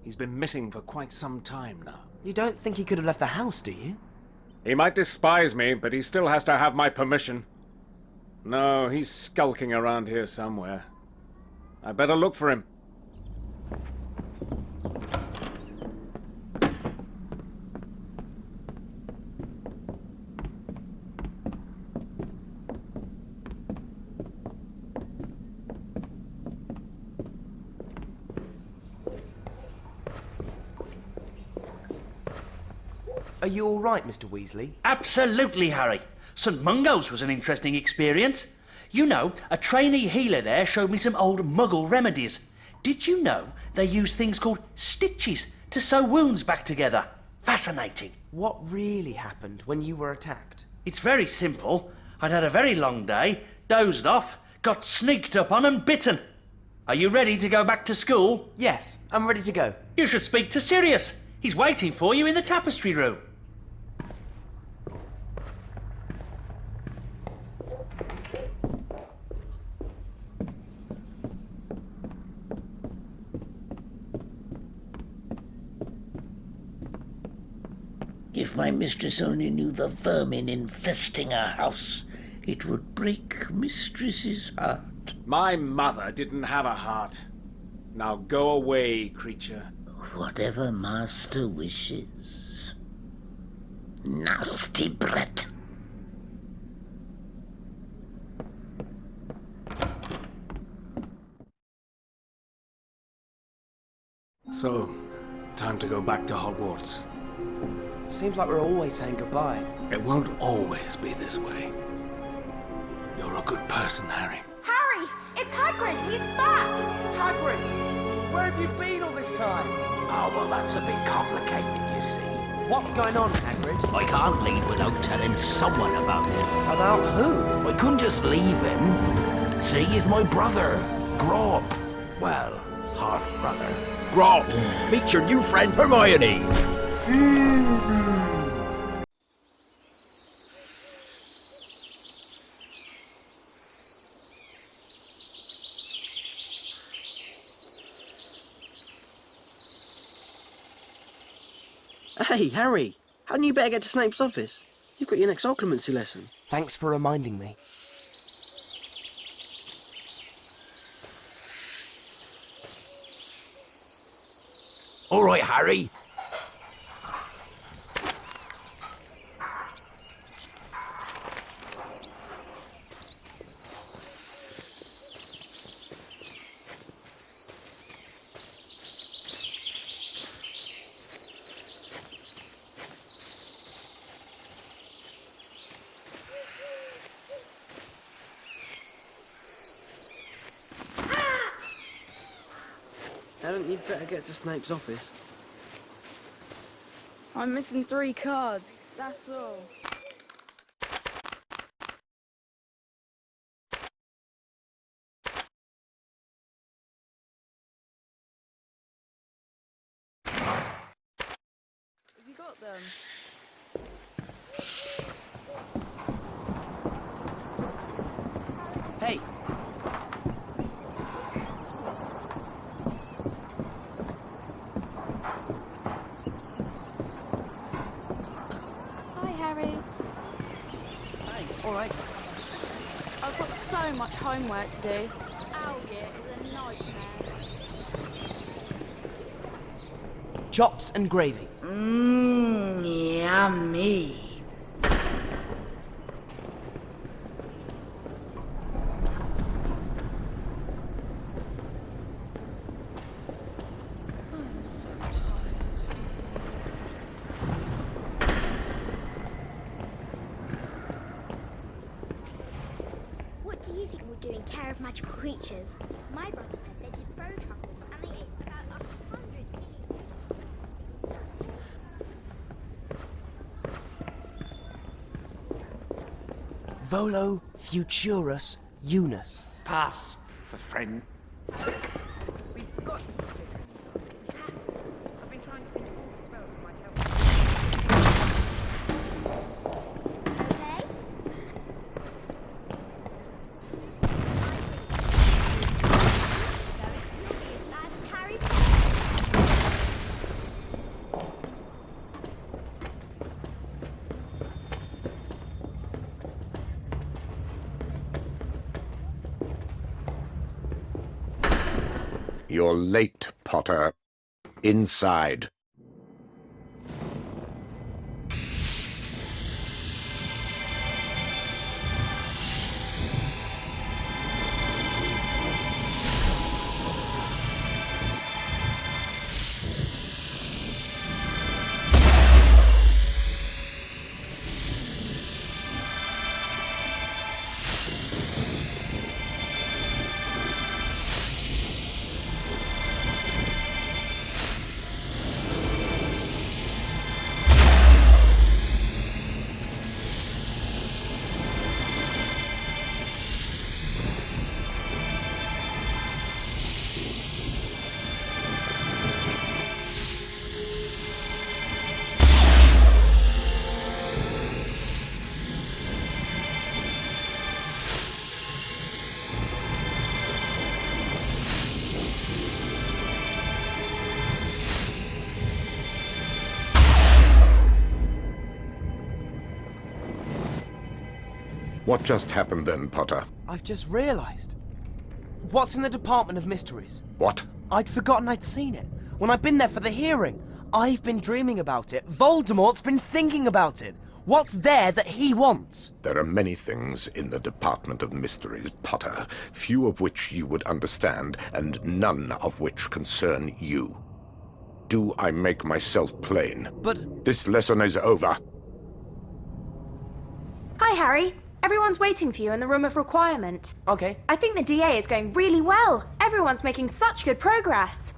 He's been missing for quite some time now. You don't think he could have left the house, do you? He might despise me, but he still has to have my permission. No, he's skulking around here somewhere. I better look for him. Are you all right, Mr. Weasley? Absolutely, Harry. St. Mungo's was an interesting experience. You know, a trainee healer there showed me some old Muggle remedies. Did you know they use things called stitches to sew wounds back together? Fascinating. What really happened when you were attacked? It's very simple. I'd had a very long day, dozed off, got sneaked up on and bitten. Are you ready to go back to school? Yes, I'm ready to go. You should speak to Sirius. He's waiting for you in the tapestry room. If my mistress only knew the vermin infesting our house, it would break mistress's heart. My mother didn't have a heart. Now go away, Creature. Whatever master wishes. Nasty brat. So, time to go back to Hogwarts. Seems like we're always saying goodbye. It won't always be this way. You're a good person, Harry. Harry! It's Hagrid! He's back! Hagrid! Where have you been all this time? Oh, well, that's a bit complicated, you see. What's going on, Hagrid? I can't leave without telling someone about him. About who? I couldn't just leave him. See, he's my brother, Grob. Well, half-brother. Grom, meet your new friend Hermione. Hey, Harry, hadn't you better get to Snape's office? You've got your next occlumency lesson. Thanks for reminding me. All right, Harry. Hadn't you better get to Snape's office? I'm missing 3 cards, that's all. Have you got them? Hey! Hi, Harry. Hey, alright. I've got so much homework to do. Owl year is a nightmare. Chops and gravy. Mmm, yummy. What do you think we're doing, care of magical creatures? My brother said they did throw truffles and they ate about 100 people. Volo futurus unus. Pass for friend. We've got to stay I've been trying to think of all the spells that might help. Okay? You'll be as bad as Harry Potter. You're late, Potter. Inside. What just happened then, Potter? I've just realised. What's in the Department of Mysteries? What? I'd forgotten I'd seen it. When I've been there for the hearing. I've been dreaming about it. Voldemort's been thinking about it. What's there that he wants? There are many things in the Department of Mysteries, Potter, few of which you would understand, and none of which concern you. Do I make myself plain? But... This lesson is over. Hi, Harry. Everyone's waiting for you in the room of requirement. Okay. I think the DA is going really well. Everyone's making such good progress.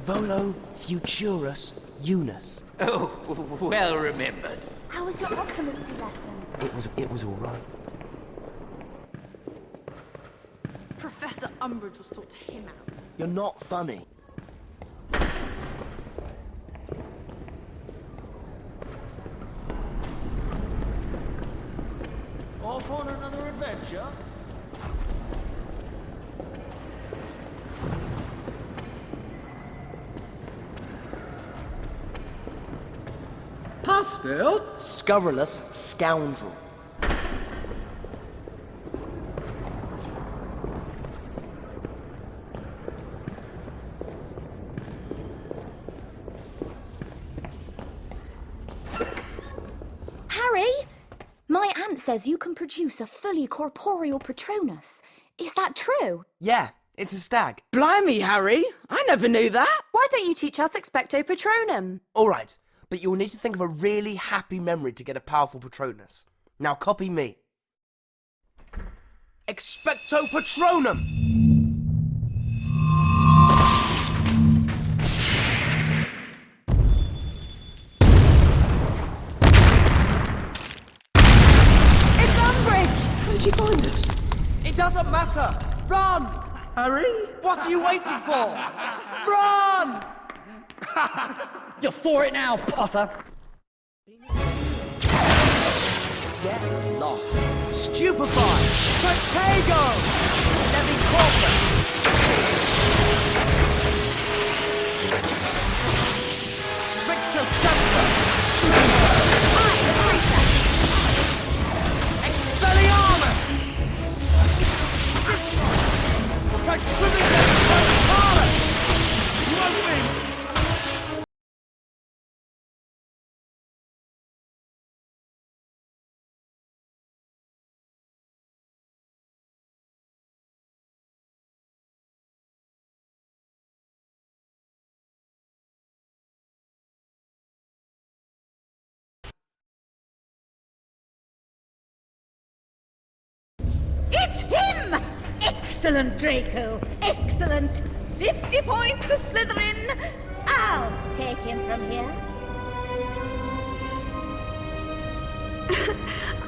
Volo Futurus Unus. Oh, well remembered. How was your occlumency lesson? It was all right. Professor Umbridge will sort him out. You're not funny. Off on another adventure? Password? Scurrilous scoundrel. Harry! My aunt says you can produce a fully corporeal Patronus. Is that true? Yeah, it's a stag. Blimey, Harry! I never knew that! Why don't you teach us Expecto Patronum? All right, but you'll need to think of a really happy memory to get a powerful Patronus. Now copy me. Expecto Patronum! How did you find us? It doesn't matter! Run! Harry? What are you waiting for? Run! You're for it now, Potter. Get lost. Stupefy! Protego! Living corporate! Victor Scepter! Expelliarmus! Retributive Totale! Moving! It's him! Excellent, Draco. Excellent. 50 points to Slytherin. I'll take him from here.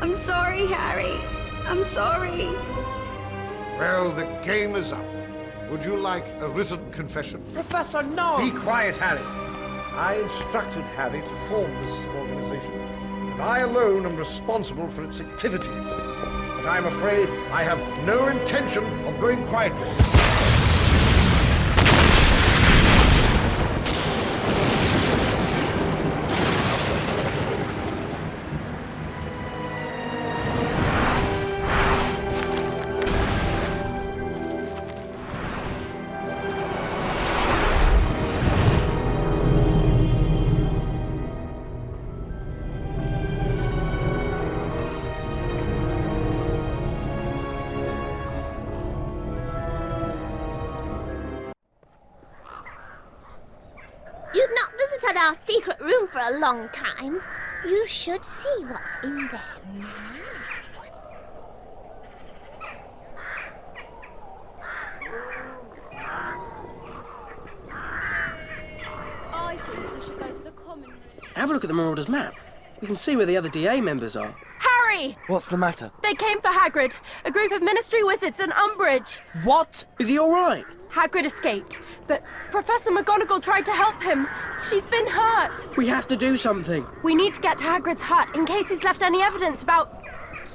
I'm sorry, Harry. I'm sorry. Well, the game is up. Would you like a written confession? Professor, no! Be quiet, Harry. I instructed Harry to form this organization, and I alone am responsible for its activities. But I'm afraid I have no intention of going quietly. You've not visited our secret room for a long time. You should see what's in there now. I think we should go to the common room. Have a look at the Marauders map. We can see where the other DA members are. Harry! What's the matter? They came for Hagrid. A group of Ministry wizards and Umbridge. What? Is he all right? Hagrid escaped, but Professor McGonagall tried to help him. She's been hurt. We have to do something. We need to get to Hagrid's hut in case he's left any evidence about,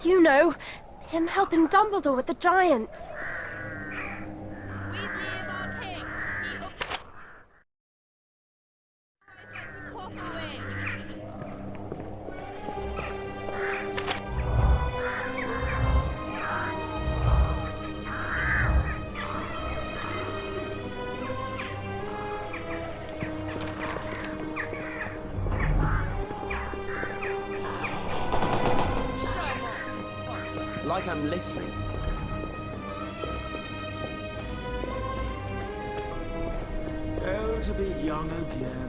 you know, him helping Dumbledore with the giants. Weasley is our king. He always gets the quaffle wing. Like I'm listening. Oh, to be young again.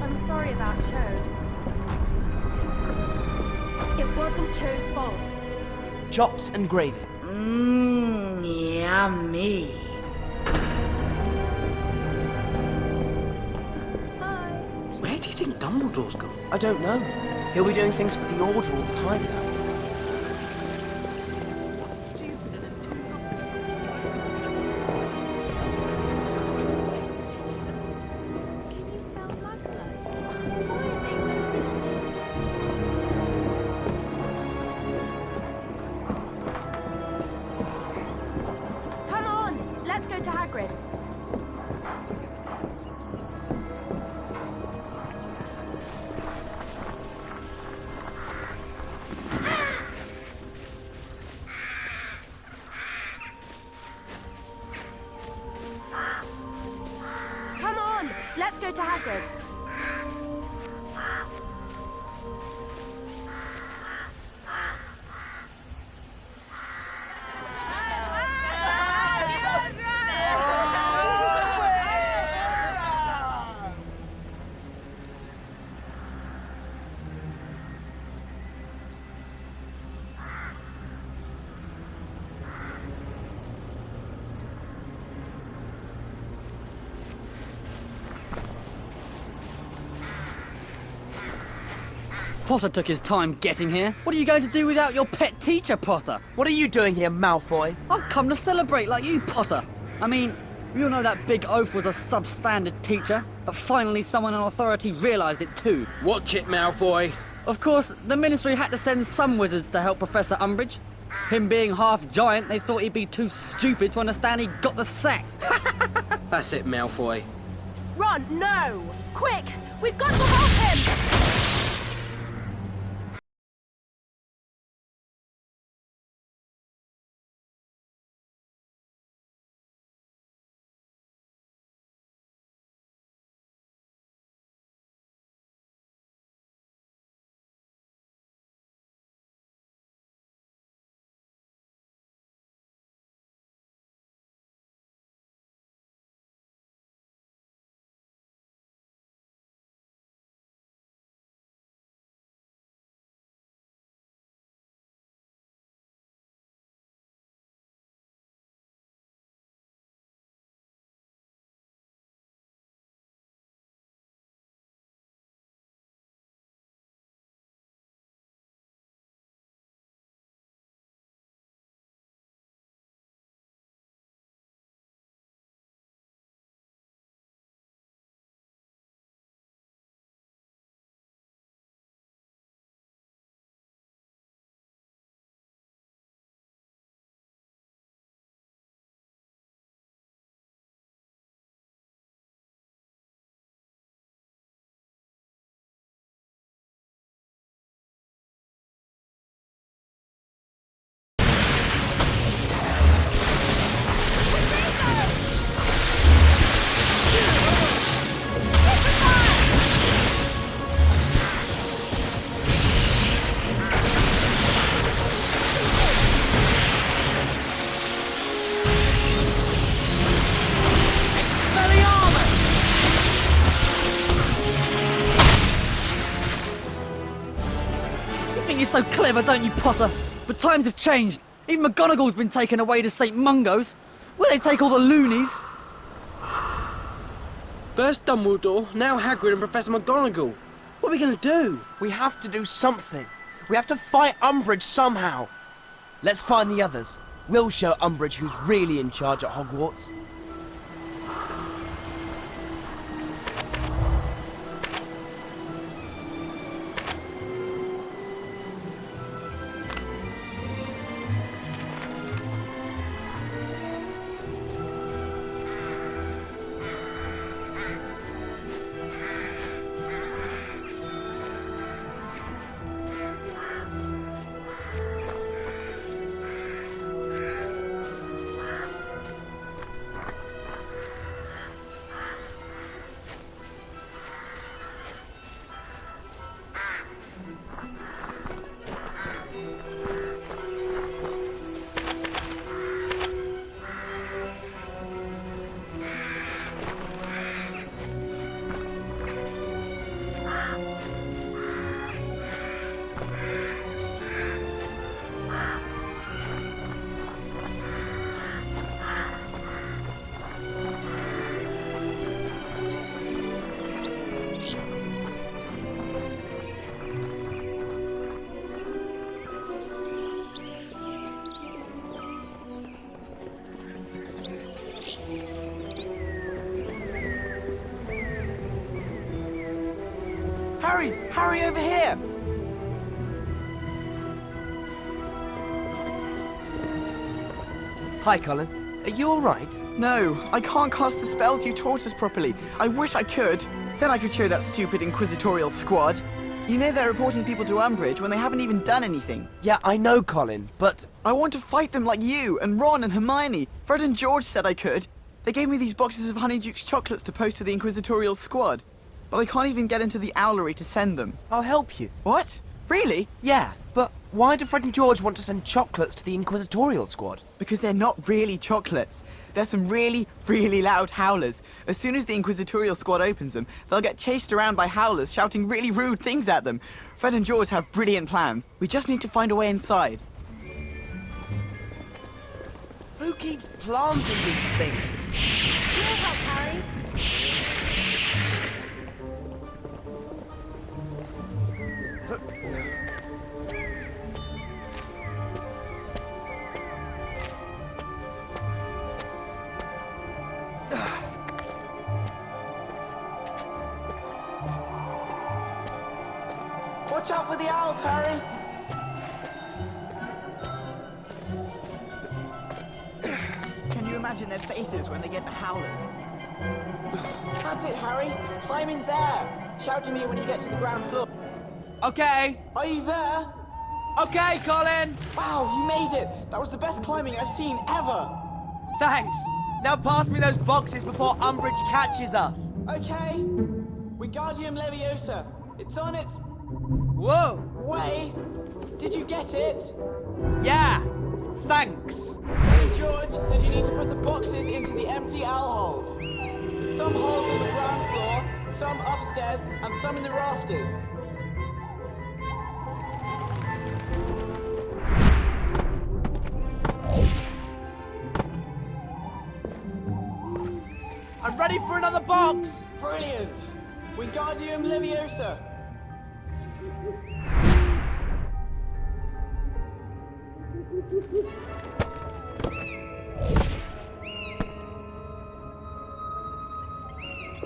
I'm sorry about Cho. It wasn't Cho's fault. Chops and gravy. Yummy. Where do you think Dumbledore's gone? I don't know. He'll be doing things for the Order all the time now. Come on, let's go to Hagrid's. Come on, let's go to Hagrid's. Potter took his time getting here. What are you going to do without your pet teacher, Potter? What are you doing here, Malfoy? I've come to celebrate like you, Potter. I mean, we all know that Big Oaf was a substandard teacher, but finally someone in authority realised it too. Watch it, Malfoy. Of course, the Ministry had to send some wizards to help Professor Umbridge. Him being half giant, they thought he'd be too stupid to understand he got the sack. That's it, Malfoy. Ron, no! Quick, we've got to help him! You're so clever, don't you, Potter? But times have changed. Even McGonagall's been taken away to St. Mungo's. Where they take all the loonies? First Dumbledore, now Hagrid and Professor McGonagall. What are we going to do? We have to do something. We have to fight Umbridge somehow. Let's find the others. We'll show Umbridge who's really in charge at Hogwarts. Harry! Harry, over here! Hi, Colin. Are you alright? No, I can't cast the spells you taught us properly. I wish I could. Then I could show that stupid inquisitorial squad. You know they're reporting people to Umbridge when they haven't even done anything. Yeah, I know, Colin, but... I want to fight them like you, and Ron and Hermione. Fred and George said I could. They gave me these boxes of Honeyduke's chocolates to post to the inquisitorial squad. But I can't even get into the owlery to send them. I'll help you. What? Really? Yeah, but why do Fred and George want to send chocolates to the inquisitorial squad? Because they're not really chocolates. They're some really, really loud howlers. As soon as the inquisitorial squad opens them, they'll get chased around by howlers shouting really rude things at them. Fred and George have brilliant plans. We just need to find a way inside. Who keeps planting these things? We'll help, Harry. Watch out for the owls, Harry! Can you imagine their faces when they get the howlers? That's it, Harry! Climb in there! Shout to me when you get to the ground floor. Okay! Are you there? Okay, Colin! Wow, you made it! That was the best climbing I've seen ever! Thanks! Now pass me those boxes before Umbridge catches us! Okay! Wingardium Leviosa! It's on its... Whoa! way! Did you get it? Yeah! Thanks! Hey, George said you need to put the boxes into the empty owl holes. Some holes on the ground floor, some upstairs, and some in the rafters. I'm ready for another box! Brilliant! Wingardium Leviosa!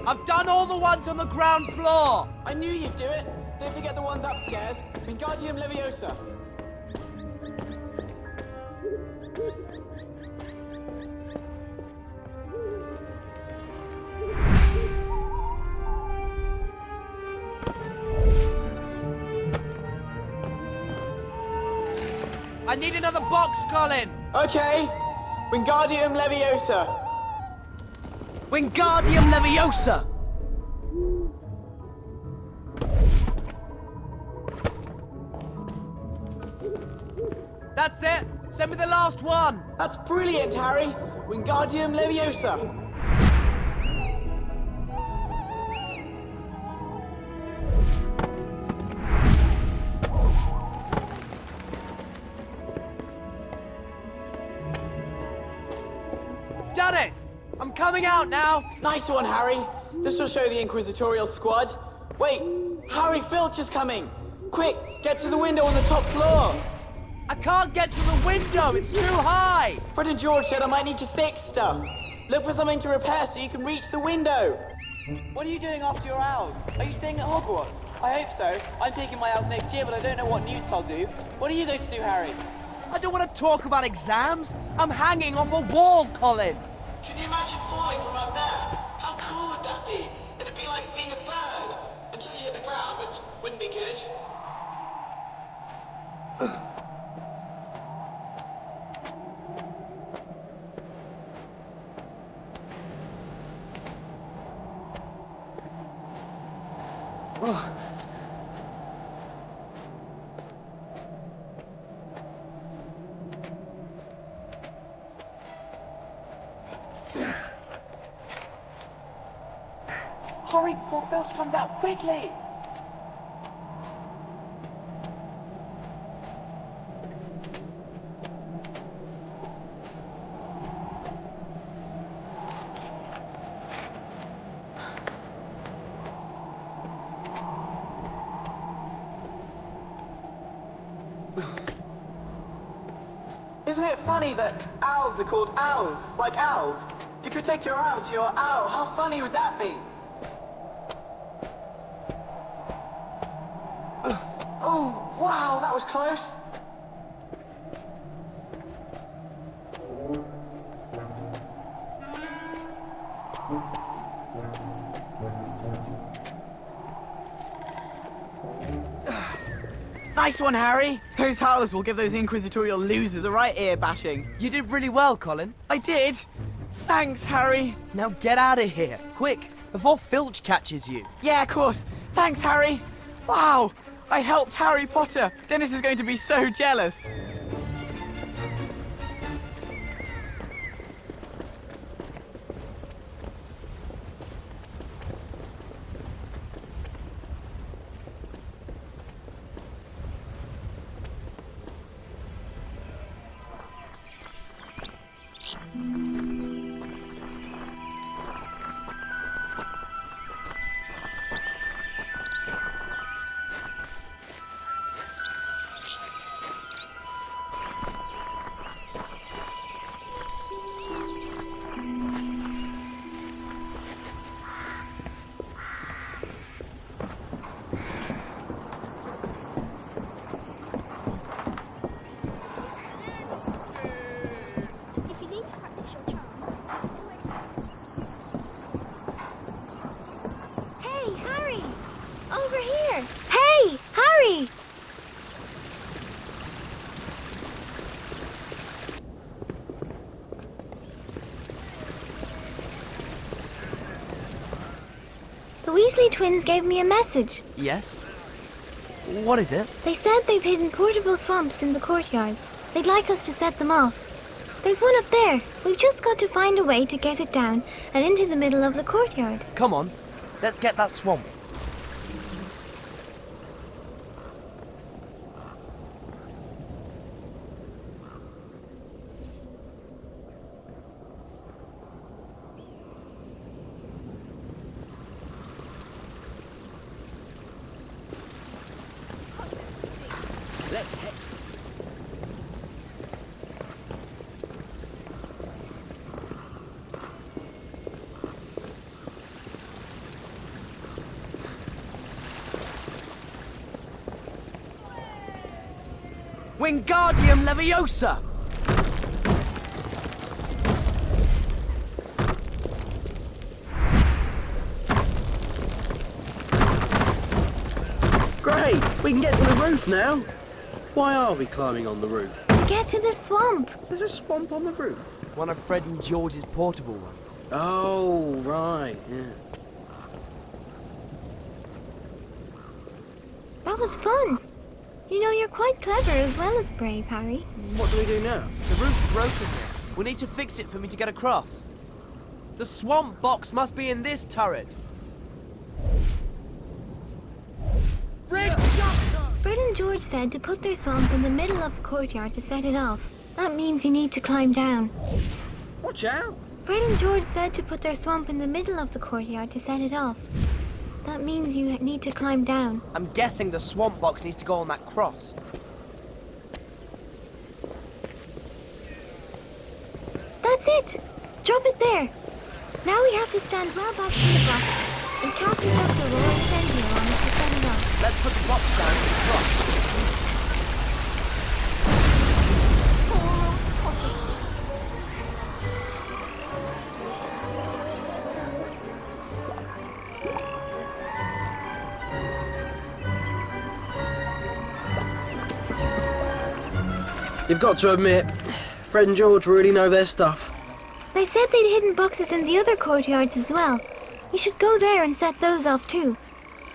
I've done all the ones on the ground floor! I knew you'd do it! Don't forget the ones upstairs. Wingardium Leviosa! I need another box, Colin! Okay! Wingardium Leviosa! Wingardium Leviosa! That's it! Send me the last one! That's brilliant, Harry! Wingardium Leviosa! Done it! I'm coming out now! Nice one, Harry! This will show the inquisitorial squad. Wait! Harry Filch is coming! Quick, get to the window on the top floor! I can't get to the window! It's too high! Fred and George said I might need to fix stuff. Look for something to repair so you can reach the window. What are you doing after your owls? Are you staying at Hogwarts? I hope so. I'm taking my owls next year, but I don't know what newts I'll do. What are you going to do, Harry? I don't want to talk about exams! I'm hanging on the wall, Colin! Can you imagine falling from up there? How cool would that be? It'd be like being a bird until you hit the ground, which wouldn't be good. Hurry before Filch comes out quickly! Isn't it funny that owls are called owls, like owls? You could take your owl to your owl. How funny would that be? Wow, that was close. Nice one, Harry. Those howlers will give those inquisitorial losers a right ear bashing. You did really well, Colin. I did. Thanks, Harry. Now get out of here, quick, before Filch catches you. Yeah, of course. Thanks, Harry. Wow, I helped Harry Potter. Dennis is going to be so jealous. If you need to practice your charms, Hey, Harry! Over here! Hey, Harry! The Weasley twins gave me a message. Yes? What is it? They said they've hidden portable swamps in the courtyards. They'd like us to set them off. There's one up there. We've just got to find a way to get it down and into the middle of the courtyard. Come on, let's get that swamp. Let's head. Wingardium Leviosa! Great! We can get to the roof now. Why are we climbing on the roof? To get to the swamp. There's a swamp on the roof. One of Fred and George's portable ones. Oh, right, yeah. That was fun. You know, you're quite clever as well as brave, Harry. What do we do now? The roof's broken here. We'll need to fix it for me to get across. The swamp box must be in this turret. Fred and George said to put their swamp in the middle of the courtyard to set it off. That means you need to climb down. Watch out! Fred and George said to put their swamp in the middle of the courtyard to set it off. That means you need to climb down. I'm guessing the swamp box needs to go on that cross. That's it! Drop it there! Now we have to stand well back from the box and cast Dr. Roy Incendio on it to set it off. Let's put the box down to the cross. You've got to admit, Fred and George really know their stuff. They said they'd hidden boxes in the other courtyards as well. We should go there and set those off too.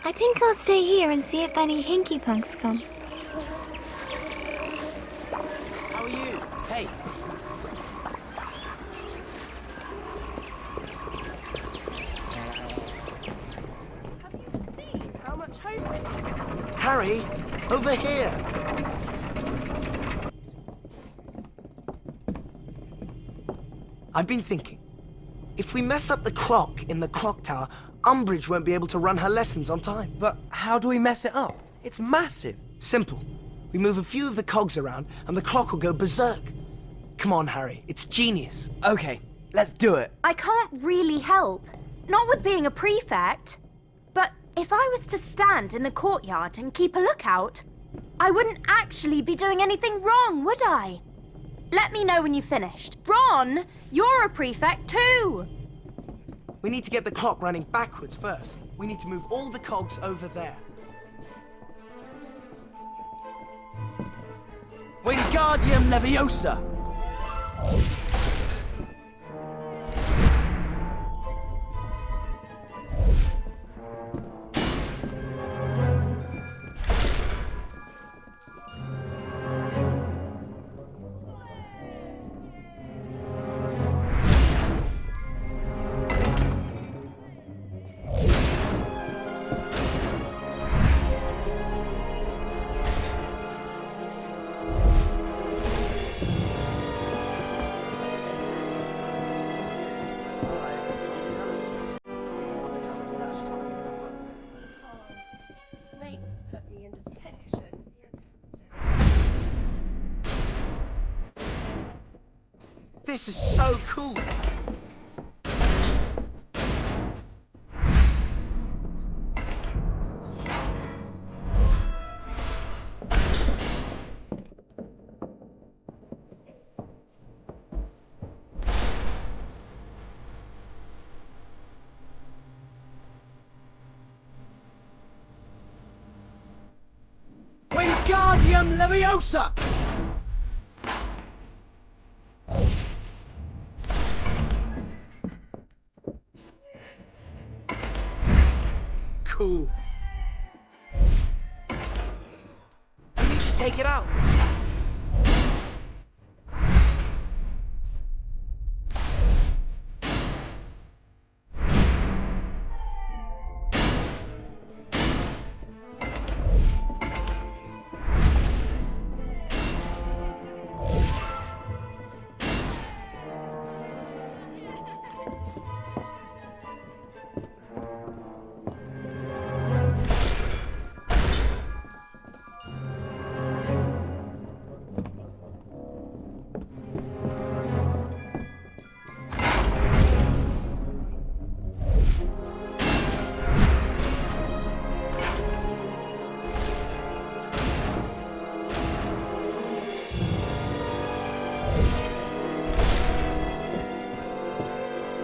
I think I'll stay here and see if any hinky punks come. How are you? Hey. Have you seen how much hope it is? Harry, over here. I've been thinking, if we mess up the clock in the clock tower, Umbridge won't be able to run her lessons on time. But how do we mess it up? It's massive. Simple. We move a few of the cogs around and the clock will go berserk. Come on, Harry, it's genius. Okay, let's do it. I can't really help. Not with being a prefect. But if I was to stand in the courtyard and keep a lookout, I wouldn't actually be doing anything wrong, would I? Let me know when you've finished. Ron, you're a prefect too. We need to get the clock running backwards first. We need to move all the cogs over there. Wingardium Leviosa! This is so cool. Wingardium Leviosa! Cool. We need to take it out.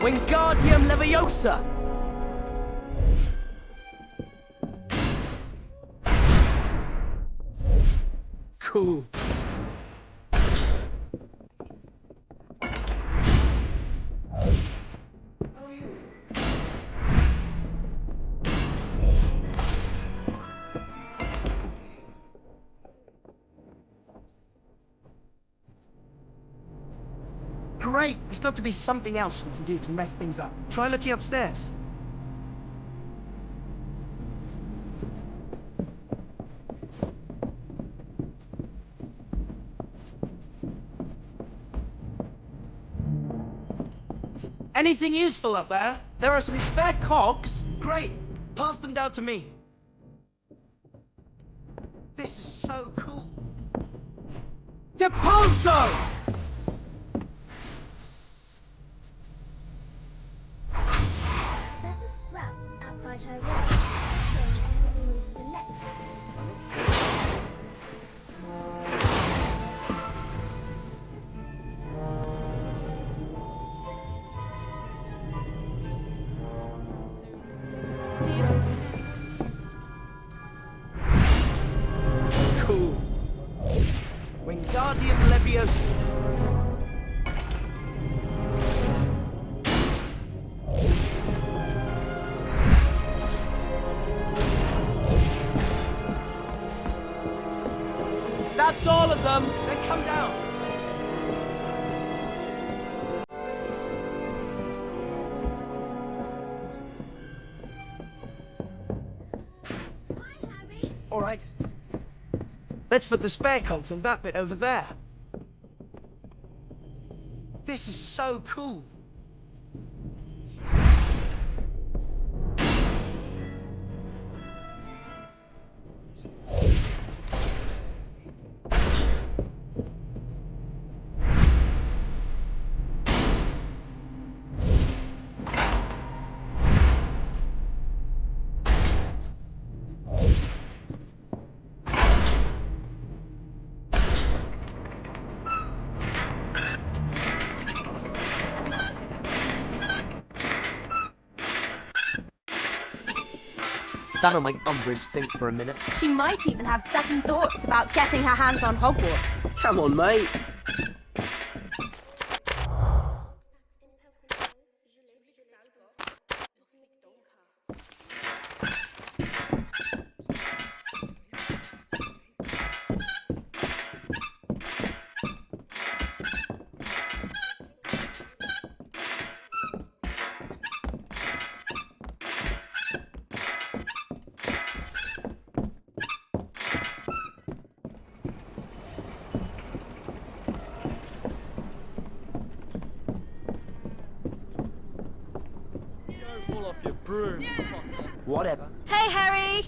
Wingardium Leviosa! Cool. Great! There's got to be something else we can do to mess things up. Try looking upstairs. Anything useful up there? There are some spare cogs. Great! Pass them down to me. This is so cool. Depulso! Cool. Wingardium Leviosa. That's all of them! Then come down. All right. Let's put the spare cogs in that bit over there. This is so cool. That'll make Umbridge think for a minute. She might even have second thoughts about getting her hands on Hogwarts. Come on, mate. Fall off your broom, Potter. Whatever. Hey, Harry!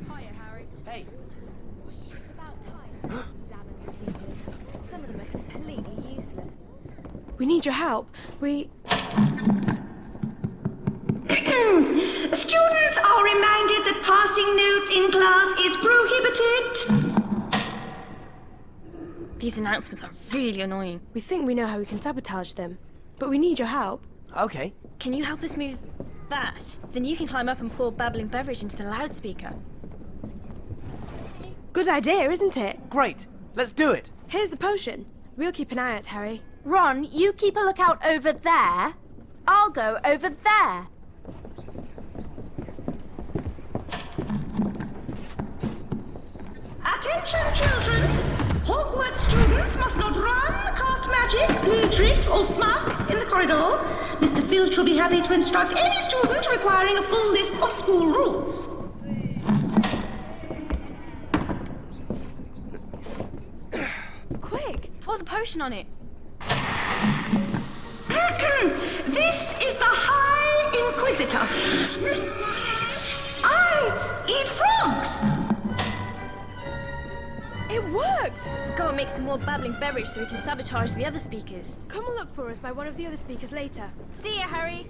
Hiya, Harry. Hey. It's about time. Examine teachers. Some of them are completely useless. We need your help. Students are reminded that passing notes in class is prohibited. These announcements are really annoying. We think we know how we can sabotage them, but we need your help. Okay. Can you help us move that? Then you can climb up and pour babbling beverage into the loudspeaker. Good idea, isn't it? Great. Let's do it. Here's the potion. We'll keep an eye out, Harry. Ron, you keep a lookout over there. I'll go over there. Attention, children! Hogwarts students must not run, cast magic, play tricks, or smoke in the corridor. Mr. Filch will be happy to instruct any student requiring a full list of school rules. Quick! Pour the potion on it. This is the High Inquisitor. I eat frogs. It worked! We've got to make some more babbling beverage so we can sabotage the other speakers. Come and look for us by one of the other speakers later. See ya, Harry.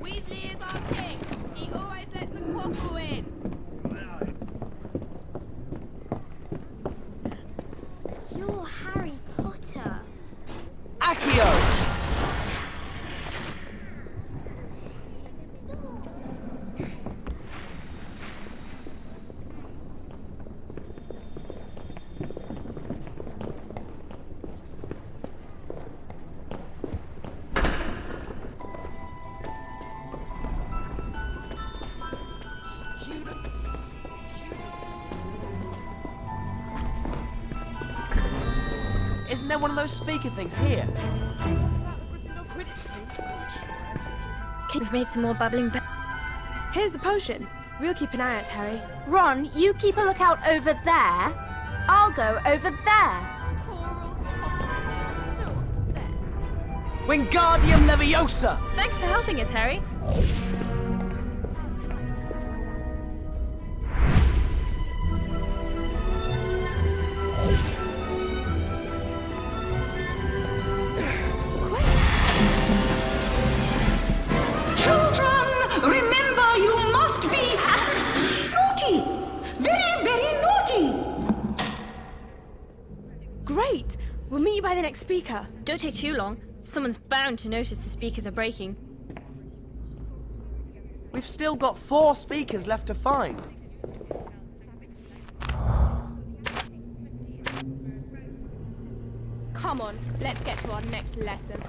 Weasley is our king. He always lets the quaffle win. You're Harry Potter. Accio! Isn't there one of those speaker things here? We've made some more babbling beverage. Here's the potion. We'll keep an eye out, Harry. Ron, you keep a lookout over there. I'll go over there. Poor old Potter is so upset. Wingardium Leviosa! Thanks for helping us, Harry. Children, remember you must be naughty. Very, very naughty. Great! We'll meet you by the next speaker. Don't take too long. Someone's bound to notice the speakers are breaking. We've still got 4 speakers left to find. Come on, let's get to our next lesson.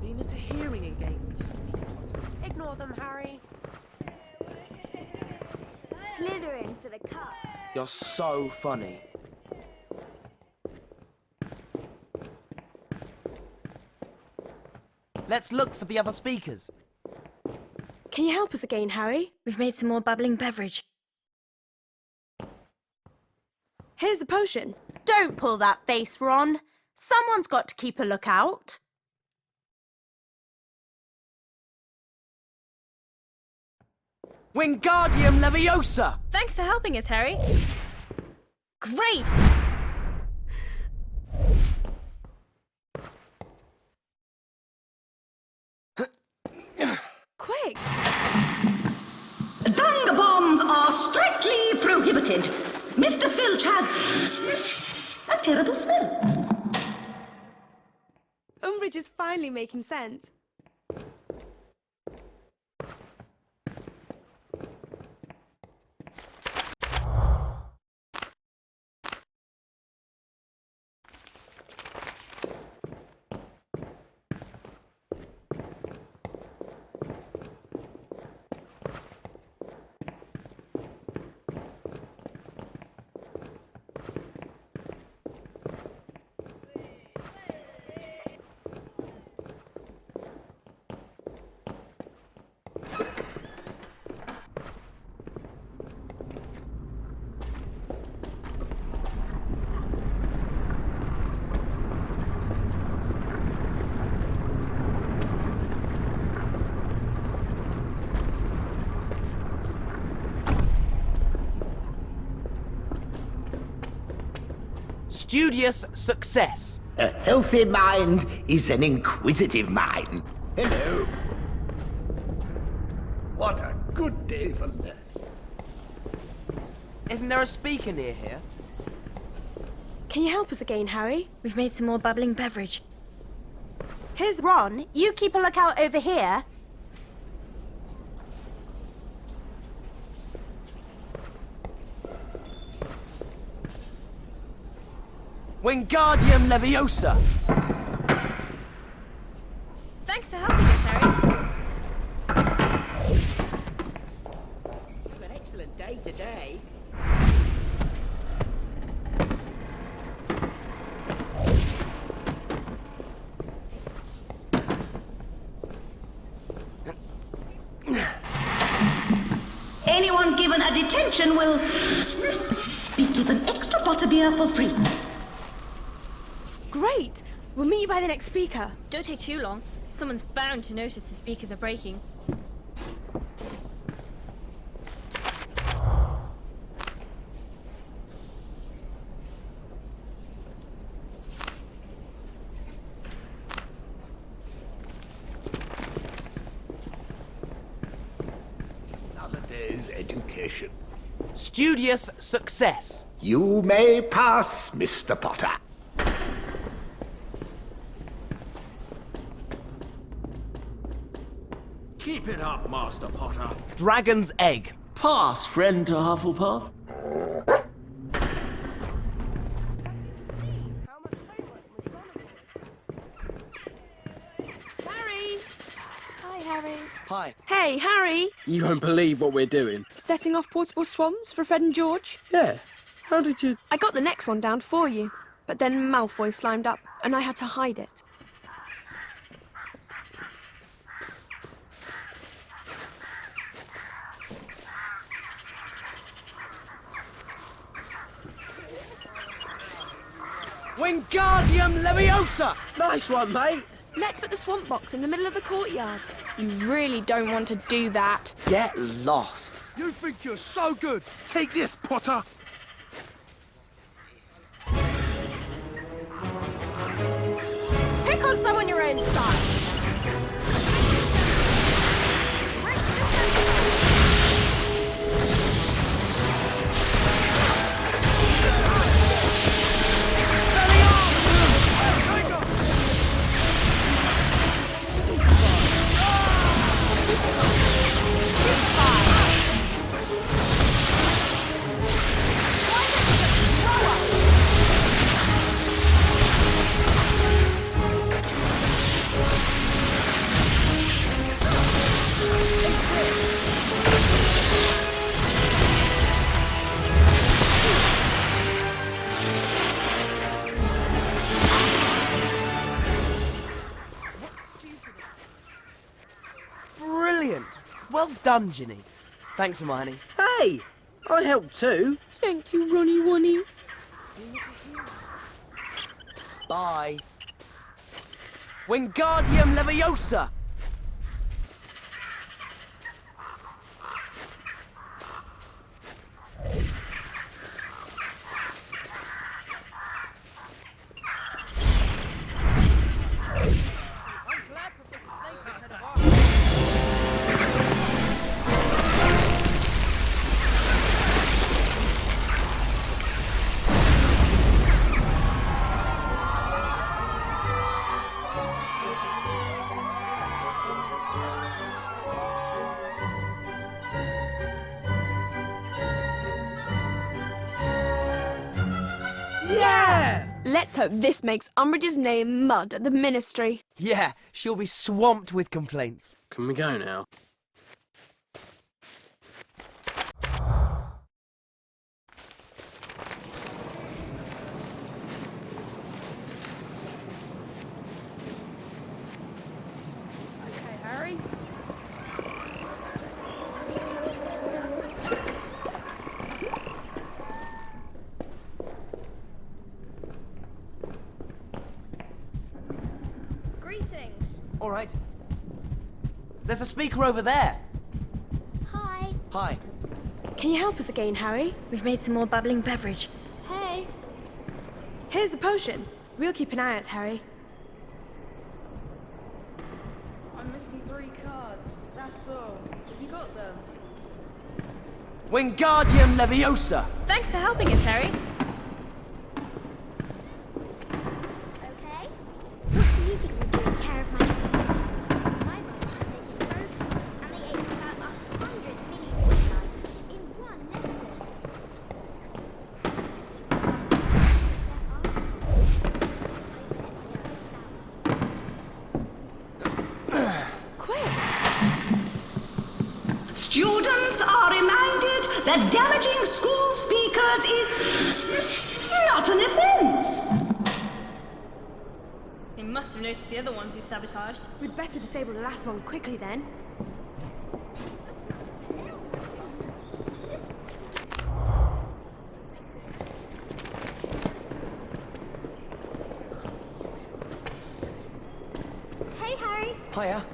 Been into hearing again, you silly Potter. Ignore them, Harry. Slytherin for the cup. You're so funny. Let's look for the other speakers. Can you help us again, Harry? We've made some more babbling beverage. Here's the potion. Don't pull that face, Ron. Someone's got to keep a lookout. Wingardium Leviosa! Thanks for helping us, Harry. Great! Quick! Dung bombs are strictly prohibited. Mr. Filch has a terrible smell. Umbridge is finally making sense. Studious success. A healthy mind is an inquisitive mind. Hello. What a good day for learning. Isn't there a speaker near here? Can you help us again, Harry? We've made some more bubbling beverage. Here's Ron. You keep a lookout over here. Wingardium Leviosa! Thanks for helping us, Harry. Have an excellent day today. Anyone given a detention will be given extra butterbeer for free. Great! We'll meet you by the next speaker. Don't take too long. Someone's bound to notice the speakers are breaking. Another day's education. Studious success. You may pass, Mr. Potter. Keep it up, Master Potter. Dragon's egg. Pass, friend to Hufflepuff. Harry! Hi, Harry. Hi. Hey, Harry! You won't believe what we're doing. Setting off portable swans for Fred and George? Yeah. How did you... I got the next one down for you, but then Malfoy slimed up, and I had to hide it. Wingardium Leviosa! Nice one, mate. Let's put the swamp box in the middle of the courtyard. You really don't want to do that. Get lost. You think you're so good. Take this, Potter. Pick on someone your own style. Well done, Ginny. Thanks, Hermione. Hey, I helped too. Thank you, Ronnie Wonnie. Bye. Wingardium Leviosa! Let's hope this makes Umbridge's name mud at the Ministry. Yeah, she'll be swamped with complaints. Can we go now? Okay, Harry. Greetings. All right. There's a speaker over there. Hi. Hi. Can you help us again, Harry? We've made some more bubbling beverage. Hey. Here's the potion. We'll keep an eye out, Harry. I'm missing 3 cards. That's all. Have you got them? Wingardium Leviosa. Thanks for helping us, Harry. Okay. What do you think will take care of my My brothers are making road and they ate about 100 mini pizza's in one lesson. Quick! Students are reminded that damaging school speakers is not an offence. They must have noticed the other ones we've sabotaged. We'd better disable the last one quickly then. Hey, Harry. Hiya.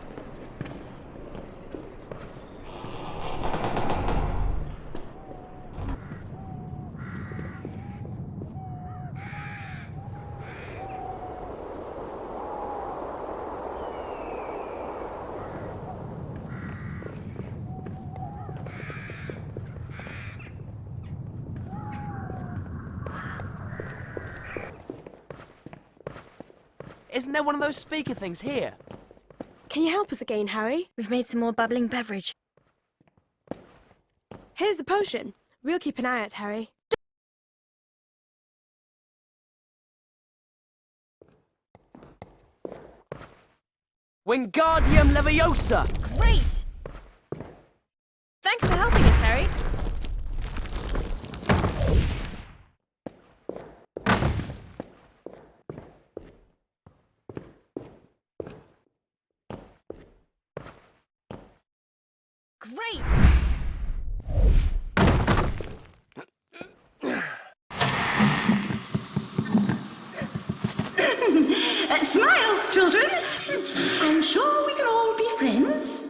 Isn't there one of those speaker things here? Can you help us again, Harry? We've made some more bubbling beverage. Here's the potion. We'll keep an eye out, Harry. Wingardium Leviosa. Great! Thanks for helping us, Harry. Great! Smile, children. I'm sure we can all be friends.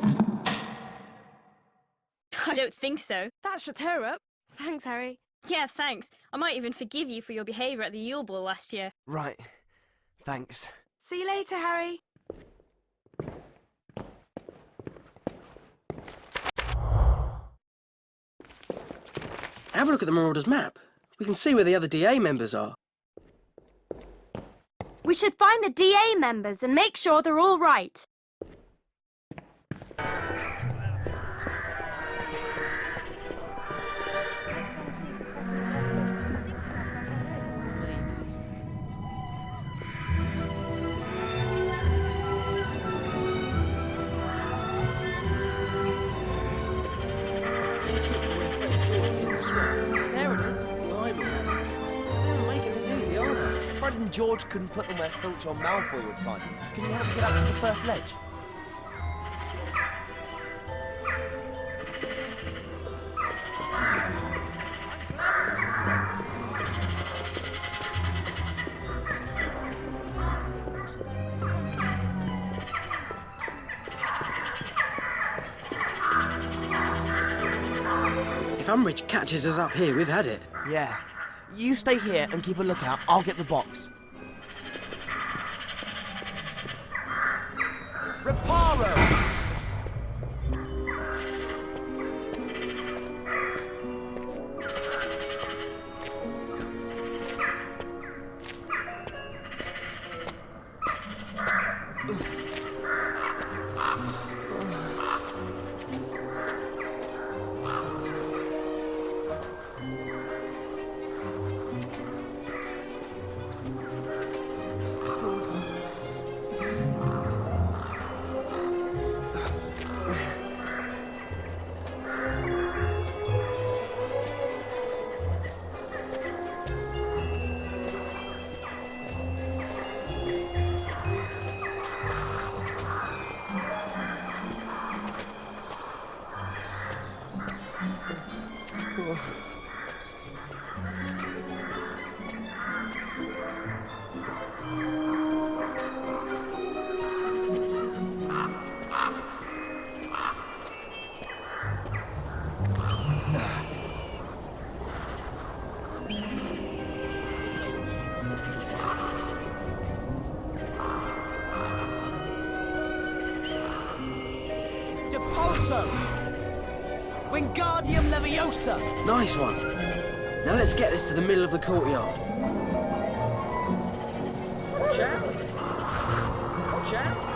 I don't think so. That should tear her up. Thanks, Harry. Yeah, thanks. I might even forgive you for your behaviour at the Yule Ball last year. Right. Thanks. See you later, Harry. Have a look at the Marauders map. We can see where the other DA members are. We should find the DA members and make sure they're all right. There it is. They're making this easy, aren't they? Fred and George couldn't put them where Filch or Malfoy would find them. Can you help me get up to the first ledge? If Umbridge catches us up here, we've had it. Yeah. You stay here and keep a lookout. I'll get the box. Reparo! Depulso! Wingardium Leviosa! Nice one. Now let's get this to the middle of the courtyard. Watch out! Watch out!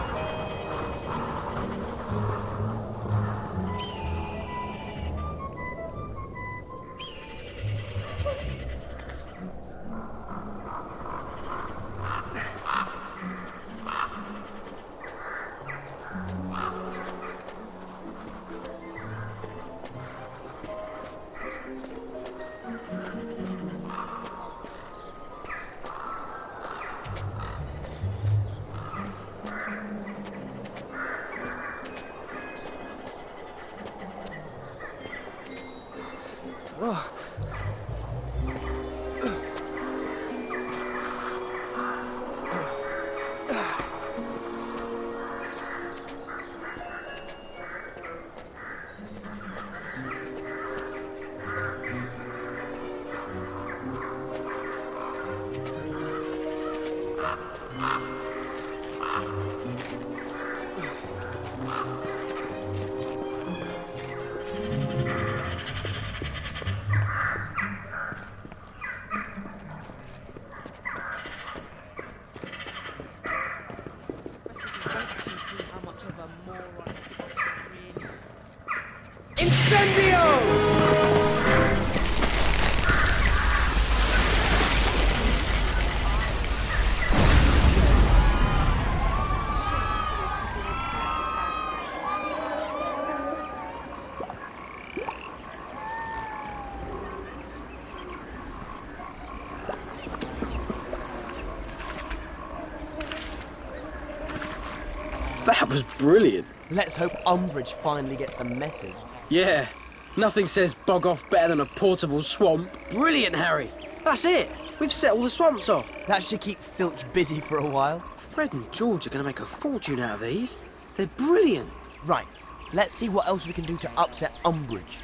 That was brilliant. Let's hope Umbridge finally gets the message. Yeah, nothing says bog off better than a portable swamp. Brilliant, Harry. That's it. We've set all the swamps off. That should keep Filch busy for a while. Fred and George are going to make a fortune out of these. They're brilliant. Right, let's see what else we can do to upset Umbridge.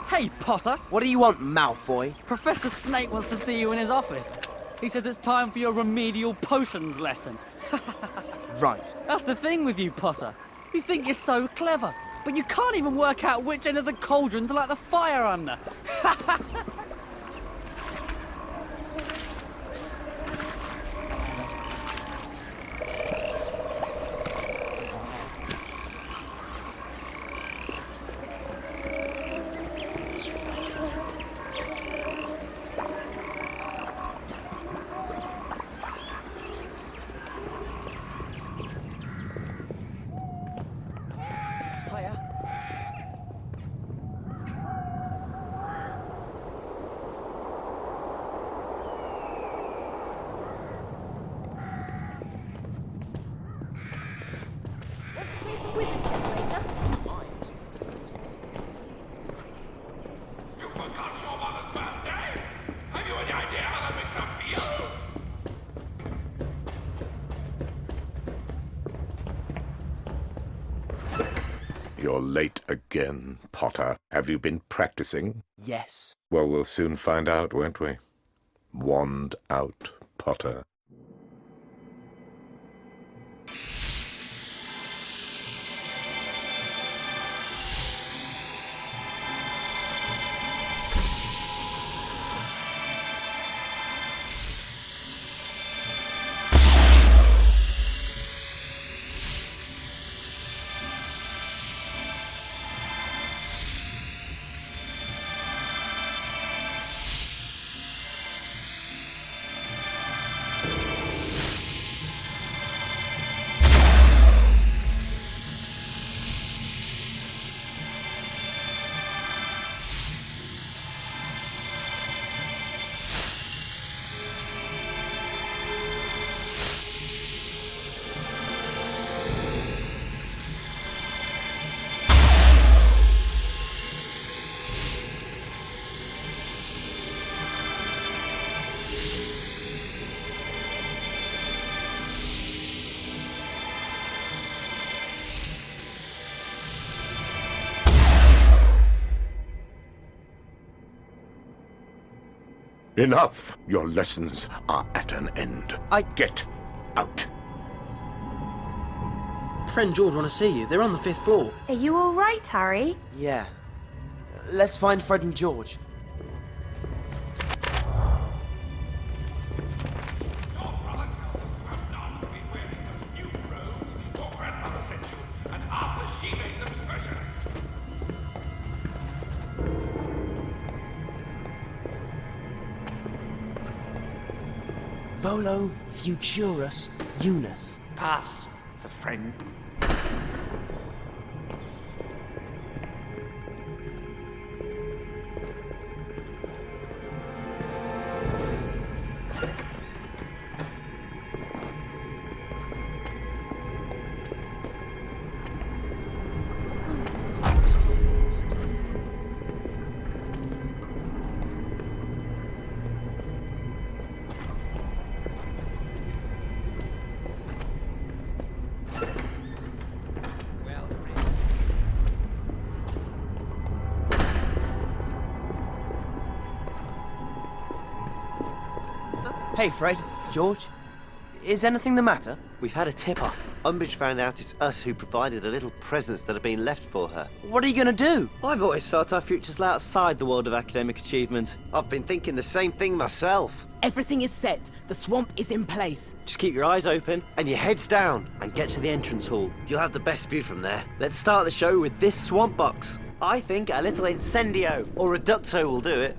Hey, Potter. What do you want, Malfoy? Professor Snape wants to see you in his office. He says it's time for your remedial potions lesson. Right. That's the thing with you, Potter. You think you're so clever, but you can't even work out which end of the cauldron to light the fire under. Wizard chess later. You forgot your mother's birthday? Have you any idea how that makes her feel? You're late again, Potter. Have you been practicing? Yes. Well, we'll soon find out, won't we? Wand out, Potter. Enough! Your lessons are at an end. Get out. Friend George want to see you. They're on the 5th floor. Are you all right, Harry? Yeah. Let's find Fred and George. Volo Futurus Unus. Pass for friend. Hey, Fred, George, is anything the matter? We've had a tip-off. Umbridge found out it's us who provided the little presents that have been left for her. What are you gonna do? I've always felt our futures lay outside the world of academic achievement. I've been thinking the same thing myself. Everything is set. The swamp is in place. Just keep your eyes open and your heads down and get to the entrance hall. You'll have the best view from there. Let's start the show with this swamp box. I think a little incendio or reducto will do it.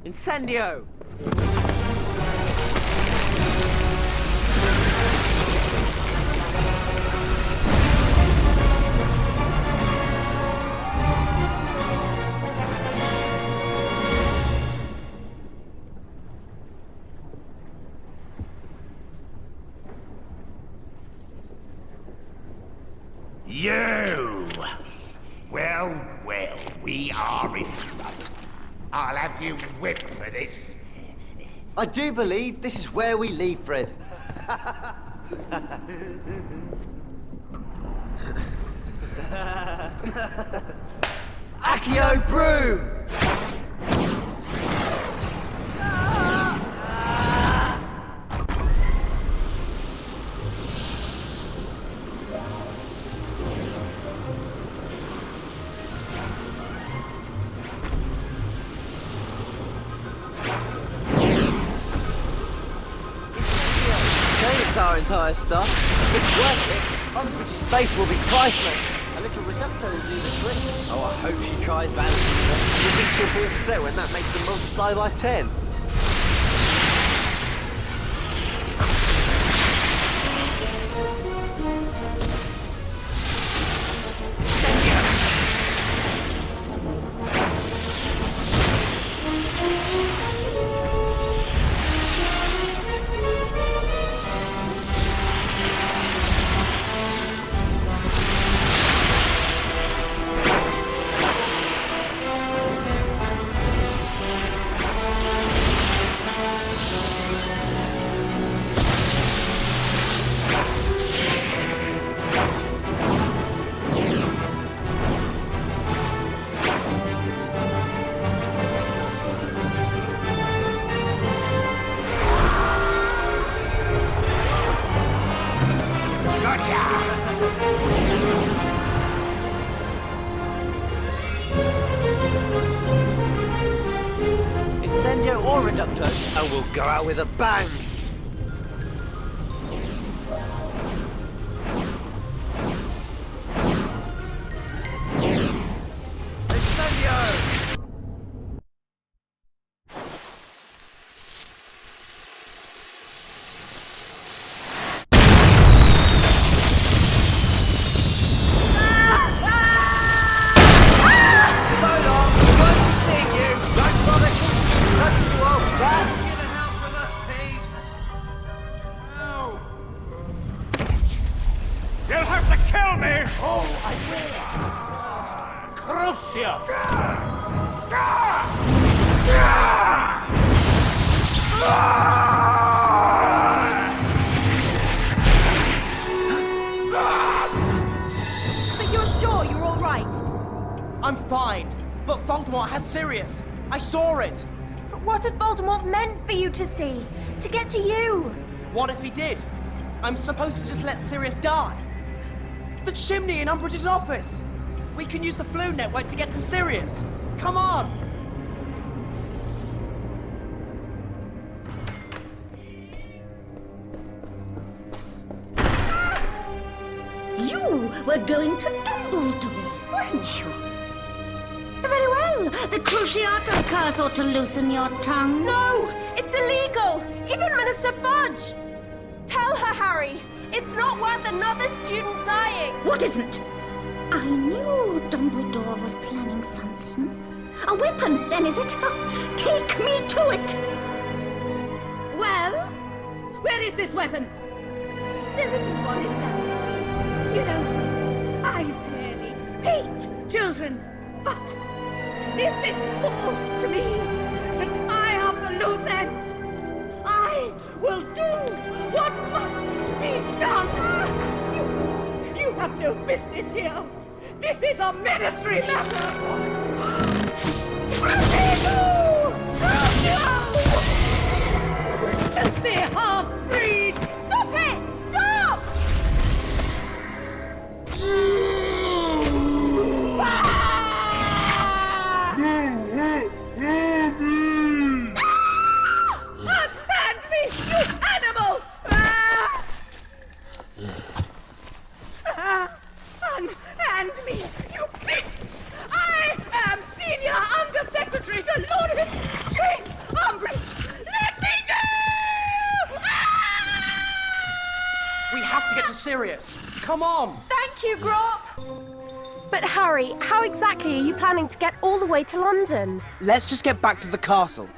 Incendio! You! Well, well, we are in trouble. I'll have you whipped for this. I do believe this is where we leave Fred. Accio Broom! Our entire stuff. It's worth it. Umbridge's base will be priceless. A little reducto will do the trick. Oh, I hope she tries balancing them. You think she'll be upset when that makes them multiply by 10? Incendio or reducto, and we'll go out with a bang. You'll have to kill me! Oh, I will. Crucio! But you're sure you're all right? I'm fine. But Voldemort has Sirius. I saw it. But what if Voldemort meant for you to see? To get to you? What if he did? I'm supposed to just let Sirius die. The chimney in Umbridge's office. We can use the Flu network to get to Sirius. Come on. You were going to Dumbledore, weren't you? Very well. The Cruciatus curse ought to loosen your tongue. No! It's illegal! Even Minister Fudge! Tell her, Harry! It's not worth another student dying! What isn't? I knew Dumbledore was planning something. A weapon, then, is it? Take me to it! Well, where is this weapon? There isn't one, is there? You know, I really hate children, but if it falls to me to tie up the loose ends, I will do what must be done. You have no business here. This is a ministry matter. Filthy half-breed! Stop it! Stop! Unhand me, you animal! Unhand me, you beast! I am Senior Undersecretary to Lord James Umbridge! Let me go! We have to get to Sirius. Come on. Thank you, Grop! But Harry, how exactly are you planning to get all the way to London? Let's just get back to the castle.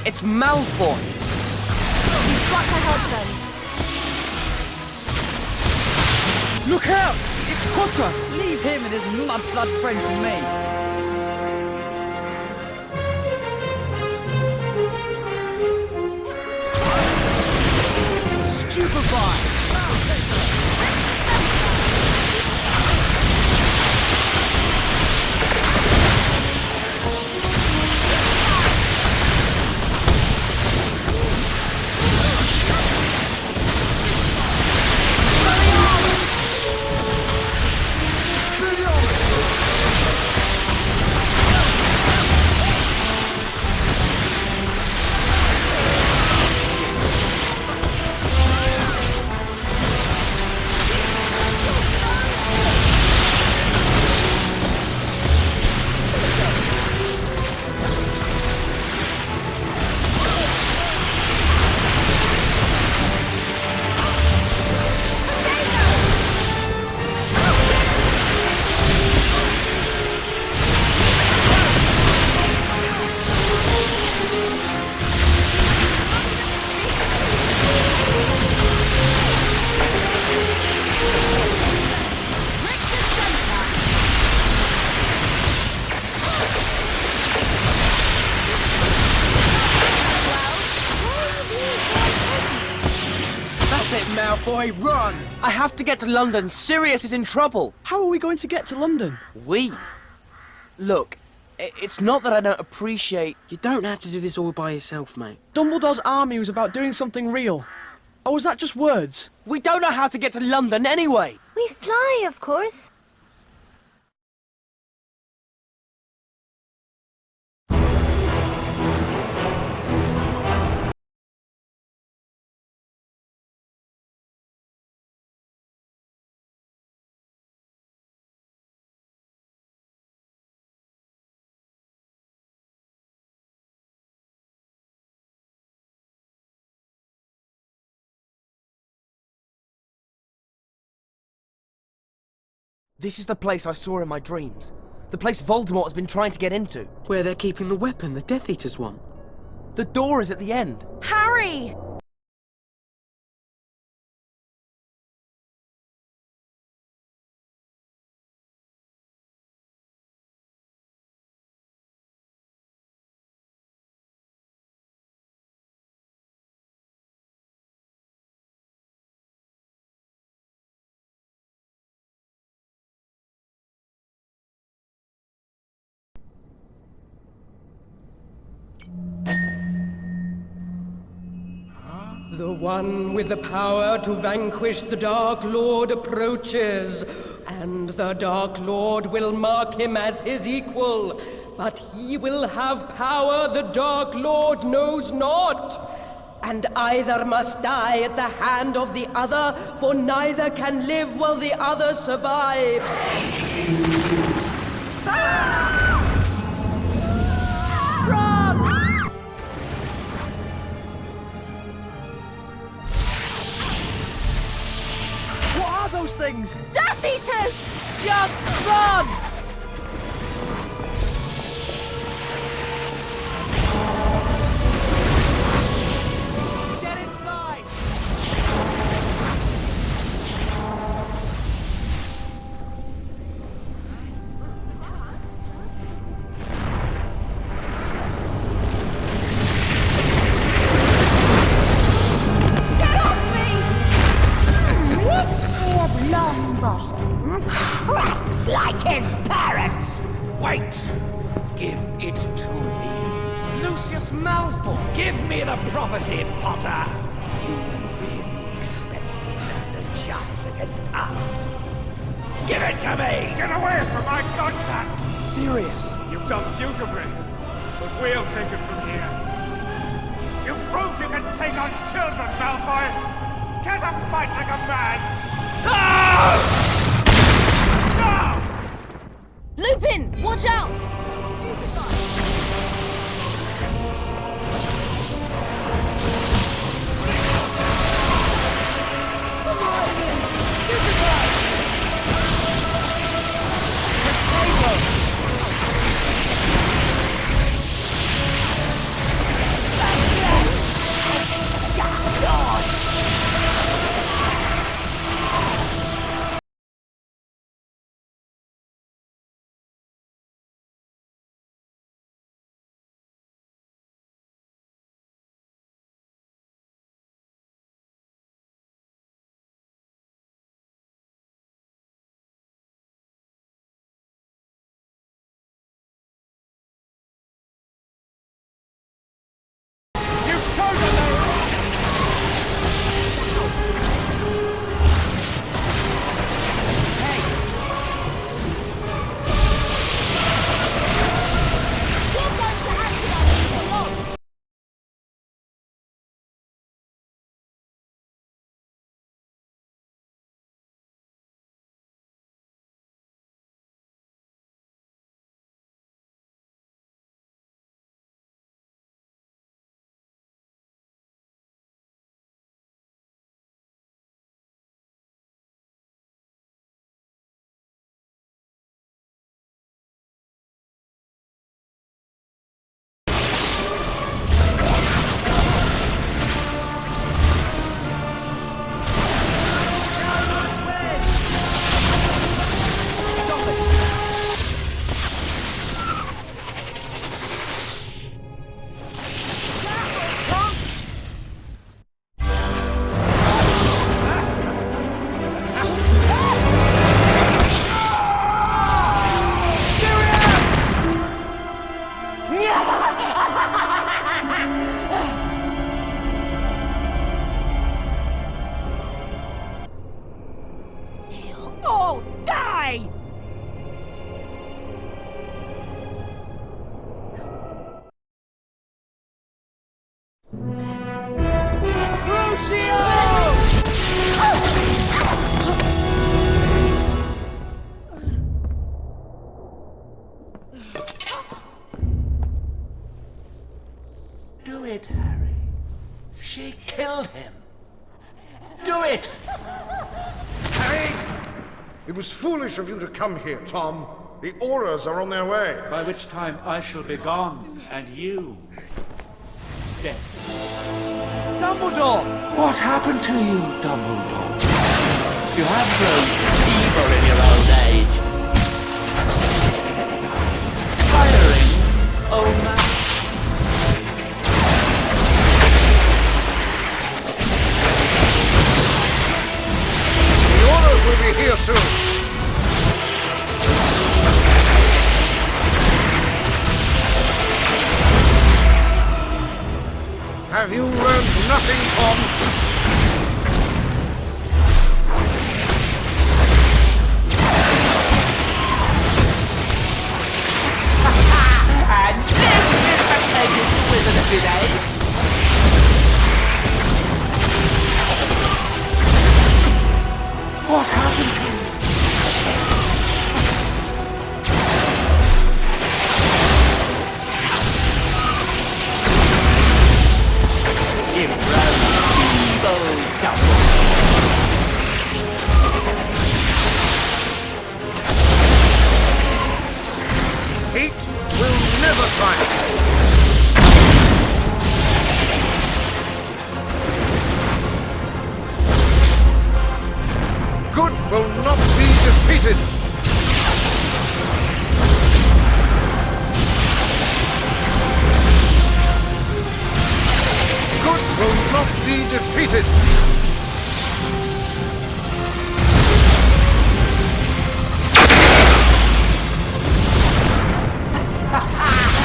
It's Malfoy! He's got her husband. Look out! It's Potter! Leave him and his mudblood friend to me. Stupefy! Malfoy, run! I have to get to London. Sirius is in trouble. How are we going to get to London? We? Look, it's not that I don't appreciate... You don't have to do this all by yourself, mate. Dumbledore's army was about doing something real. Or was that just words? We don't know how to get to London anyway. We fly, of course. This is the place I saw in my dreams. The place Voldemort has been trying to get into. Where they're keeping the weapon the Death Eaters want. The door is at the end. Harry! The one with the power to vanquish the Dark Lord approaches, and the Dark Lord will mark him as his equal, but he will have power the Dark Lord knows not, and either must die at the hand of the other, for neither can live while the other survives. Those things! Death Eaters! Just run! Get inside! Cracks like his parents! Wait! Give it to me. Lucius Malfoy! Give me the prophecy, Potter! You really expect to stand a chance against us? Give it to me! Get away from my godson! Sirius! You've done beautifully, but we'll take it from here. You proved you can take on children, Malfoy! Get up, fight like a man! Lupin! Watch out! Stupid guy! Stupid guy! All die! Do it, Harry. She killed him. Do it! Harry! It was foolish of you to come here, Tom. The Aurors are on their way. By which time I shall be gone, and you. death. Dumbledore! What happened to you, Dumbledore? You have grown evil in your old age. Tiring, old man. The orders will be here soon. Have you learned nothing, Tom? And this is the latest wizard of today. What happened to you? Hate will never triumph. Good will not be defeated. Good will not be defeated.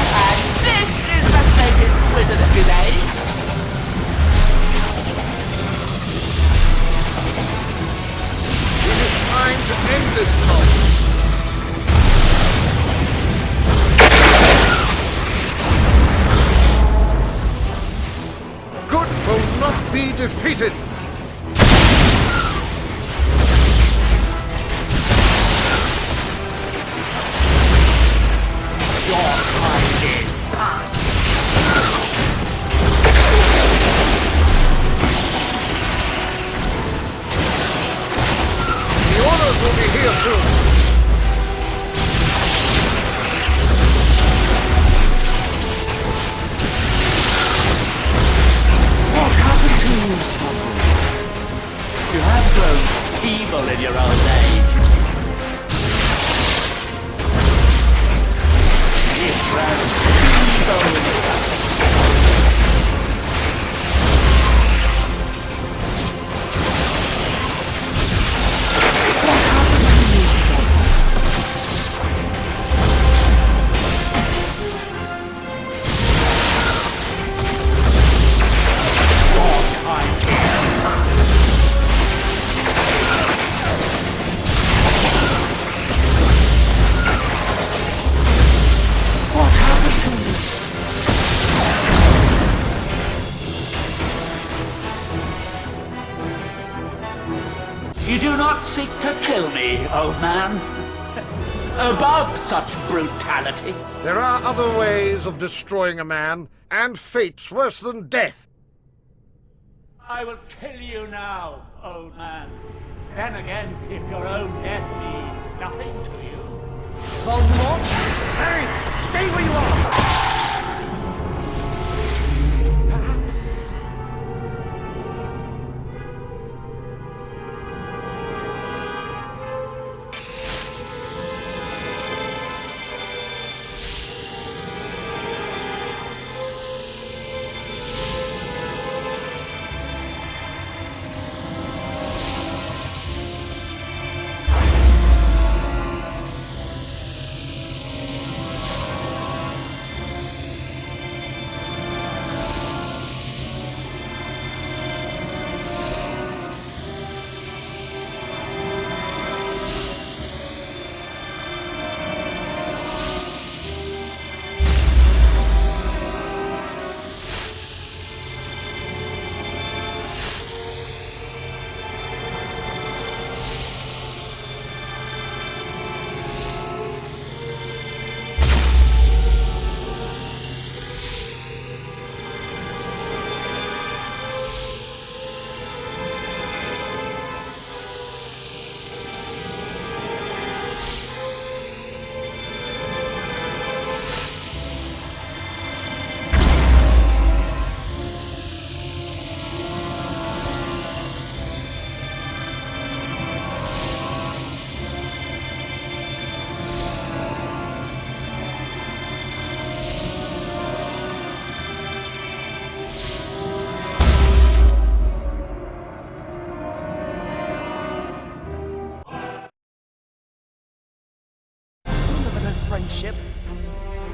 And this is the latest wizard of today. It is time to end this talk. Good will not be defeated. Your time is past. The orders will be here soon. What happened to you, Dumbledore? You have grown evil in your old age. You've grown evil in your old age. What happened to you, Your time is past. What happened to you? You do not seek to kill me, old man. Above such brutality. There are other ways of destroying a man, and fates worse than death. I will kill you now, old man. Then again, if your own death means nothing to you. Voldemort? Harry, stay where you are!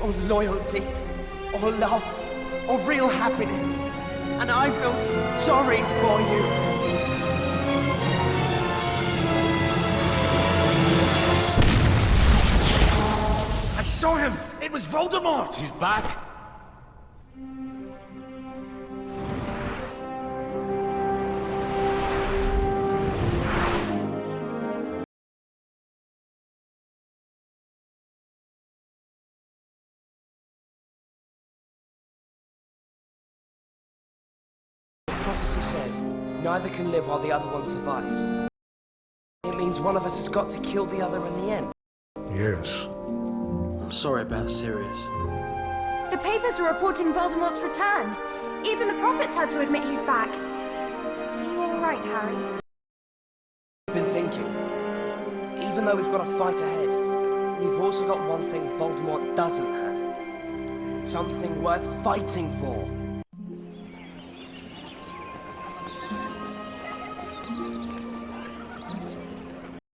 or loyalty, or love, or real happiness. And I feel sorry for you. I saw him! It was Voldemort! He's back. Prophecy said, neither can live while the other one survives. It means one of us has got to kill the other in the end. Yes. I'm sorry about Sirius. The papers are reporting Voldemort's return. Even the prophets had to admit he's back. Are you all right, Harry? I've been thinking. Even though we've got a fight ahead, we've also got one thing Voldemort doesn't have. Something worth fighting for.